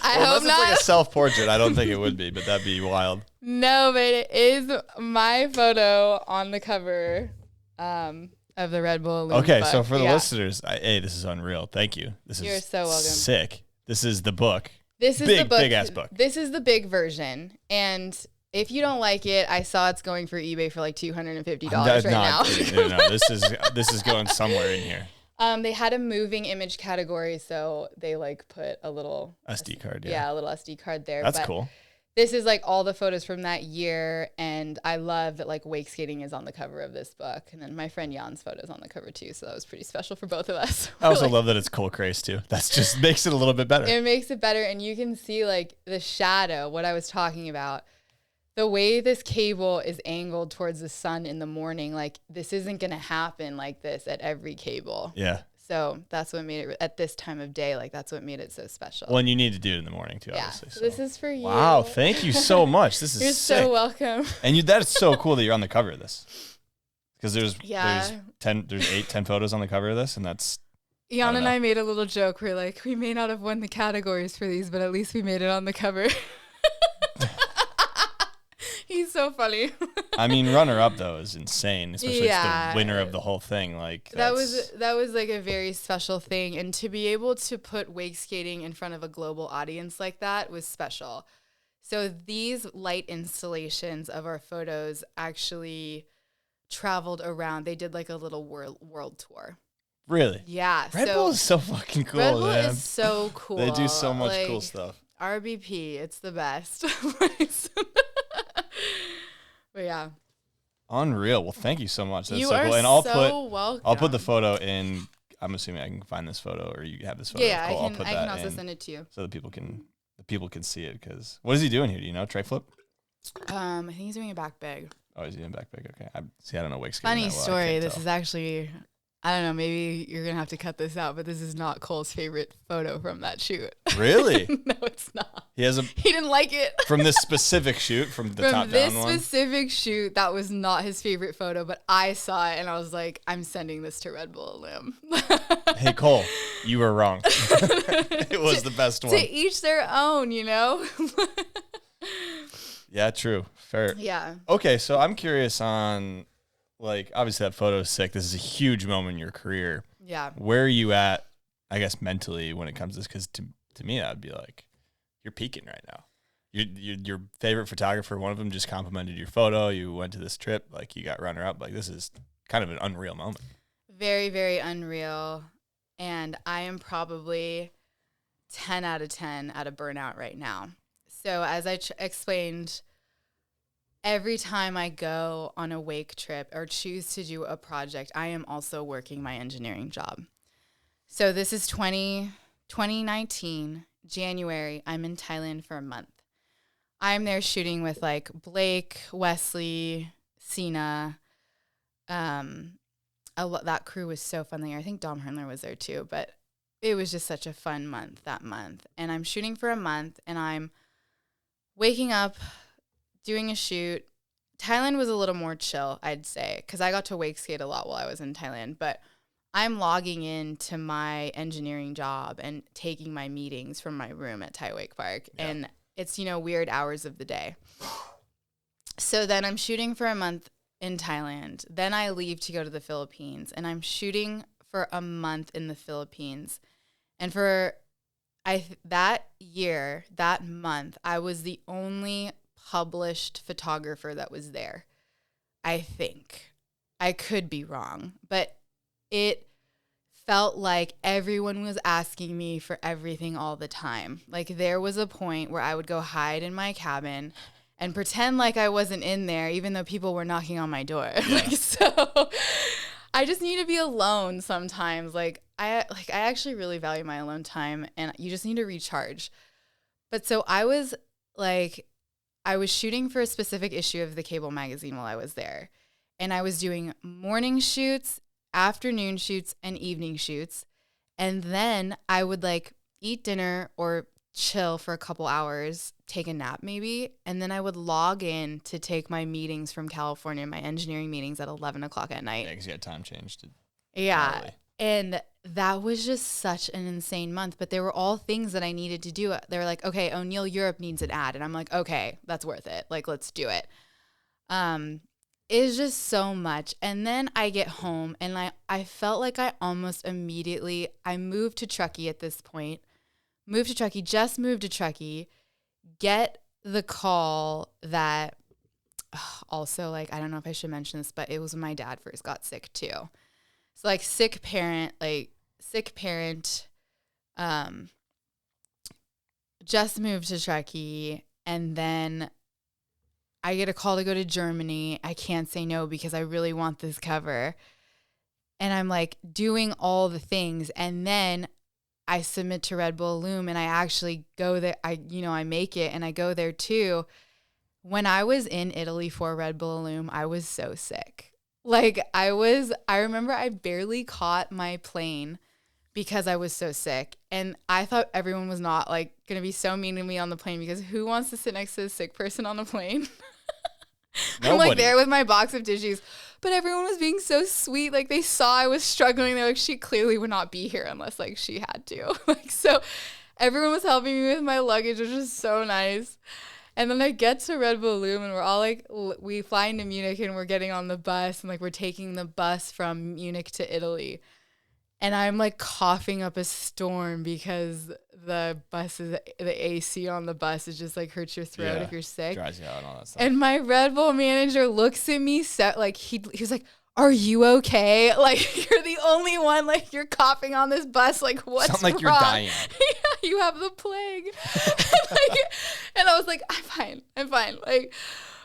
[SPEAKER 1] I hope not. It's like
[SPEAKER 7] a self-portrait. I don't think it would be, but that'd be wild.
[SPEAKER 1] No, but it is my photo on the cover of the Red Bull Illume book.
[SPEAKER 7] So for the listeners, this is unreal. Thank you.
[SPEAKER 1] You're so welcome.
[SPEAKER 7] Sick. This is the book.
[SPEAKER 1] This is the book.
[SPEAKER 7] Big ass book.
[SPEAKER 1] This is the big version. And if you don't like it, I saw it's going for eBay for like $250 right now.
[SPEAKER 7] No, this is going somewhere in here.
[SPEAKER 1] They had a moving image category, so they like put a little
[SPEAKER 7] SD card.
[SPEAKER 1] Yeah, a little SD card there.
[SPEAKER 7] That's cool.
[SPEAKER 1] this is like all the photos from that year. And I love that like wake skating is on the cover of this book. And then my friend Jan's photo's on the cover too. So that was pretty special for both of us.
[SPEAKER 7] I also love that it's cold craze too. That's just makes it a little bit better.
[SPEAKER 1] It makes it better. And you can see like the shadow, what I was talking about. The way this cable is angled towards the sun in the morning, like this isn't going to happen like this at every cable.
[SPEAKER 7] Yeah.
[SPEAKER 1] So that's what made it at this time of day. Like that's what made it so special.
[SPEAKER 7] Well, and you need to do it in the morning too,
[SPEAKER 1] yeah.
[SPEAKER 7] obviously.
[SPEAKER 1] So this is for you.
[SPEAKER 7] Wow. Thank you so much. This is
[SPEAKER 1] You're
[SPEAKER 7] sick.
[SPEAKER 1] so welcome.
[SPEAKER 7] And that's so cool that you're on the cover of this. Because there's 10 photos on the cover of this, and that's
[SPEAKER 1] Jan and I made a little joke. We're like, we may not have won the categories for these, but at least we made it on the cover. He's so funny.
[SPEAKER 7] I mean, runner up though is insane, especially it's the winner of the whole thing. Like
[SPEAKER 1] that was like a very special thing, and to be able to put wake skating in front of a global audience like that was special. So these light installations of our photos actually traveled around. They did like a little world tour.
[SPEAKER 7] Really?
[SPEAKER 1] Yeah.
[SPEAKER 7] Red Bull is so fucking cool.
[SPEAKER 1] Red Bull
[SPEAKER 7] man.
[SPEAKER 1] is so cool.
[SPEAKER 7] They do so much
[SPEAKER 1] like,
[SPEAKER 7] cool stuff.
[SPEAKER 1] RBP, it's the best. But yeah.
[SPEAKER 7] Unreal. Well, thank you so much. That's
[SPEAKER 1] You
[SPEAKER 7] so
[SPEAKER 1] are
[SPEAKER 7] cool. And
[SPEAKER 1] welcome.
[SPEAKER 7] I'll put the photo in. I'm assuming I can find this photo, or you have this photo.
[SPEAKER 1] Yeah,
[SPEAKER 7] cool.
[SPEAKER 1] I
[SPEAKER 7] I'll put
[SPEAKER 1] can
[SPEAKER 7] that
[SPEAKER 1] also
[SPEAKER 7] in
[SPEAKER 1] send it to you.
[SPEAKER 7] so that people can see it. Because what is he doing here? Do you know? Tray flip?
[SPEAKER 1] I think he's doing a back bag.
[SPEAKER 7] Oh, he's doing back big. Okay. I don't know wake skating
[SPEAKER 1] Funny
[SPEAKER 7] that well. I
[SPEAKER 1] story.
[SPEAKER 7] can't
[SPEAKER 1] This
[SPEAKER 7] tell.
[SPEAKER 1] is actually, I don't know, maybe you're going to have to cut this out, but this is not Cole's favorite photo from that shoot.
[SPEAKER 7] Really?
[SPEAKER 1] No, it's not.
[SPEAKER 7] He has
[SPEAKER 1] He didn't like it.
[SPEAKER 7] from this specific shoot, from the top
[SPEAKER 1] From this
[SPEAKER 7] down one.
[SPEAKER 1] specific shoot, that was not his favorite photo, but I saw it and I was like, I'm sending this to Red Bull Illume.
[SPEAKER 7] Hey Cole, you were wrong. It was the best one.
[SPEAKER 1] To each their own, you know?
[SPEAKER 7] Yeah, true. Fair.
[SPEAKER 1] Yeah.
[SPEAKER 7] Okay, so I'm curious on, like, obviously that photo is sick. This is a huge moment in your career.
[SPEAKER 1] Yeah.
[SPEAKER 7] Where are you at, I guess, mentally when it comes to this? Because to me, that would be like, you're peaking right now. Your favorite photographer, one of them just complimented your photo. You went to this trip, like you got runner up. Like this is kind of an unreal moment.
[SPEAKER 1] Very, very unreal. And I am probably 10 out of 10 out of burnout right now. So as I explained, every time I go on a wake trip or choose to do a project, I am also working my engineering job. So this is 2019, January. I'm in Thailand for a month. I'm there shooting with like Blake, Wesley, Sina. That crew was so fun there. I think Dom Hernler was there too, but it was just such a fun month that month. And I'm shooting for a month and I'm waking up, doing a shoot. Thailand was a little more chill, I'd say, because I got to wake skate a lot while I was in Thailand. But I'm logging into my engineering job and taking my meetings from my room at Thai Wake Park. Yeah. And it's, weird hours of the day. So then I'm shooting for a month in Thailand. Then I leave to go to the Philippines. And I'm shooting for a month in the Philippines. And for that month, I was the only published photographer that was there. I think. I could be wrong, but it felt like everyone was asking me for everything all the time. Like there was a point where I would go hide in my cabin and pretend like I wasn't in there, even though people were knocking on my door. Yeah. So I just need to be alone sometimes. I actually really value my alone time, and you just need to recharge. But so I was shooting for a specific issue of the Cable magazine while I was there. And I was doing morning shoots, afternoon shoots, and evening shoots. And then I would eat dinner or chill for a couple hours, take a nap maybe. And then I would log in to take my meetings from California, my engineering meetings at 11 o'clock at night.
[SPEAKER 7] Yeah, because you had time changed.
[SPEAKER 1] Yeah. And that was just such an insane month. But they were all things that I needed to do. They were like, okay, O'Neill Europe needs an ad. And I'm like, okay, that's worth it. Let's do it. It's just so much. And then I get home and I felt like I almost immediately, I moved to Truckee at this point. Just moved to Truckee. Get the call that also, I don't know if I should mention this, but it was when my dad first got sick too. So sick parent, just moved to Truckee, And then I get a call to go to Germany. I can't say no because I really want this cover. And I'm like doing all the things. And then I submit to Red Bull Illume and I actually go there. I make it and I go there too. When I was in Italy for Red Bull Illume, I was so sick. Like I remember I barely caught my plane because I was so sick. And I thought everyone was not like going to be so mean to me on the plane because who wants to sit next to a sick person on a plane? I'm like there with my box of tissues. But everyone was being so sweet. Like they saw I was struggling. They're like, she clearly would not be here unless like she had to. Like, so everyone was helping me with my luggage, which was so nice. And then I get to Red Bull Illume and we're all like, we fly into Munich and we're getting on the bus and like we're taking the bus from Munich to Italy. And I'm like coughing up a storm because the AC on the bus is just like hurts your throat if you're sick.
[SPEAKER 7] Dries you out and all that stuff.
[SPEAKER 1] And my Red Bull manager looks at me, like he was like, "Are you okay? Like you're the only one. Like you're coughing on this bus. Like what's wrong?
[SPEAKER 7] Sound like you're dying.
[SPEAKER 1] Yeah, you have the plague." And I was like, I'm fine. Like,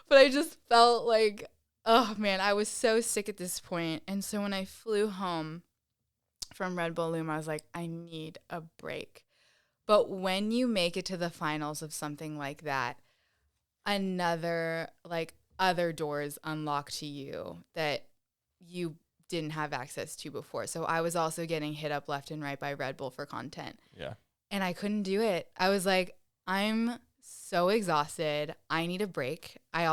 [SPEAKER 1] but I just felt like, oh man, I was so sick at this point. And so when I flew home from Red Bull Illume, I was like, I need a break. But when you make it to the finals of something like that, other doors unlock to you that you didn't have access to before. So I was also getting hit up left and right by Red Bull for content.
[SPEAKER 7] Yeah.
[SPEAKER 1] And I couldn't do it. I was like, I'm so exhausted. I need a break. I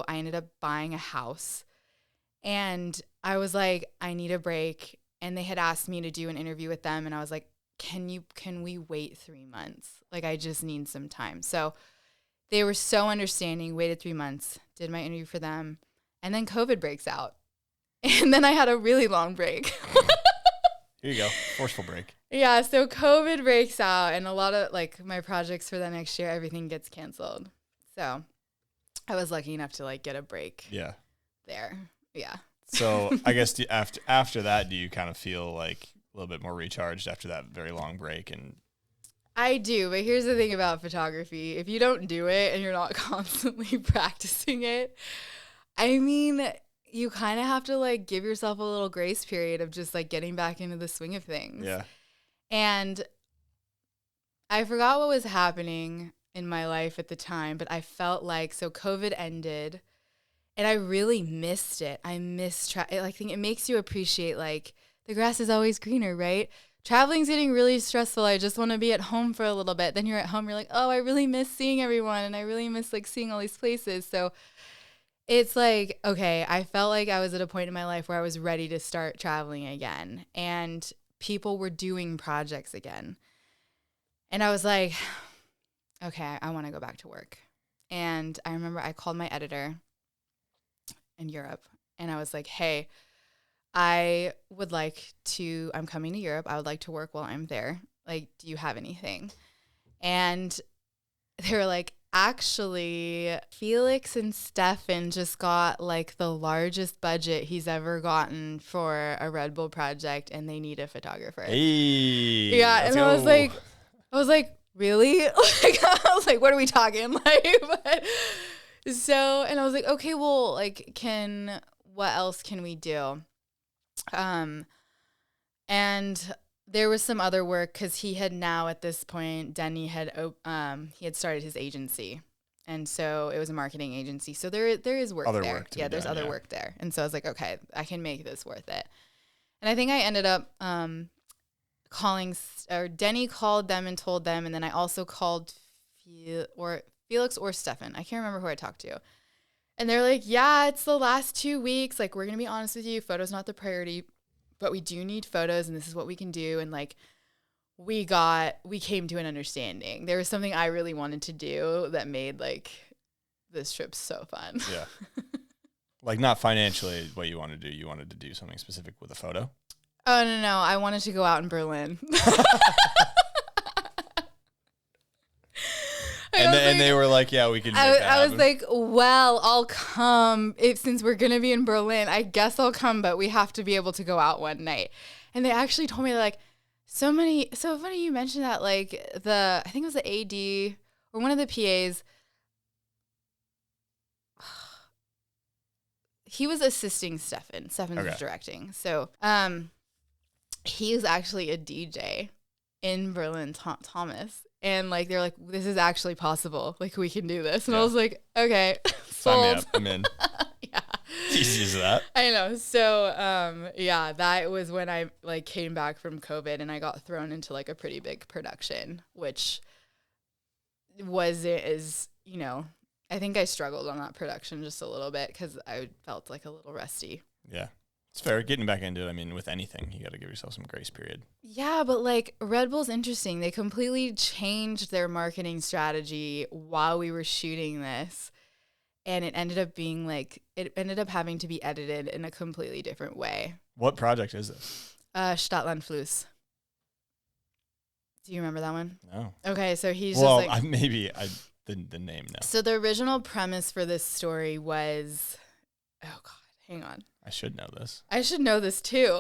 [SPEAKER 1] ended up buying a house. And I was like, I need a break. And they had asked me to do an interview with them. And I was like, can we wait 3 months? Like, I just need some time. So they were so understanding, waited 3 months, did my interview for them. And then COVID breaks out. And then I had a really long break.
[SPEAKER 7] Here you go. Forceful break.
[SPEAKER 1] Yeah. So COVID breaks out and a lot of like my projects for the next year, everything gets canceled. So I was lucky enough to like get a break.
[SPEAKER 7] Yeah.
[SPEAKER 1] There. Yeah.
[SPEAKER 7] So I guess after that, do you kind of feel like a little bit more recharged after that very long break? And
[SPEAKER 1] I do, but here's the thing about photography. If you don't do it and you're not constantly practicing it, I mean, you kind of have to like give yourself a little grace period of just like getting back into the swing of things.
[SPEAKER 7] yeah.
[SPEAKER 1] And I forgot what was happening in my life at the time, but I felt like, so COVID ended and I really missed it. I missed I think it makes you appreciate like the grass is always greener, right? Traveling's getting really stressful. I just want to be at home for a little bit. Then you're at home, you're like, oh, I really miss seeing everyone and I really miss like seeing all these places. So it's like, okay, I felt like I was at a point in my life where I was ready to start traveling again and people were doing projects again. And I was like, okay, I want to go back to work. And I remember I called my editor in Europe and I was like, hey, I'm coming to Europe. I would like to work while I'm there. Like, do you have anything? And they were like, actually, Felix and Stefan just got like the largest budget he's ever gotten for a Red Bull project and they need a photographer.
[SPEAKER 7] Hey.
[SPEAKER 1] Yeah. And I was like, really? Like, I was like, what are we talking? Like, and I was like, okay, well, like, what else can we do? And there was some other work because he had now at this point, Denny had started his agency. And so it was a marketing agency. So there is work there. There's other work there. And so I was like, okay, I can make this worth it. And I think I ended up Denny called them and told them. And then I also called Felix or Stefan. I can't remember who I talked to. And they're like, yeah, it's the last 2 weeks. Like, we're going to be honest with you. Photo's not the priority, but we do need photos and this is what we can do. And like, we came to an understanding. There was something I really wanted to do that made like this trip so fun.
[SPEAKER 7] Yeah. Like not financially what you wanted to do. You wanted to do something specific with a photo?
[SPEAKER 1] Oh, no. I wanted to go out in Berlin.
[SPEAKER 7] And they were like, yeah, we can make that happen.
[SPEAKER 1] I was like, well, I'll come since we're going to be in Berlin. I guess I'll come, but we have to be able to go out one night. And they actually told me like, so funny you mentioned that, like I think it was the AD or one of the PAs he was assisting Stefan. Stefan was directing. So he was actually a DJ in Berlin, Thomas. And like they're like, this is actually possible. Like we can do this. And I was like, okay,
[SPEAKER 7] Sign me
[SPEAKER 1] sold.
[SPEAKER 7] up. I'm in.
[SPEAKER 1] Yeah.
[SPEAKER 7] Easy as that.
[SPEAKER 1] I know. So yeah, that was when I like came back from COVID and I got thrown into like a pretty big production, which is, you know, I think I struggled on that production just a little bit because I felt like a little rusty.
[SPEAKER 7] Yeah. It's fair. Getting back into it, I mean, with anything, you got to give yourself some grace period.
[SPEAKER 1] Yeah, but like Red Bull's interesting. They completely changed their marketing strategy while we were shooting this. And it ended up having to be edited in a completely different way.
[SPEAKER 7] What project is this?
[SPEAKER 1] Stadtlandfluss. Do you remember that one?
[SPEAKER 7] No.
[SPEAKER 1] Okay, so he's
[SPEAKER 7] Well,
[SPEAKER 1] just like...
[SPEAKER 7] the name, no.
[SPEAKER 1] So the original premise for this story was... Oh, God, hang on.
[SPEAKER 7] I should know this.
[SPEAKER 1] I should know this, too.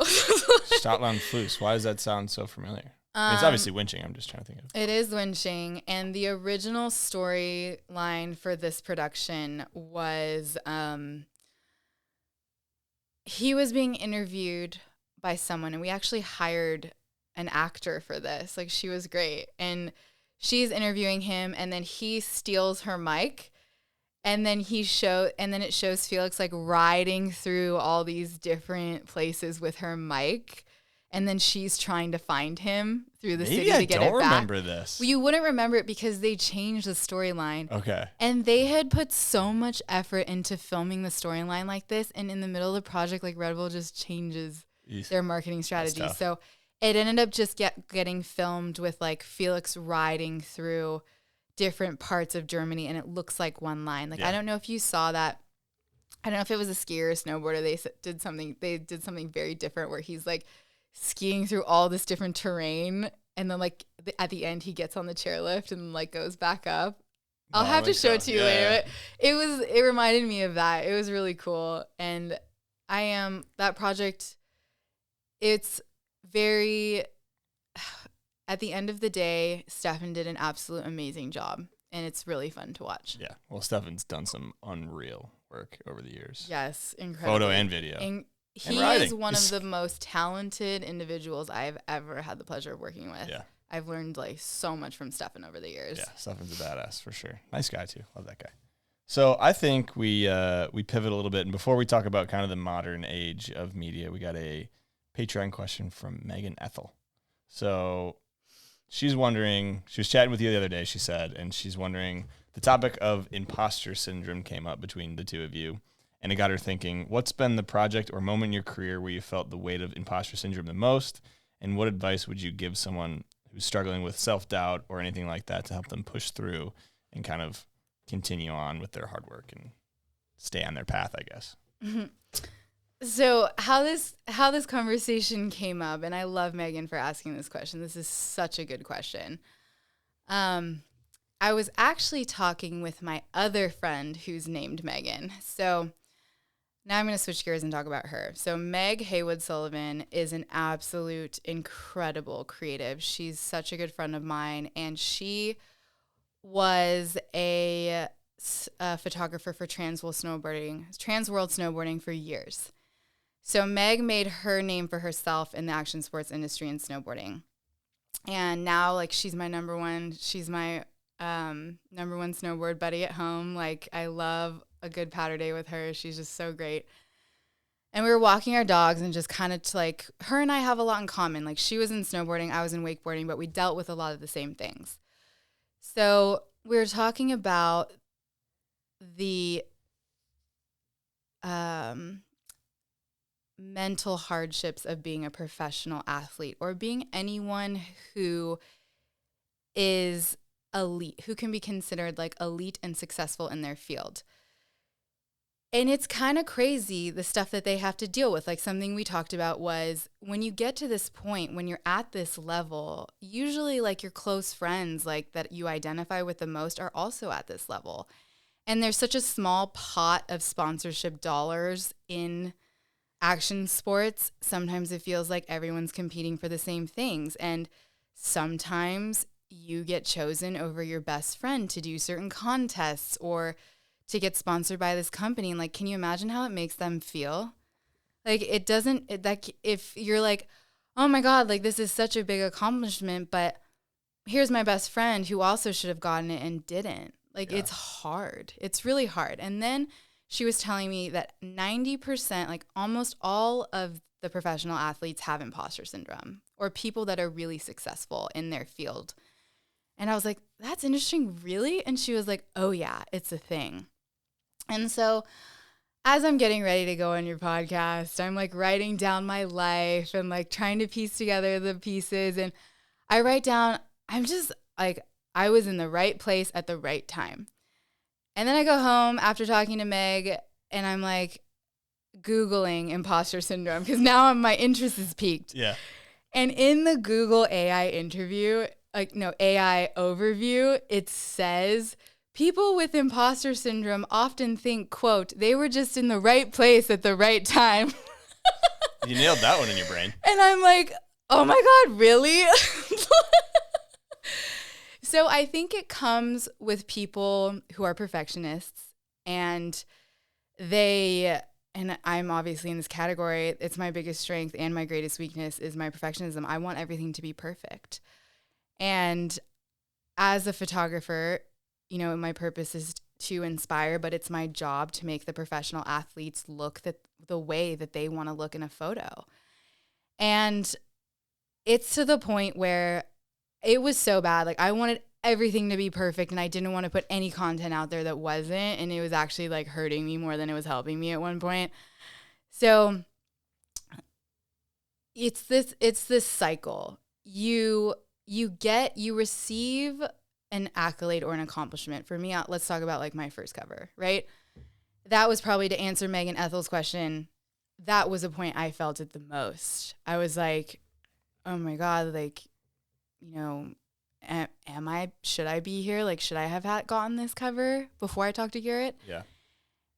[SPEAKER 7] Stadtlandfluss. Why does that sound so familiar? I mean, it's obviously winching. I'm just trying to think of it.
[SPEAKER 1] It is winching, and the original storyline for this production was he was being interviewed by someone, and we actually hired an actor for this. Like, she was great, and she's interviewing him, and then he steals her mic, and then it shows Felix like riding through all these different places with her mic. And then she's trying to find him through the city to get it back.
[SPEAKER 7] I don't remember this.
[SPEAKER 1] Well, you wouldn't remember it because they changed the storyline.
[SPEAKER 7] Okay.
[SPEAKER 1] And they had put so much effort into filming the storyline like this. And in the middle of the project, like Red Bull just changes their marketing strategy. So it ended up just getting filmed with like Felix riding through different parts of Germany. And it looks like one line. Like, I don't know if you saw that. I don't know if it was a skier or snowboarder. They did something very different where he's like skiing through all this different terrain, and then like at the end he gets on the chairlift and like goes back up. I'll have to show it to you later. But it reminded me of that. It was really cool, and that project. It's very. At the end of the day, Stefan did an absolute amazing job, and it's really fun to watch.
[SPEAKER 7] Yeah, well, Stefan's done some unreal work over the years.
[SPEAKER 1] Yes, incredible.
[SPEAKER 7] Photo and video.
[SPEAKER 1] He is one of the most talented individuals I've ever had the pleasure of working with.
[SPEAKER 7] Yeah.
[SPEAKER 1] I've learned like so much from Stefan over the years.
[SPEAKER 7] Yeah, Stefan's a badass for sure. Nice guy too. Love that guy. So I think we pivot a little bit, and before we talk about kind of the modern age of media, we got a Patreon question from Meagan Ethell. So she's wondering, she was chatting with you the other day, she said, and she's wondering, the topic of imposter syndrome came up between the two of you. And it got her thinking, what's been the project or moment in your career where you felt the weight of imposter syndrome the most? And what advice would you give someone who's struggling with self-doubt or anything like that to help them push through and kind of continue on with their hard work and stay on their path, I guess?
[SPEAKER 1] Mm-hmm. So how this conversation came up, and I love Meagan for asking this question. This is such a good question. I was actually talking with my other friend who's named Meagan. So now I'm going to switch gears and talk about her. So Meg Haywood Sullivan is an absolute incredible creative. She's such a good friend of mine, and she was a photographer for Transworld Snowboarding for years. So Meg made her name for herself in the action sports industry and snowboarding. And now, like, she's my number one. She's my number one snowboard buddy at home. Like, I love a good powder day with her. She's just so great. And we were walking our dogs and just kind of like, her and I have a lot in common. Like, she was in snowboarding, I was in wakeboarding, but we dealt with a lot of the same things. So we were talking about the mental hardships of being a professional athlete or being anyone who is elite, who can be considered like elite and successful in their field. And it's kind of crazy, the stuff that they have to deal with. Like, something we talked about was when you get to this point, when you're at this level, usually like your close friends, like that you identify with the most, are also at this level. And there's such a small pot of sponsorship dollars in action sports. Sometimes it feels like everyone's competing for the same things. And sometimes you get chosen over your best friend to do certain contests or to get sponsored by this company. And like, can you imagine how it makes them feel? Like it doesn't, like if you're like, oh my God, like this is such a big accomplishment, but here's my best friend who also should have gotten it and didn't. Like it's hard. It's really hard. And then she was telling me that 90%, like almost all of the professional athletes have imposter syndrome or people that are really successful in their field. And I was like, that's interesting, really? And she was like, oh yeah, it's a thing. And so as I'm getting ready to go on your podcast, I'm like writing down my life and like trying to piece together the pieces. And I write down, I'm just like, I was in the right place at the right time. And then I go home after talking to Meg and I'm like Googling imposter syndrome because now my interest is piqued.
[SPEAKER 7] Yeah.
[SPEAKER 1] And in the Google AI AI overview, it says people with imposter syndrome often think, quote, they were just in the right place at the right time.
[SPEAKER 7] You nailed that one in your brain.
[SPEAKER 1] And I'm like, oh my God, really? So I think it comes with people who are perfectionists and I'm obviously in this category. It's my biggest strength and my greatest weakness is my perfectionism. I want everything to be perfect. And as a photographer, you know, my purpose is to inspire, but it's my job to make the professional athletes look the way that they want to look in a photo. And it's to the point where it was so bad. Like I wanted everything to be perfect and I didn't want to put any content out there that wasn't. And it was actually like hurting me more than it was helping me at one point. So it's this cycle. You receive an accolade or an accomplishment. For me, let's talk about like my first cover, right? That was probably to answer Meagan Ethell's question. That was a point I felt it the most. I was like, oh my God, like, you know, should I be here? Like, should I have gotten this cover before I talked to Garrett? Yeah.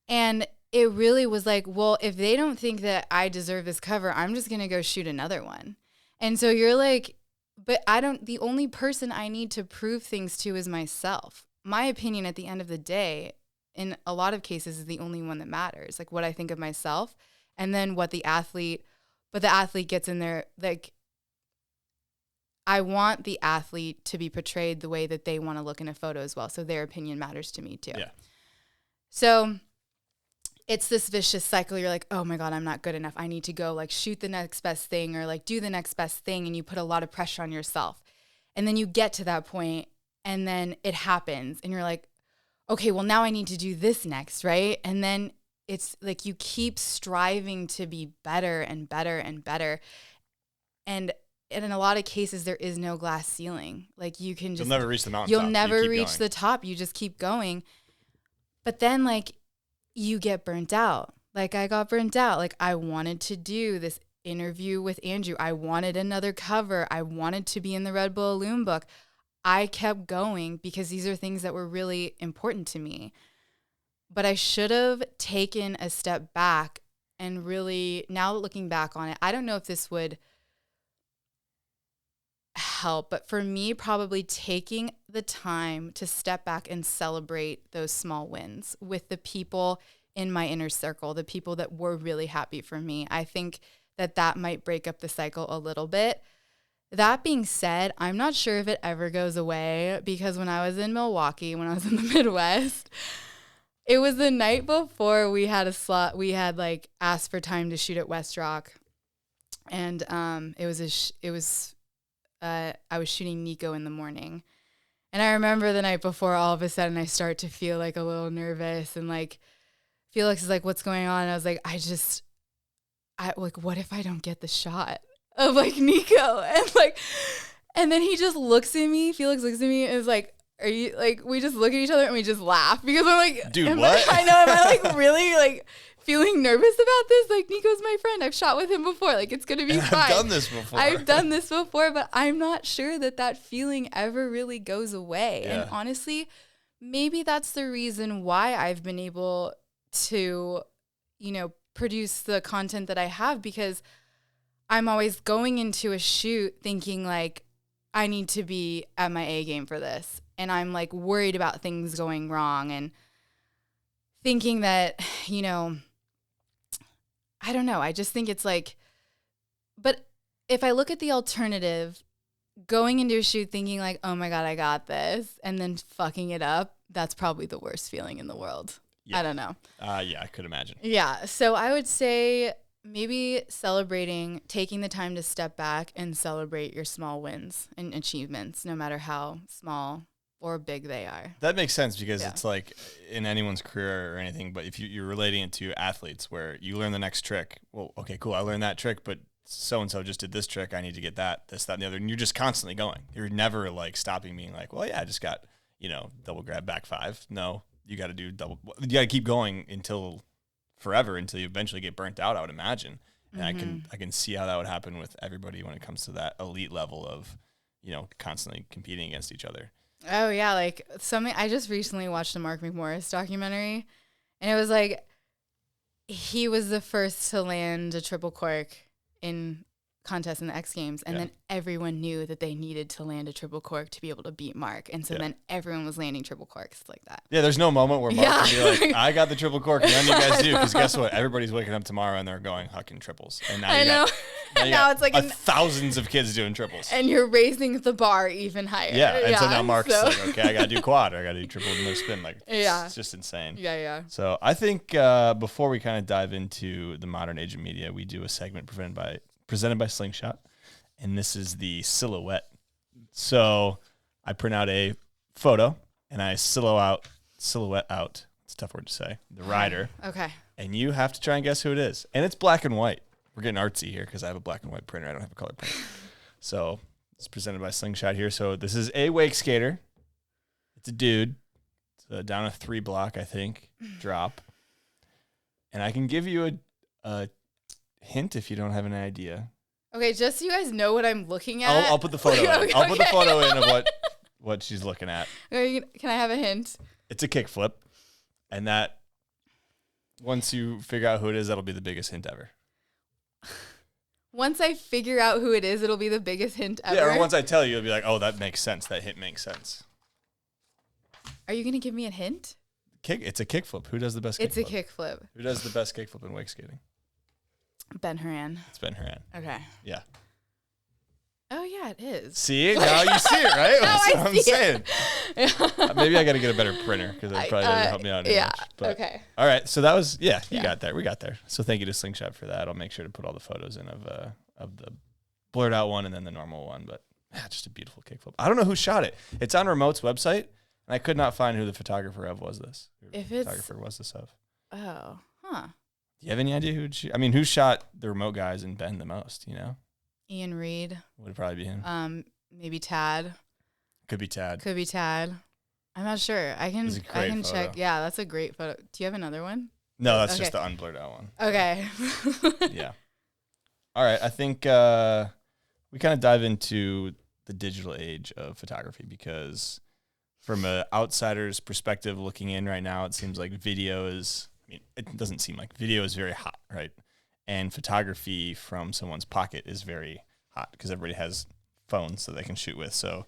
[SPEAKER 1] And it really was like, well, if they don't think that I deserve this cover, I'm just going to go shoot another one. And so you're like, but the only person I need to prove things to is myself. My opinion at the end of the day, in a lot of cases, is the only one that matters. Like what I think of myself and then what the athlete gets in there. Like, I want the athlete to be portrayed the way that they want to look in a photo as well. So their opinion matters to me too. Yeah. So it's this vicious cycle. You're like, oh my God, I'm not good enough. I need to go like shoot the next best thing or like do the next best thing. And you put a lot of pressure on yourself. And then you get to that point and then it happens and you're like, okay, well now I need to do this next, right? And then it's like you keep striving to be better and better and better. And in a lot of cases, there is no glass ceiling. Like you can just—
[SPEAKER 7] You'll never reach the mountain.
[SPEAKER 1] You'll never reach the top. You just keep going. But then like you get burnt out. Like I got burnt out. Like I wanted to do this interview with Andrew. I wanted another cover. I wanted to be in the Red Bull Illume book. I kept going because these are things that were really important to me. But I should have taken a step back and really, now looking back on it, I don't know if this would help, but for me, probably taking the time to step back and celebrate those small wins with the people in my inner circle, the people that were really happy for me. I think that might break up the cycle a little bit. That being said, I'm not sure if it ever goes away because when I was in Milwaukee, when I was in the Midwest, it was the night before we had a slot. We had like asked for time to shoot at West Rock, and I was shooting Nico in the morning. And I remember the night before, all of a sudden I start to feel like a little nervous and like Felix is like, what's going on? And I was like, what if I don't get the shot of like Nico? And then he just looks at me, Felix looks at me and is like, are you like, we just look at each other and we just laugh because I'm like,
[SPEAKER 7] dude, what?
[SPEAKER 1] I know, am I like really like feeling nervous about this? Like Nico's my friend. I've shot with him before. Like it's going to be fine. I've done this before, but I'm not sure that feeling ever really goes away. Yeah. And honestly, maybe that's the reason why I've been able to, you know, produce the content that I have, because I'm always going into a shoot thinking like, I need to be at my A game for this. And I'm like worried about things going wrong. And thinking that, you know, I don't know. I just think it's like, but if I look at the alternative, going into a shoot thinking like, oh my God, I got this, and then fucking it up, that's probably the worst feeling in the world.
[SPEAKER 7] Yeah.
[SPEAKER 1] I don't know.
[SPEAKER 7] Yeah, I could imagine.
[SPEAKER 1] Yeah. So I would say maybe celebrating, taking the time to step back and celebrate your small wins and achievements, no matter how small or big they are.
[SPEAKER 7] That makes sense because it's like in anyone's career or anything, but if you're relating it to athletes where you learn the next trick, well, okay, cool, I learned that trick, but so-and-so just did this trick, I need to get that, this, that, and the other, and you're just constantly going. You're never like stopping being like, well, yeah, I just got, you know, double grab back 5. No, you got to do double, you got to keep going until forever, until you eventually get burnt out, I would imagine. And I can see how that would happen with everybody when it comes to that elite level of, you know, constantly competing against each other.
[SPEAKER 1] Oh yeah, like something I just recently watched a Mark McMorris documentary, and it was like he was the first to land a triple cork in contest in the X Games, and then everyone knew that they needed to land a triple cork to be able to beat Mark, and so then everyone was landing triple corks like that. Yeah,
[SPEAKER 7] there's no moment where Mark can be like, I got the triple cork, and then you guys do, because guess what? Everybody's waking up tomorrow and they're going hucking triples, and now
[SPEAKER 1] now it's like
[SPEAKER 7] thousands of kids doing triples,
[SPEAKER 1] and you're raising the bar even higher.
[SPEAKER 7] And so now Mark's like, okay, I gotta do quad, or I gotta do triple with no spin, like it's just insane. So I think before we kind of dive into the modern age of media, we do a segment presented by Slingshot, and this is the silhouette. So I print out a photo and I silhouette out. It's a tough word to say. The rider.
[SPEAKER 1] Okay.
[SPEAKER 7] And you have to try and guess who it is. And it's black and white. We're getting artsy here because I have a black and white printer. I don't have a color printer. So it's presented by Slingshot here. So this is a wake skater. It's a dude. It's down a 3 block, I think, drop. And I can give you a hint if you don't have an idea.
[SPEAKER 1] Okay, just so you guys know what I'm looking at.
[SPEAKER 7] I'll put the photo in. I'll put the photo in of what she's looking at.
[SPEAKER 1] Okay, can I have a hint?
[SPEAKER 7] It's a kickflip. And that, once you figure out who it is, that'll be the biggest hint ever.
[SPEAKER 1] Once I figure out who it is, it'll be the biggest hint ever?
[SPEAKER 7] Yeah, or once I tell you, you'll be like, oh, that makes sense. That hint makes sense.
[SPEAKER 1] Are you going to give me a hint?
[SPEAKER 7] It's a kickflip. Who does the best kickflip?
[SPEAKER 1] It's a kickflip.
[SPEAKER 7] Who does the best kickflip in wake skating?
[SPEAKER 1] Ben Horan.
[SPEAKER 7] It's Ben Horan.
[SPEAKER 1] Okay.
[SPEAKER 7] Yeah.
[SPEAKER 1] Oh, yeah, it is.
[SPEAKER 7] See it? Now you see it, right? That's what I'm saying.
[SPEAKER 1] Yeah.
[SPEAKER 7] Maybe I got to get a better printer because that probably doesn't help me out as much. But,
[SPEAKER 1] okay.
[SPEAKER 7] All right. So that was, you got there. We got there. So thank you to Slingshot for that. I'll make sure to put all the photos in of the blurred out one and then the normal one. But just a beautiful kickflip. I don't know who shot it. It's on Remote's website, and I could not find who the photographer of was this. Of.
[SPEAKER 1] Oh, huh.
[SPEAKER 7] Do you have any idea who shot the Remote guys and Ben the most, you know?
[SPEAKER 1] Ian Reed.
[SPEAKER 7] Would probably be him.
[SPEAKER 1] Maybe Tad.
[SPEAKER 7] Could be Tad.
[SPEAKER 1] I'm not sure. I can
[SPEAKER 7] photo.
[SPEAKER 1] check. Yeah, that's a great photo. Do you have another one?
[SPEAKER 7] No, that's just the unblurred out one.
[SPEAKER 1] Okay.
[SPEAKER 7] Yeah. All right. I think we kind of dive into the digital age of photography because from an outsider's perspective looking in right now, it seems like it doesn't seem like video is very hot, right? And photography from someone's pocket is very hot because everybody has phones that they can shoot with. So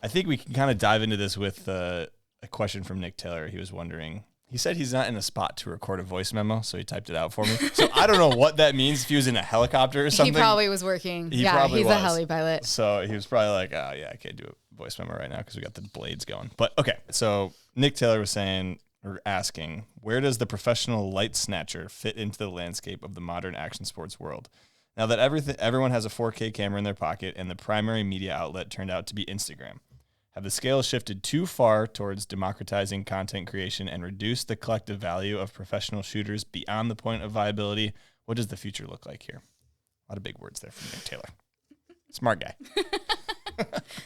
[SPEAKER 7] I think we can kind of dive into this with a question from Nick Taylor. He was wondering, he said he's not in a spot to record a voice memo, so he typed it out for me. So I don't know what that means if he was in a helicopter or something.
[SPEAKER 1] He probably was working. He's a heli pilot.
[SPEAKER 7] So he was probably like, oh, yeah, I can't do a voice memo right now because we got the blades going. But okay, so Nick Taylor was asking, where does the professional light snatcher fit into the landscape of the modern action sports world? Now that everyone has a 4K camera in their pocket and the primary media outlet turned out to be Instagram, have the scales shifted too far towards democratizing content creation and reduced the collective value of professional shooters beyond the point of viability? What does the future look like here? A lot of big words there from Nick Taylor. Smart guy.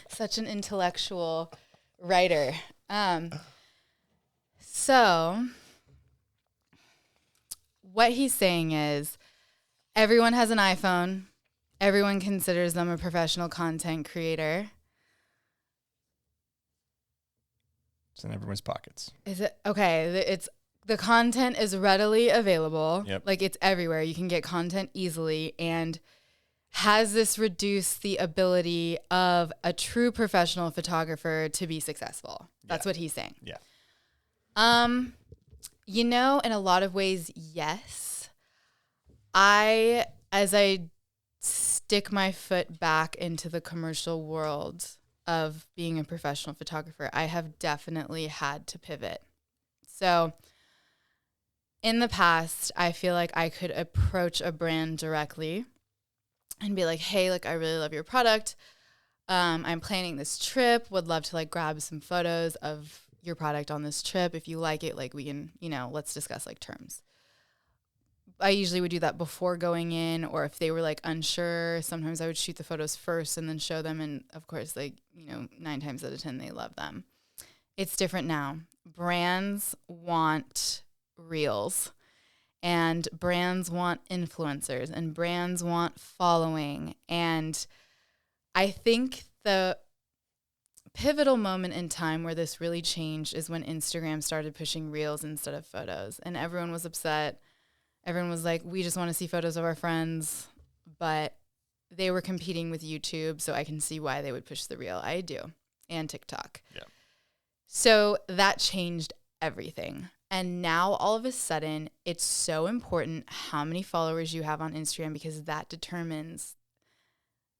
[SPEAKER 1] Such an intellectual writer. So what he's saying is everyone has an iPhone. Everyone considers them a professional content creator.
[SPEAKER 7] It's in everyone's pockets.
[SPEAKER 1] Is it? Okay. The content is readily available.
[SPEAKER 7] Yep.
[SPEAKER 1] Like it's everywhere. You can get content easily. And has this reduced the ability of a true professional photographer to be successful? That's what he's saying.
[SPEAKER 7] Yeah.
[SPEAKER 1] You know, in a lot of ways, yes. As I stick my foot back into the commercial world of being a professional photographer, I have definitely had to pivot. So in the past, I feel like I could approach a brand directly and be like, hey, like, I really love your product. I'm planning this trip, would love to like grab some photos of your product on this trip. If you like it, like we can, let's discuss like terms. I usually would do that before going in, or if they were like unsure, sometimes I would shoot the photos first and then show them. And of course, like, 9 times out of 10, they love them. It's different now. Brands want reels, and brands want influencers, and brands want following. And I think the pivotal moment in time where this really changed is when Instagram started pushing reels instead of photos, and everyone was upset. Everyone was like, we just want to see photos of our friends, but they were competing with YouTube, so I can see why they would push the reel. I do, and TikTok.
[SPEAKER 7] Yeah.
[SPEAKER 1] So that changed everything. And now all of a sudden, it's so important how many followers you have on Instagram, because that determines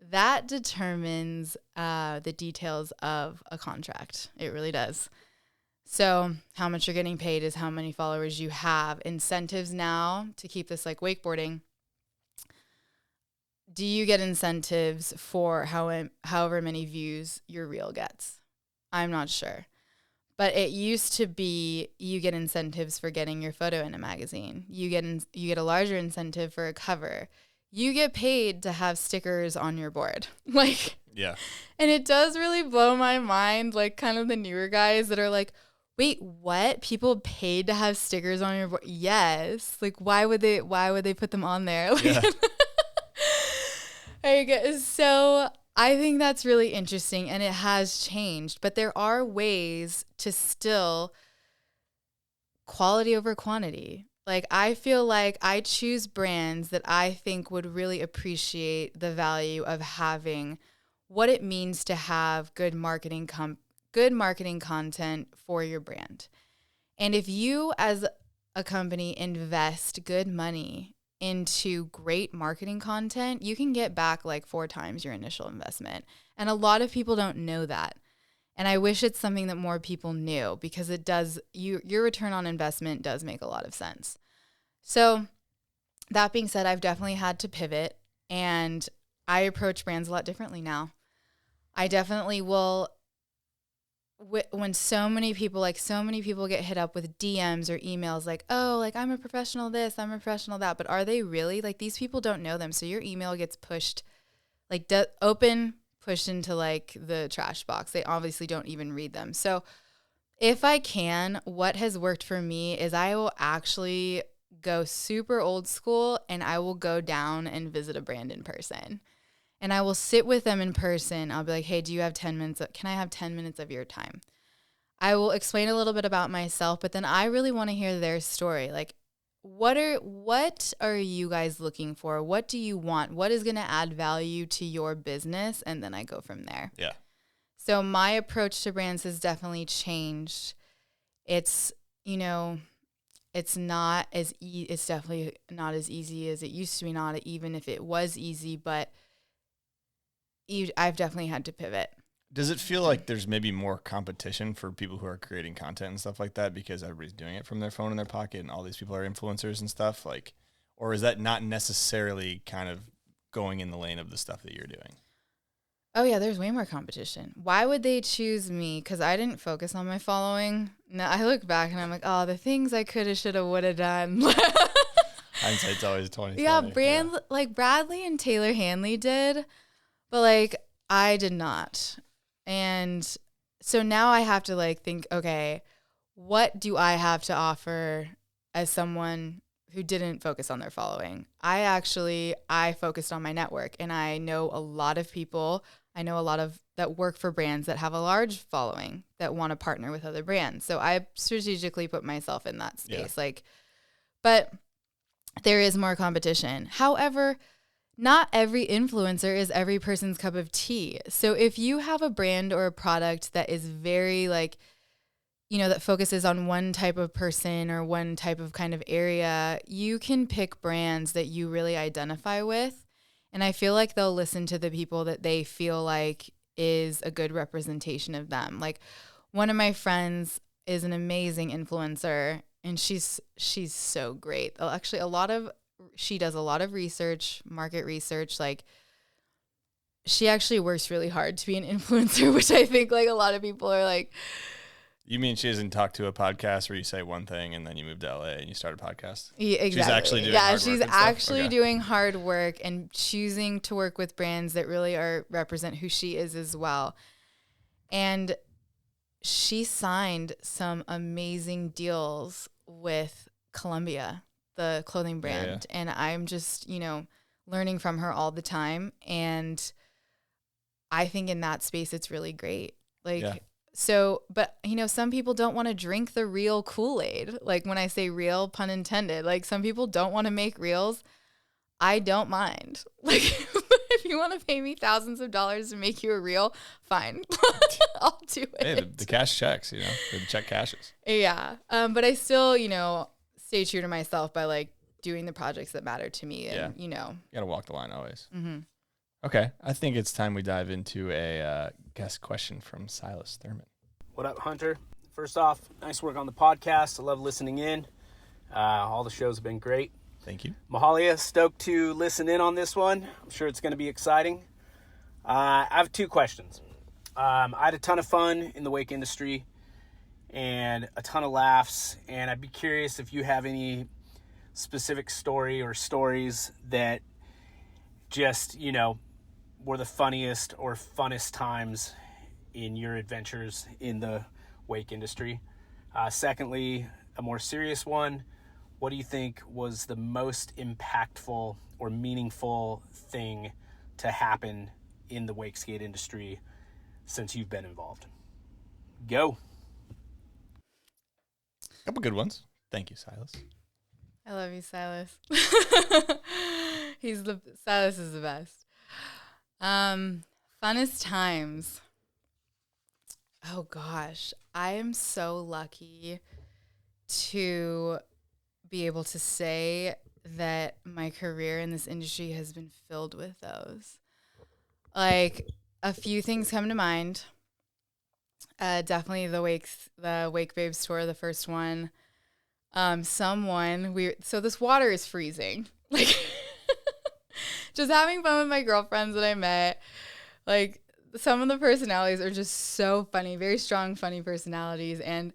[SPEAKER 1] the details of a contract. It really does. So how much you're getting paid is how many followers you have. Incentives now, to keep this like wakeboarding, do you get incentives for however many views your reel gets? I'm not sure. But it used to be you get incentives for getting your photo in a magazine. You get a larger incentive for a cover. You get paid to have stickers on your board. Like,
[SPEAKER 7] Yeah.
[SPEAKER 1] And it does really blow my mind, like kind of the newer guys that are like, wait, what? People paid to have stickers on your board? Yes. Like, why would they put them on there? Like,
[SPEAKER 7] Yeah.
[SPEAKER 1] So I think that's really interesting, and it has changed, but there are ways to still quality over quantity. Like, I feel like I choose brands that I think would really appreciate the value of having what it means to have good marketing content for your brand. And if you as a company invest good money into great marketing content, you can get back like 4 times your initial investment. And a lot of people don't know that. And I wish it's something that more people knew, because it does, your return on investment does make a lot of sense. So that being said, I've definitely had to pivot, and I approach brands a lot differently now. I definitely will, when so many people get hit up with DMs or emails like, oh, like, I'm a professional this, I'm a professional that, but are they really? Like, these people don't know them. So your email gets pushed, like pushed into like the trash box. They obviously don't even read them. So if I can, what has worked for me is I will actually go super old school, and I will go down and visit a brand in person. And I will sit with them in person. I'll be like, hey, do you have 10 minutes? Can I have 10 minutes of your time? I will explain a little bit about myself, but then I really want to hear their story. Like, what are you guys looking for? What do you want? What is going to add value to your business? And then I go from there.
[SPEAKER 7] Yeah.
[SPEAKER 1] So my approach to brands has definitely changed. It's, it's definitely not as easy as it used to be, not even if it was easy, but I've definitely had to pivot.
[SPEAKER 7] Does it feel like there's maybe more competition for people who are creating content and stuff like that, because everybody's doing it from their phone in their pocket and all these people are influencers and stuff? Like, or is that not necessarily kind of going in the lane of the stuff that you're doing?
[SPEAKER 1] Oh yeah, there's way more competition. Why would they choose me? Because I didn't focus on my following. Now I look back and I'm like, oh, the things I coulda, shoulda, woulda done.
[SPEAKER 7] Hindsight's always 20.
[SPEAKER 1] Yeah, brands like Bradley and Taylor Hanley did, but like I did not. And so now I have to like think, okay, what do I have to offer as someone who didn't focus on their following? I focused on my network, and I know a lot of people. I know a lot of that work for brands that have a large following that want to partner with other brands. So I strategically put myself in that space.
[SPEAKER 7] Yeah.
[SPEAKER 1] But there is more competition. However, not every influencer is every person's cup of tea. So if you have a brand or a product that is very like that focuses on one type of person or one type of kind of area, you can pick brands that you really identify with. And I feel like they'll listen to the people that they feel like is a good representation of them. Like one of my friends is an amazing influencer, and she's so great. Actually, she does a lot of research, market research. Like she actually works really hard to be an influencer, which I think like a lot of people are like.
[SPEAKER 7] You mean she doesn't talk to a podcast where you say one thing and then you move to LA and you start a podcast?
[SPEAKER 1] Yeah, exactly.
[SPEAKER 7] She's actually doing
[SPEAKER 1] hard
[SPEAKER 7] work
[SPEAKER 1] she's
[SPEAKER 7] and stuff?
[SPEAKER 1] actually
[SPEAKER 7] Okay.
[SPEAKER 1] doing hard work and choosing to work with brands that really represent who she is as well. And she signed some amazing deals with Columbia, the clothing brand.
[SPEAKER 7] Yeah.
[SPEAKER 1] And I'm just, learning from her all the time. And I think in that space, it's really great. Like,
[SPEAKER 7] Yeah.
[SPEAKER 1] So, but some people don't want to drink the real Kool-Aid. Like when I say real, pun intended, like some people don't want to make reels. I don't mind. Like if you want to pay me thousands of dollars to make you a reel, fine. I'll do it.
[SPEAKER 7] Hey, the cash checks, the check cashes.
[SPEAKER 1] Yeah. But I still, stay true to myself by like doing the projects that matter to me. And,
[SPEAKER 7] You got to walk the line always.
[SPEAKER 1] Mm-hmm.
[SPEAKER 7] Okay. I think it's time we dive into a guest question from Silas Thurman.
[SPEAKER 8] What up, Hunter? First off, nice work on the podcast. I love listening in. All the shows have been great.
[SPEAKER 7] Thank you.
[SPEAKER 8] Mahallia, stoked to listen in on this one. I'm sure it's going to be exciting. I have 2 questions. I had a ton of fun in the wake industry and a ton of laughs. And I'd be curious if you have any specific story or stories that just, were the funniest or funnest times in your adventures in the wake industry. Secondly, a more serious one. What do you think was the most impactful or meaningful thing to happen in the wake skate industry since you've been involved? Go.
[SPEAKER 7] Couple good ones. Thank you, Silas.
[SPEAKER 1] I love you, Silas. Silas is the best. Funnest times. Oh gosh, I am so lucky to be able to say that my career in this industry has been filled with those. Like a few things come to mind. Definitely the Wake Babes tour, the first one. So this water is freezing. Like just having fun with my girlfriends that I met. Like some of the personalities are just so funny, very strong, funny personalities. And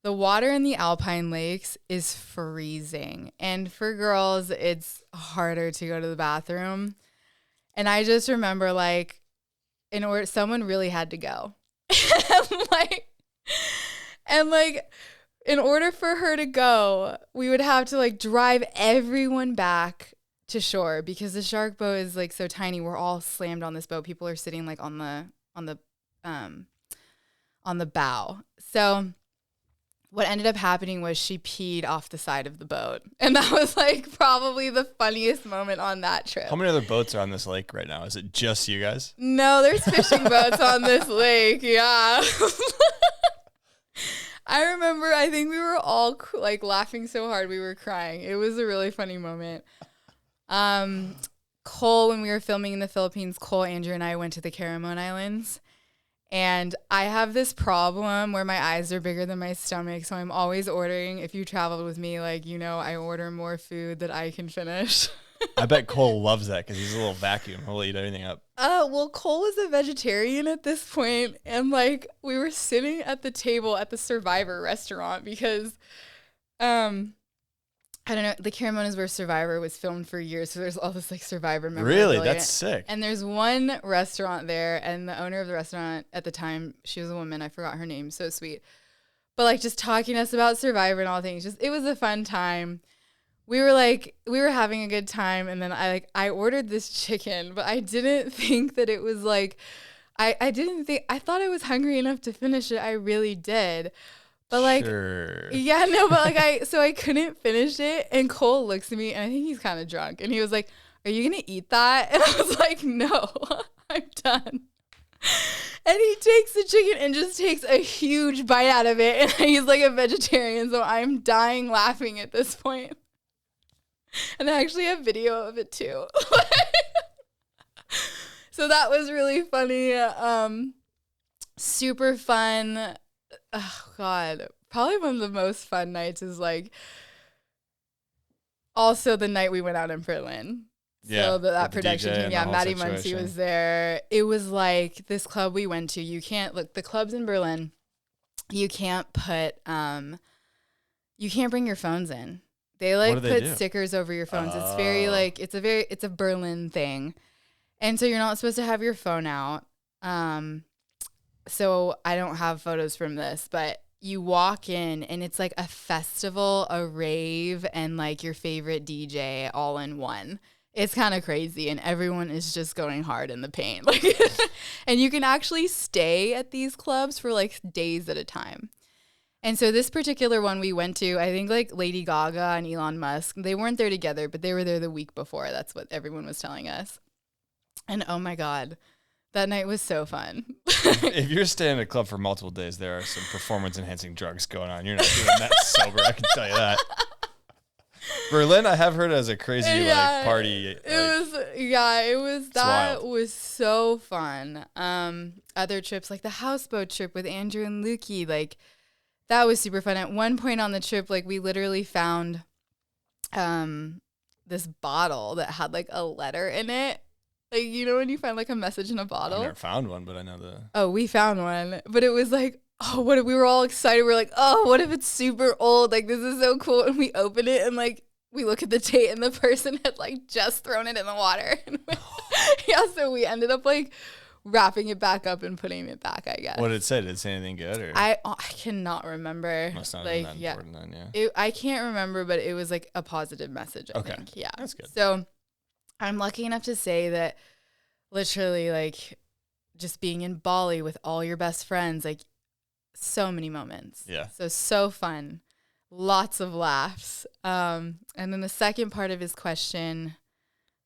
[SPEAKER 1] the water in the Alpine lakes is freezing. And for girls, it's harder to go to the bathroom. And I just remember like someone really had to go. and in order for her to go, we would have to like drive everyone back to shore because the shark boat is like so tiny. We're all slammed on this boat. People are sitting like on the bow. So what ended up happening was she peed off the side of the boat. And that was like probably the funniest moment on that trip.
[SPEAKER 7] How many other boats are on this lake right now? Is it just you guys?
[SPEAKER 1] No, there's fishing boats on this lake. Yeah. I remember, I think we were all like laughing so hard we were crying. It was a really funny moment. Cole, when we were filming in the Philippines, Cole, Andrew, and I went to the Caramon Islands. And I have this problem where my eyes are bigger than my stomach. So I'm always ordering. If you traveled with me, I order more food that I can finish.
[SPEAKER 7] I bet Cole loves that because he's a little vacuum. He'll eat anything up.
[SPEAKER 1] Well, Cole was a vegetarian at this point, and we were sitting at the table at the Survivor restaurant because, I don't know, the Caramon is where Survivor was filmed for years, so there's all this Survivor memorabilia.
[SPEAKER 7] Really? That's sick.
[SPEAKER 1] And there's one restaurant there, and the owner of the restaurant at the time, she was a woman, I forgot her name, so sweet. But just talking to us about Survivor and all things, it was a fun time. We were having a good time, and then I ordered this chicken, but I didn't think that it was I thought I was hungry enough to finish it. I really did. But
[SPEAKER 7] sure.
[SPEAKER 1] Yeah, no, but I couldn't finish it, and Cole looks at me, and I think he's kind of drunk, and he was like, "Are you gonna eat that?" And I was like, "No, I'm done." And he takes the chicken and just takes a huge bite out of it. And he's like a vegetarian, so I'm dying laughing at this point. And I actually have video of it too. So that was really funny. Super fun. Oh God. Probably one of the most fun nights is like also the night we went out in Berlin.
[SPEAKER 7] Yeah,
[SPEAKER 1] So that
[SPEAKER 7] with the
[SPEAKER 1] production
[SPEAKER 7] DJ
[SPEAKER 1] team,
[SPEAKER 7] and
[SPEAKER 1] yeah,
[SPEAKER 7] the whole
[SPEAKER 1] Maddie Muncie
[SPEAKER 7] situation.
[SPEAKER 1] was there. It was like this club we went to. You can't look the clubs in Berlin. You can't put you can't bring your phones in. They like
[SPEAKER 7] What do they
[SPEAKER 1] put
[SPEAKER 7] do?
[SPEAKER 1] stickers over your phones. It's very like it's a Berlin thing. And so you're not supposed to have your phone out. So I don't have photos from this, but you walk in and it's like a festival, a rave, and like your favorite DJ all in one. It's kind of crazy, and everyone is just going hard in the paint. Like, and you can actually stay at these clubs for like days at a time. And so this particular one we went to, I think like Lady Gaga and Elon Musk, they weren't there together, but they were there the week before. That's what everyone was telling us. And oh my God, that night was so fun.
[SPEAKER 7] If you're staying at a club for multiple days, there are some performance-enhancing drugs going on. You're not doing that sober, I can tell you that. Berlin, I have heard as a crazy like party.
[SPEAKER 1] It was that
[SPEAKER 7] wild.
[SPEAKER 1] was so fun. Other trips like the houseboat trip with Andrew and Lukey, like that was super fun. At one point on the trip, like we literally found this bottle that had like a letter in it. Like, you know when you find like a message in a bottle?
[SPEAKER 7] I've never found one, but I know the.
[SPEAKER 1] Oh, we found one, but it was like, oh, what if we were all excited? We're like, oh, what if it's super old? Like, this is so cool. And we open it and like, we look at the date and the person had like just thrown it in the water. Yeah, so we ended up like wrapping it back up and putting it back, I guess.
[SPEAKER 7] What did it say? Did it say anything good? Or
[SPEAKER 1] I cannot remember.
[SPEAKER 7] must not
[SPEAKER 1] like,
[SPEAKER 7] have been that
[SPEAKER 1] yeah.
[SPEAKER 7] important then, yeah.
[SPEAKER 1] I can't remember, but it was like a positive message, I
[SPEAKER 7] Okay.
[SPEAKER 1] think. Yeah.
[SPEAKER 7] That's good.
[SPEAKER 1] So I'm lucky enough to say that literally like just being in Bali with all your best friends, like so many moments.
[SPEAKER 7] Yeah.
[SPEAKER 1] So fun. Lots of laughs. And then the second part of his question,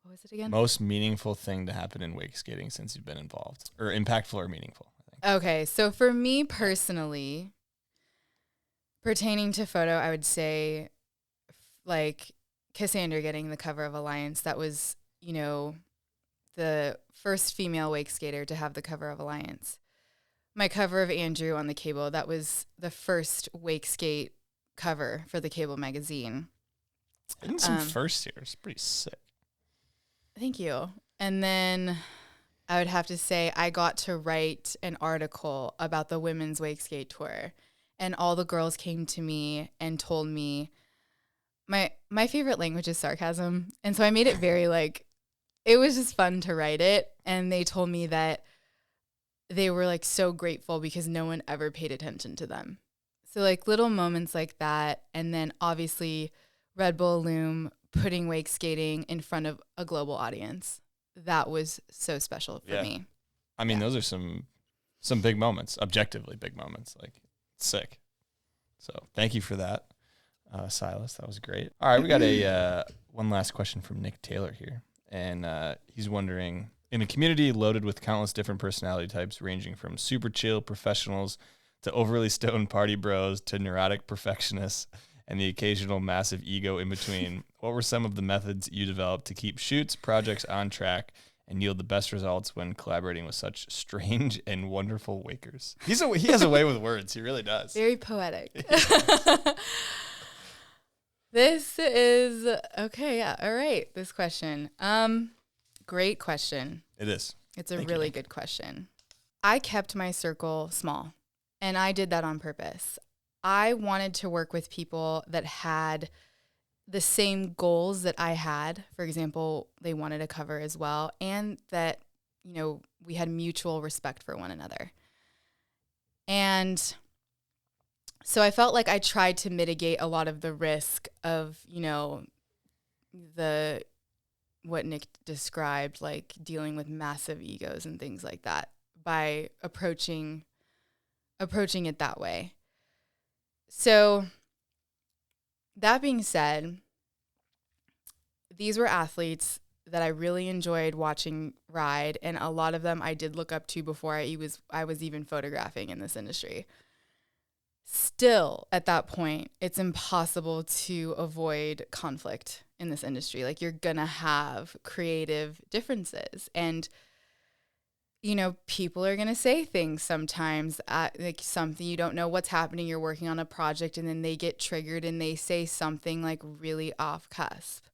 [SPEAKER 1] what was it again?
[SPEAKER 7] Most meaningful thing to happen in wake skating since you've been involved, or impactful or meaningful, I think.
[SPEAKER 1] Okay, so for me personally, pertaining to photo, I would say like Cassandra getting the cover of Alliance. That was, you know, the first female wake skater to have the cover of Alliance. My cover of Andrew on the Cable, that was the first wake skate cover for the Cable magazine.
[SPEAKER 7] And some first years, pretty sick.
[SPEAKER 1] Thank you. And then I would have to say I got to write an article about the women's wake skate tour, and all the girls came to me and told me my favorite language is sarcasm. And so I made it very like, it was just fun to write it. And they told me that they were like so grateful because no one ever paid attention to them. So like little moments like that. And then obviously Bull Illume putting wake skating in front of a global audience. That was so special for me.
[SPEAKER 7] I mean, those are some big moments, objectively big moments. Like, sick. So thank you for that, Silas. That was great. All right, we got a one last question from Nick Taylor here. And he's wondering, in a community loaded with countless different personality types, ranging from super chill professionals to overly stoned party bros to neurotic perfectionists and the occasional massive ego in between, what were some of the methods you developed to keep shoots, projects on track and yield the best results when collaborating with such strange and wonderful wakers? He has a way with words. He really does.
[SPEAKER 1] Very poetic. This is okay. Yeah. All right. This question. Great question.
[SPEAKER 7] It is.
[SPEAKER 1] It's a really good question. I kept my circle small, and I did that on purpose. I wanted to work with people that had the same goals that I had. For example, they wanted a cover as well, and that, you know, we had mutual respect for one another. And so I felt like I tried to mitigate a lot of the risk of, you know, what Nick described, like dealing with massive egos and things like that by approaching it that way. So that being said, these were athletes that I really enjoyed watching ride, and a lot of them I did look up to before I was even photographing in this industry. Still, at that point, it's impossible to avoid conflict in this industry. Like, you're gonna have creative differences, and you know, people are gonna say things sometimes, like something you don't know what's happening. You're working on a project, and then they get triggered and they say something like really off cusp.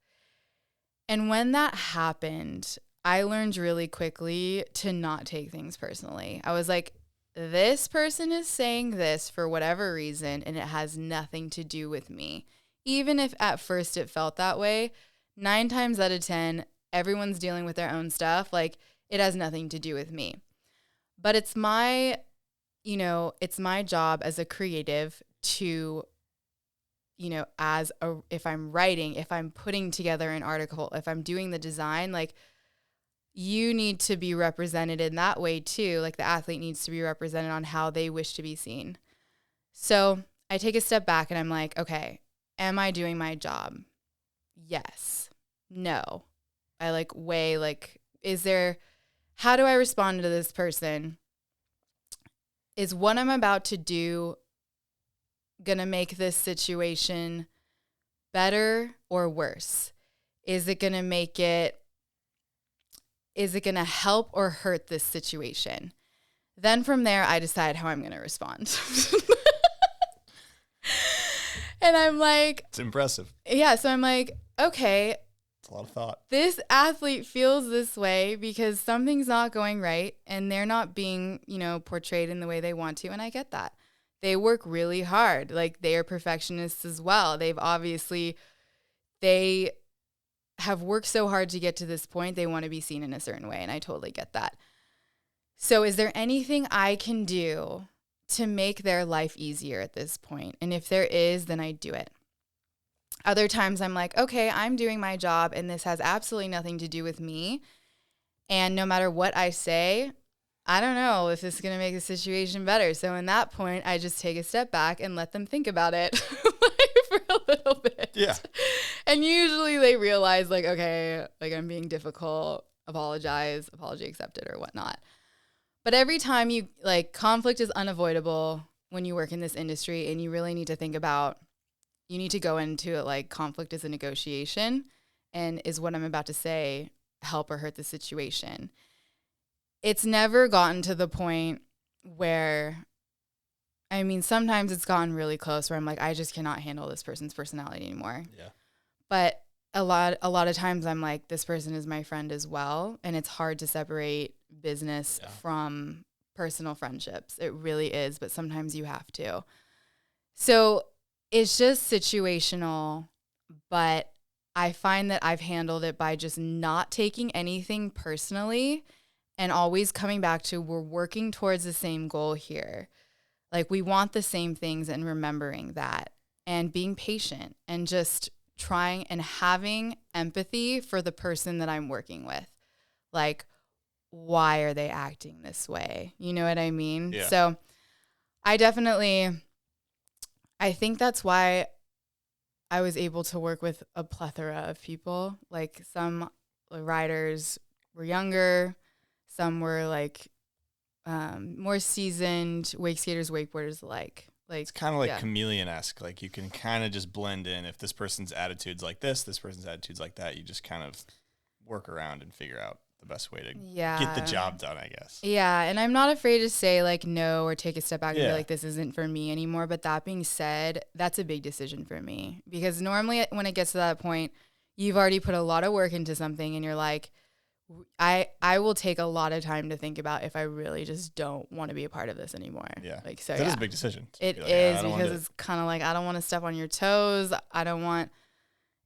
[SPEAKER 1] And when that happened, I learned really quickly to not take things personally. I was like, this person is saying this for whatever reason, and it has nothing to do with me. Even if at first it felt that way, 9 times out of 10, everyone's dealing with their own stuff. Like, it has nothing to do with me. But it's my job as a creative to, you know, if I'm writing, if I'm putting together an article, if I'm doing the design, like, you need to be represented in that way too. Like, the athlete needs to be represented on how they wish to be seen. So I take a step back and I'm like, okay, am I doing my job? Yes. No. I weigh, how do I respond to this person? Is what I'm about to do going to make this situation better or worse? Is it going to help or hurt this situation? Then from there, I decide how I'm going to respond. And I'm like,
[SPEAKER 7] It's impressive.
[SPEAKER 1] yeah. So I'm like, okay,
[SPEAKER 7] It's a lot of thought.
[SPEAKER 1] this athlete feels this way because something's not going right and they're not being, you know, portrayed in the way they want to. And I get that. They work really hard. Like, they are perfectionists as well. They have worked so hard to get to this point. They want to be seen in a certain way. And I totally get that. So is there anything I can do to make their life easier at this point? And if there is, then I do it. Other times I'm like, okay, I'm doing my job and this has absolutely nothing to do with me. And no matter what I say, I don't know if this is going to make the situation better. So in that point, I just take a step back and let them think about it for a little bit.
[SPEAKER 7] Yeah.
[SPEAKER 1] And usually they realize, like, okay, like, I'm being difficult, apology accepted or whatnot. But every time conflict is unavoidable when you work in this industry, and you really need to think about, you need to go into it like conflict is a negotiation, and is what I'm about to say help or hurt the situation? It's never gotten to the point where, I mean, sometimes it's gotten really close where I'm like, I just cannot handle this person's personality anymore.
[SPEAKER 7] Yeah.
[SPEAKER 1] But a lot of times I'm like, this person is my friend as well. And it's hard to separate business from personal friendships. It really is. But sometimes you have to. So it's just situational. But I find that I've handled it by just not taking anything personally and always coming back to, we're working towards the same goal here. Like, we want the same things, and remembering that, and being patient, and just trying and having empathy for the person that I'm working with. Like, why are they acting this way? You know what I mean?
[SPEAKER 7] Yeah.
[SPEAKER 1] So I think that's why I was able to work with a plethora of people. Like, some riders were younger, some were more seasoned, wake skaters, wakeboarders alike. Like,
[SPEAKER 7] It's kind of like chameleon-esque. Like, you can kind of just blend in. If this person's attitude's like this person's attitude's like that, you just kind of work around and figure out the best way to get the job done, I guess.
[SPEAKER 1] Yeah, and I'm not afraid to say, like, no, or take a step back and be
[SPEAKER 7] Yeah.
[SPEAKER 1] like, this isn't for me anymore. But that being said, that's a big decision for me. Because normally when it gets to that point, you've already put a lot of work into something, and you're like, I will take a lot of time to think about if I really just don't want to be a part of this anymore.
[SPEAKER 7] Yeah.
[SPEAKER 1] Like, so
[SPEAKER 7] That is a big decision.
[SPEAKER 1] It
[SPEAKER 7] Be like,
[SPEAKER 1] is,
[SPEAKER 7] I don't wanna
[SPEAKER 1] because
[SPEAKER 7] do it.
[SPEAKER 1] it's kind of like, I don't want to step on your toes.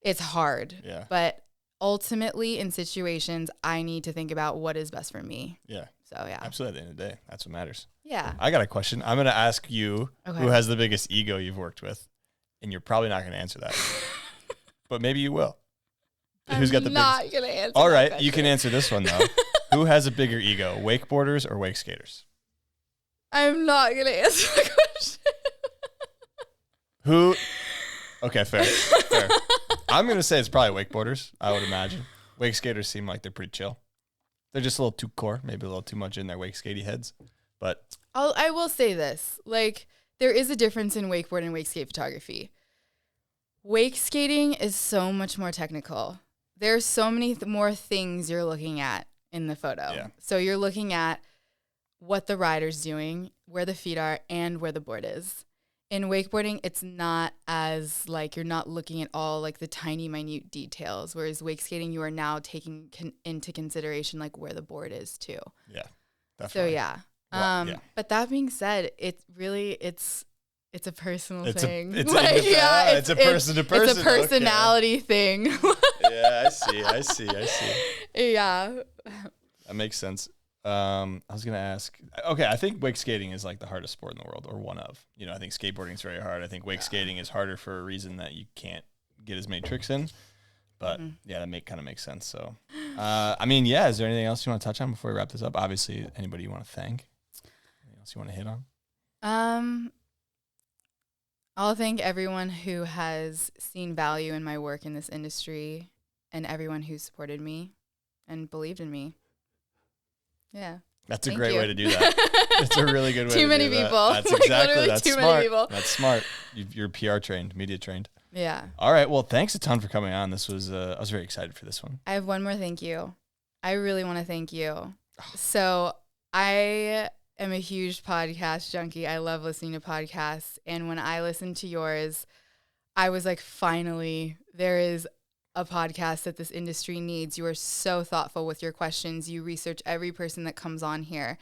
[SPEAKER 1] It's hard.
[SPEAKER 7] Yeah.
[SPEAKER 1] But ultimately, in situations, I need to think about what is best for me.
[SPEAKER 7] Yeah.
[SPEAKER 1] So, yeah.
[SPEAKER 7] Absolutely. At the end of the day, that's what matters.
[SPEAKER 1] Yeah.
[SPEAKER 7] I got a question. I'm going to ask you
[SPEAKER 1] Okay.
[SPEAKER 7] who has the biggest ego you've worked with, and you're probably not going to answer that, but maybe you will. Who's got the
[SPEAKER 1] not
[SPEAKER 7] biggest?
[SPEAKER 1] going to answer
[SPEAKER 7] All
[SPEAKER 1] that
[SPEAKER 7] right,
[SPEAKER 1] question.
[SPEAKER 7] you can answer this one though. Who has a bigger ego, wakeboarders or wake skaters?
[SPEAKER 1] I'm not going to answer the question.
[SPEAKER 7] Who? Okay, fair. I'm going to say it's probably wakeboarders, I would imagine. Wake skaters seem like they're pretty chill. They're just a little too core, maybe a little too much in their wake skatey heads. But
[SPEAKER 1] I will say this. Like, there is a difference in wakeboard and wake skate photography. Wake skating is so much more technical. There's so many more things you're looking at in the photo.
[SPEAKER 7] Yeah.
[SPEAKER 1] So you're looking at what the rider's doing, where the feet are, and where the board is. In wakeboarding, it's not as, like, you're not looking at all, like, the tiny, minute details, whereas wake skating, you are now taking into consideration, like, where the board is, too.
[SPEAKER 7] yeah,
[SPEAKER 1] So,
[SPEAKER 7] definitely.
[SPEAKER 1] yeah.
[SPEAKER 7] Well, yeah.
[SPEAKER 1] But that being said, it's a personal thing.
[SPEAKER 7] It's a person-to-person.
[SPEAKER 1] It's a personality thing.
[SPEAKER 7] Yeah, I see.
[SPEAKER 1] Yeah.
[SPEAKER 7] That makes sense. I was going to ask, okay, I think wake skating is like the hardest sport in the world, or one of. You know, I think skateboarding is very hard. I think wake skating is harder for a reason that you can't get as many tricks in. But yeah, that kind of makes sense. So, I mean, yeah, is there anything else you want to touch on before we wrap this up? Obviously, anybody you want to thank? Anything else you want to hit on?
[SPEAKER 1] I'll thank everyone who has seen value in my work in this industry and everyone who supported me and believed in me. Yeah.
[SPEAKER 7] That's a
[SPEAKER 1] Thank
[SPEAKER 7] great
[SPEAKER 1] you.
[SPEAKER 7] way to do that. It's a really good way
[SPEAKER 1] Too
[SPEAKER 7] to
[SPEAKER 1] many
[SPEAKER 7] do that.
[SPEAKER 1] people.
[SPEAKER 7] That's
[SPEAKER 1] Like,
[SPEAKER 7] exactly,
[SPEAKER 1] literally
[SPEAKER 7] that's
[SPEAKER 1] too many
[SPEAKER 7] smart.
[SPEAKER 1] people.
[SPEAKER 7] That's smart. You're PR trained, media trained.
[SPEAKER 1] Yeah.
[SPEAKER 7] All right. Well, thanks a ton for coming on. This was, I was very excited for this one.
[SPEAKER 1] I have one more thank you. I really want to thank you. So I am a huge podcast junkie. I love listening to podcasts. And when I listened to yours, I was like, finally, there is a podcast that this industry needs. You are so thoughtful with your questions. You research every person that comes on here.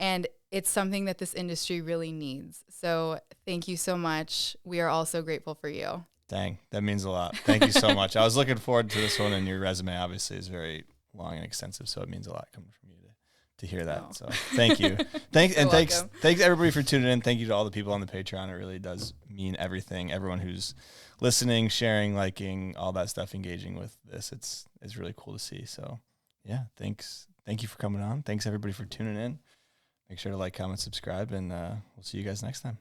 [SPEAKER 1] And it's something that this industry really needs. So thank you so much. We are all so grateful for you.
[SPEAKER 7] Dang, that means a lot. Thank you so much. I was looking forward to this one, and your resume obviously is very long and extensive, so it means a lot coming from you to hear that.
[SPEAKER 1] Oh.
[SPEAKER 7] So thank you. Thanks
[SPEAKER 1] welcome.
[SPEAKER 7] thanks everybody for tuning in. Thank you to all the people on the Patreon. It really does mean everything. Everyone who's listening, sharing, liking, all that stuff, engaging with this. It's really cool to see. So yeah, thanks. Thank you for coming on. Thanks everybody for tuning in. Make sure to like, comment, subscribe, and we'll see you guys next time.